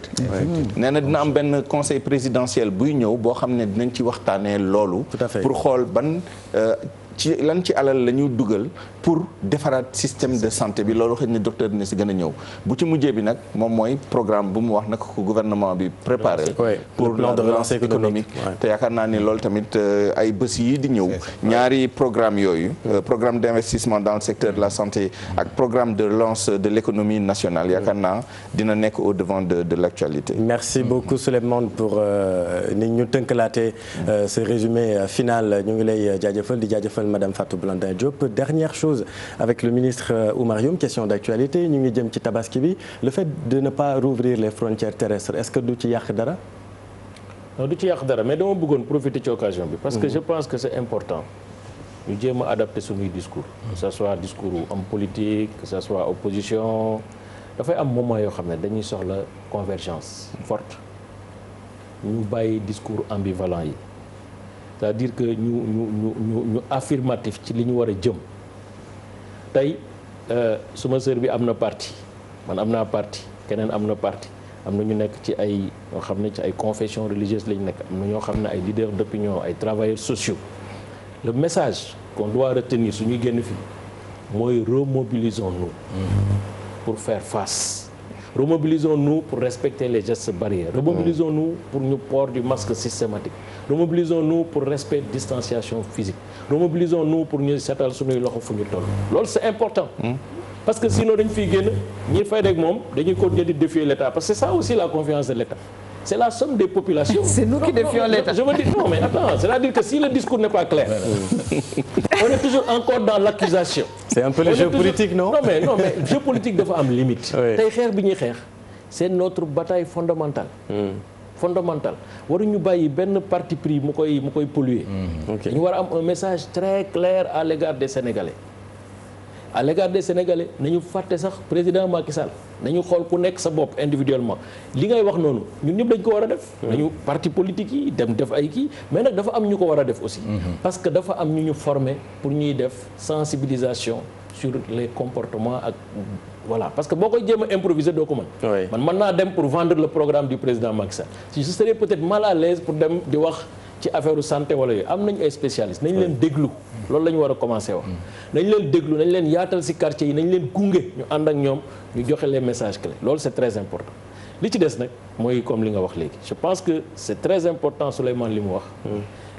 nee na dina am benn conseil présidentiel buy ñëw boo xam ne dinañ ci waxtaanee loolu pour xool ban ci lan ci alal la ñu dugal pour defaraat système de santé bi loolu xëy na docteur dina si gën a ñëw bu ci mujjee bi nag moom mooy programme bu mu wax naka ko gouvernement bi préparé pour le plan de relance économique te yaakaar naa ni loolu tamit ay bés yi di ñëw ñaari programme yooyu programme d'investissement dans le secteur de la santé ak programme de relance de l'économie nationale yaakaar naa dina nekk au devant de l'actualité. Merci beaucoup Souleymane pour ni ñu tënkalaatee ce résumé final ñu ngi lay jaajëfal di jaajëfal Madame Fatou Blandin Diop. Dernière chose avec le ministre Oumar Youm, question d'actualité ñu ngi jëm ci tabaski bi le fait de ne pas rouvrir les frontières terrestres est-ce que du ci yàq dara. non du ci yàq dara mais dama bëggoon profiter ci occasion bi. parce que je pense que c'est important ñu jéem a adapter suñuy discours. que ça soit discours homme politique que ça soit opposition dafay am moment yoo xam ne dañuy soxla convergence forte ñu bàyyi discours ambivalent yi. c'est-à-dire que ñu affirmatif ci li ñu war a jëm tey suma sœur bi am na parti man am naa parti keneen am na parti am na ñu nekk ci ay ñoo xam ne ci ay confessions religieuses lañ nekk am na ñoo xam ne ay leaders d'opinion ay travailleurs sociaux le message qu'on doit retenir suñuy génn fii mooy remobilisons-nous pour faire face remobilisons-nous pour respecter les gestes barrières remobilisons-nous pour ñu port du masque systématique remobilisons-nous pour respect distanciation physique remobilisons-nous pour ñu seetal suñuy loxo fu ñu toll loolu c'est important parce que sinon dañ fiy génn ñi fay rek moom dañuy continuer di défier l'État parce que c'est ça aussi la confiance de l'État c'est la somme des populations. C'est nous qui défions l'État. Je veux dire non mais attends, c'est-à-dire que si le discours n'est pas clair, on est toujours encore dans l'accusation. C'est un peu le jeu politique, non? Non mais jeu politique dafa am limite. Tey xeex bi ñuy xeex, c'est notre bataille fondamentale. Fondamentale waruñu bàyyi benn parti pris mu koy polluer. Dañu war a am un message très clair à l'égard des Sénégalais. À l'égard des Sénégalais nañu fàtte sax président Macky Sall nañu xool ku nekk sa bopp individuellement li ngay wax noonu ñun ñëpp dañ ko war a def. nañu parti politique yi dem def ay kii mais nag dafa am ñu ko war a def aussi. parce que dafa am ñu former pour ñuy def sensibilisation sur les comportements ak voilà parce que boo koy jéem a improviser doo ko mën. man mën naa dem pour vendre le programme du président Macky Sall si je serais peut-être mal à l'aise pour dem di wax ci affaire santé wala yooyu am nañu ay spécialistes nañ leen déglu. loolu la ñu war a commencer wax nañ leen déglu nañ leen yaatal ci quartier yi nañ leen gunge ñu ànd ak ñoom ñu joxe les messages clés loolu c'est très important li ci des nag mooy comme li nga wax léegi je pense que c'est très important Souleymane li mu wax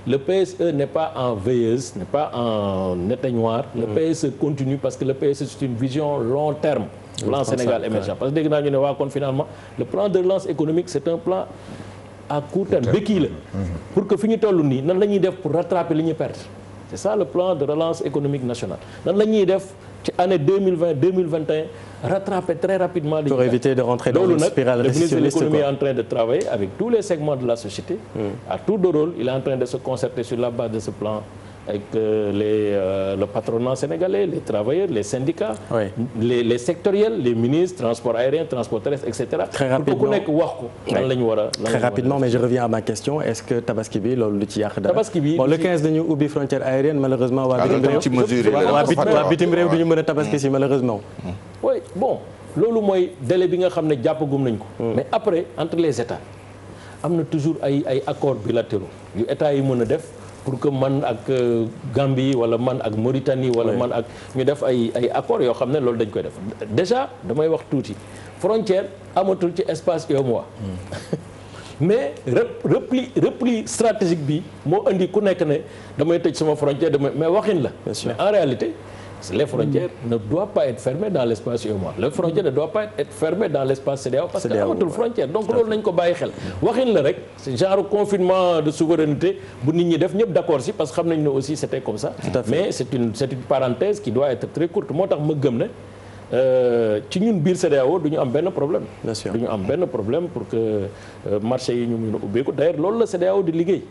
le PSE n'est pas en veilleuse n'est pas en éteignoir le PSE continue parce que le PSE c'est une vision long terme plan Sénégal émergent parce que dégg naa ñu ne waa kon finalement le plan de relance économique c'est un plan à court terme békii la pour que fi ñu toll nii nan la ñuy def pour rattraper li ñu perdre c'est ça le plan de relance économique nationale nan la ñuy def ci année 2020 2021 rattraper très rapidement. pour éviter de rentrer dans une spirale récessionniste. Le ministre de l'économie est en train de travailler avec tous les segments de la société. À tour de rôle, il est en train de se concerter sur la base de ce plan avec le patronat sénégalais, les travailleurs, les syndicats, les sectoriels, les ministres, transport aérien, transport terrestre, etc. Très rapidement. Pour ku nekk wax ko. lan la ñu war a très rapidement, mais je reviens à ma question, est-ce que tabaski bi loolu lu ci yàq dara. tabaski bi bon le 15 dañu ubbi frontière aérienne malheureusement. waa bitim réew du ñu mën a tabaski si malheureusement. oui bon loolu mooy délai bi nga xam ne jàppagum nañ ko. mais après entre les états am na toujours ay accords bilatéraux yu état yi mën a def. pour que man ak Gambie wala man ak Mauritanie wala man ak ñu def ay accords yoo xam ne loolu dañ koy def déjà damay wax tuuti frontière amatul ci espace UEMOA mais repli stratégique bi moo indi ku nekk ne damay tëj sama frontière mais waxin la mais en réalité les frontières ne doivent pas être fermées dans l'espace UEMOA les frontières ne doivent pas être fermées dans l'espace CEDEAO parce que amatul frontière donc loolu nañ ko bàyyi xel waxin la rek c'est genre confinement de souveraineté bu nit ñi def ñëpp d'accord si parce que xam nañ ne aussi c'était comme ça mais c'est une parenthèse qui doit être très courte moo tax ma gëm ne ci ñun biir CEDEAO du ñu am benn problème du ñu am benn problème pour que marché yi ñu mun a ubbeeku d'ailleurs loolu la CEDEAO di liggéey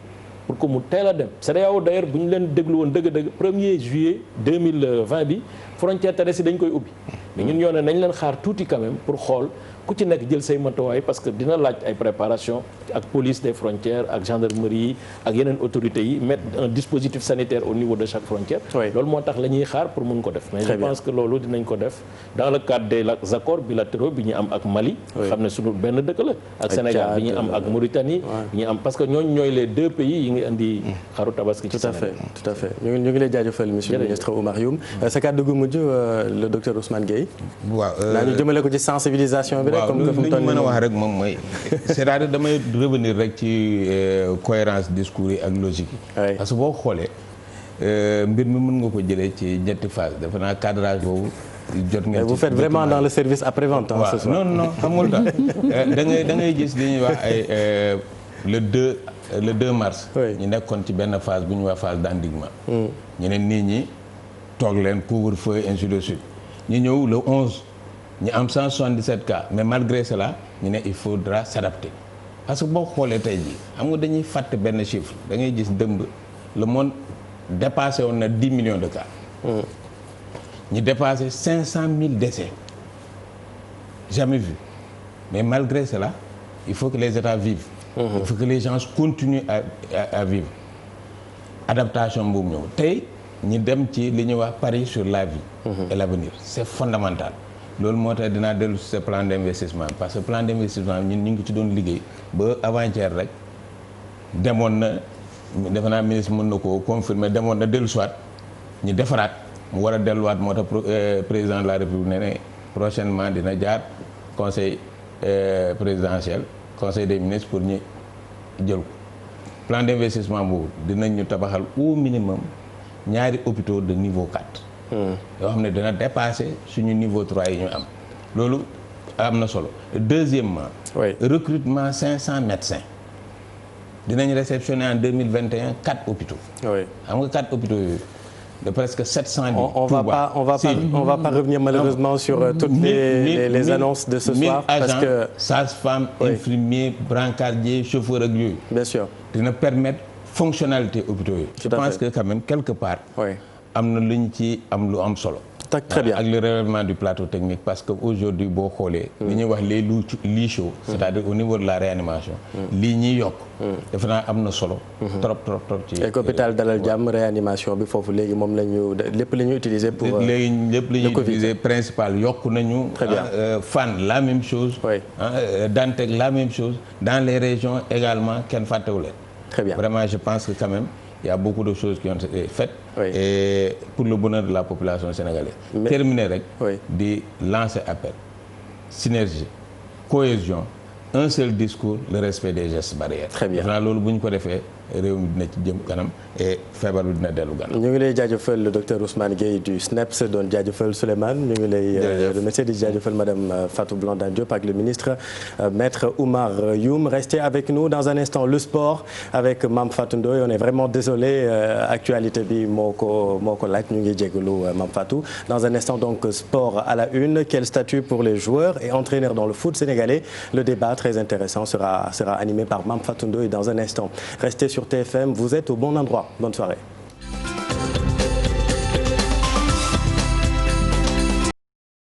pour que mu teel a dem CEDEAO d'ailleurs bu ñu leen déglu woon dëgg-dëgg 1er juillet 2020 bi frontière terrestre yi dañ koy ubbi mais ñun ñoo ne nañ leen xaar tuuti quand même pour xool ku ci nekk jël say matuwaay parce que dina laaj ay préparation ak police des frontières ak gendarmerie yi ak yeneen autorités yi mettre un dispositif sanitaire au niveau de chaque frontière loolu moo tax la ñuy xaar pour mun ko def mais je pense que loolu dinañ ko def dans le cadre des accords bilatéraux bi ñu am ak Mali xam ne suñu benn dëkk la ak Sénégal bi ñu am ak Mauritanie bi ñu am parce que ñooñu ñooy les deux pays yi ngi indi xaru tabaski ci Sénégal tout à fait ñu ngi lay jaajëfal monsieur le ministre Oumar Youm sa kàddu gu mujj le docteur Ousmane Gueye naa ñu jëmale ko ci sensibilisation bi waaw li ñu mën a wax rek moom mooy c'est-à-dire damay revenir rek ci cohérence discours yi ak logique yi parce que boo xoolee mbir mi mën nga ko jëlee ci ñetti phase defe naa cadrage boobu jot ngeen. vous faites vraiment dans le service après-vente ce soir. non xamul tax da ngay gis li ñuy wax ay le 2 mars ñu nekkoon ci benn phase bu ñuy wax phase d'endiguement ñu ne nit ñi toog leen couvre-feu ainsi de suite ñu ñëw le 11 ñu am 177 cas mais malgré cela ñu ne il faudra s'adapter parce que boo xoolee tey jii xam nga dañuy fàtte benn chiffre da ngay gis dëmb le monde dépassé woon na 10 millions de cas ñu dépassé 500 000 décès jamais vu mais malgré cela il faut que les États vivent il faut que les gens continuent à vivre adaptation boobu ñëw tey ñu dem ci li ñuy wax pari sur la vie et l'avenir c'est fondamental loolu moo tax dinaa dellu ci ce plan d'investissement parce que plan d'investissement ñun ñu ngi ci doon liggéey ba avant-hier rek demoon na defe naa ministre mën na ko confirmer demoon na dellu siwaat ñu defaraat mu war a delluwaat moo tax président de la République ne prochainement dina jaar conseil présidentiel conseil des ministres pour ñu jël ko plan d'investissement boobu dinañ ñu tabaxal au minimum ñaari hôpitaux de niveau 4 yoo xam ne dina dépasser suñu niveau 3 yi ñu am loolu am na solo deuxièmement recrutement 500 médecins dinañ réceptionner en 2021 4 hôpitaux xam nga 4 hôpitaux yooyu de presque 700 lits. On va pas revenir malheureusement sur toutes les annonces de ce soir parce que sages-femmes, infirmiers, brancardiers, chauffeurs ak yooyu. Bien sûr. dina permettre fonctionnalité hôpitaux yi. Je pense que quand même quelque part. am na lu ñu ci am lu am solo. Très bien ak le relèvement du plateau technique parce que aujourd'hui boo xoolee. li ñuy wax les lits chauds. c'est-à-dire au niveau de la réanimation. lii ñuy yokk. defe naa am na solo. trop ci. et hôpital Dalal Jàmm réanimation bi foofu léegi moom la ñu lépp la ñu utiliser pour. léegi lépp la ñuy utiliser principal yokk nañu. très bien Fann la même chose. Dantec la même chose. dans les régions également kenn fàttewu leen. très bien vraiment je pense que quand même. Il y a beaucoup de choses qui ont été faites et pour le bonheur de la population sénégalaise. Terminer rek di lancer appel synergie cohésion un seul discours le respect des gestes barrières. Très bien loolu bu ñu ko defee réew mi dina ci jëm kanam et feebar bi dina dellu gannaaw. ñu ngi lay jaajëfal le docteur Ousmane Gueye du SNEPS doon jaajëfal Souleymane ñu ngi lay remercier di jaajëfal madame Fatou Blondin Diop ak le ministre maître Oumar Youm. Restez avec nous dans un instant le sport avec Mame Fatou Ndoye. On est vraiment désolé actualité bi moo ko laaj ñu ngi jégalu Mame Fatou. Dans un instant donc sport à la une, quel statut pour les joueurs et entraîneurs dans le foot sénégalais? Le débat très intéressant sera animé par Mame Fatou Ndoye dans un instant. Restez sur TFM, vous êtes au bon endroit. Bonne soirée.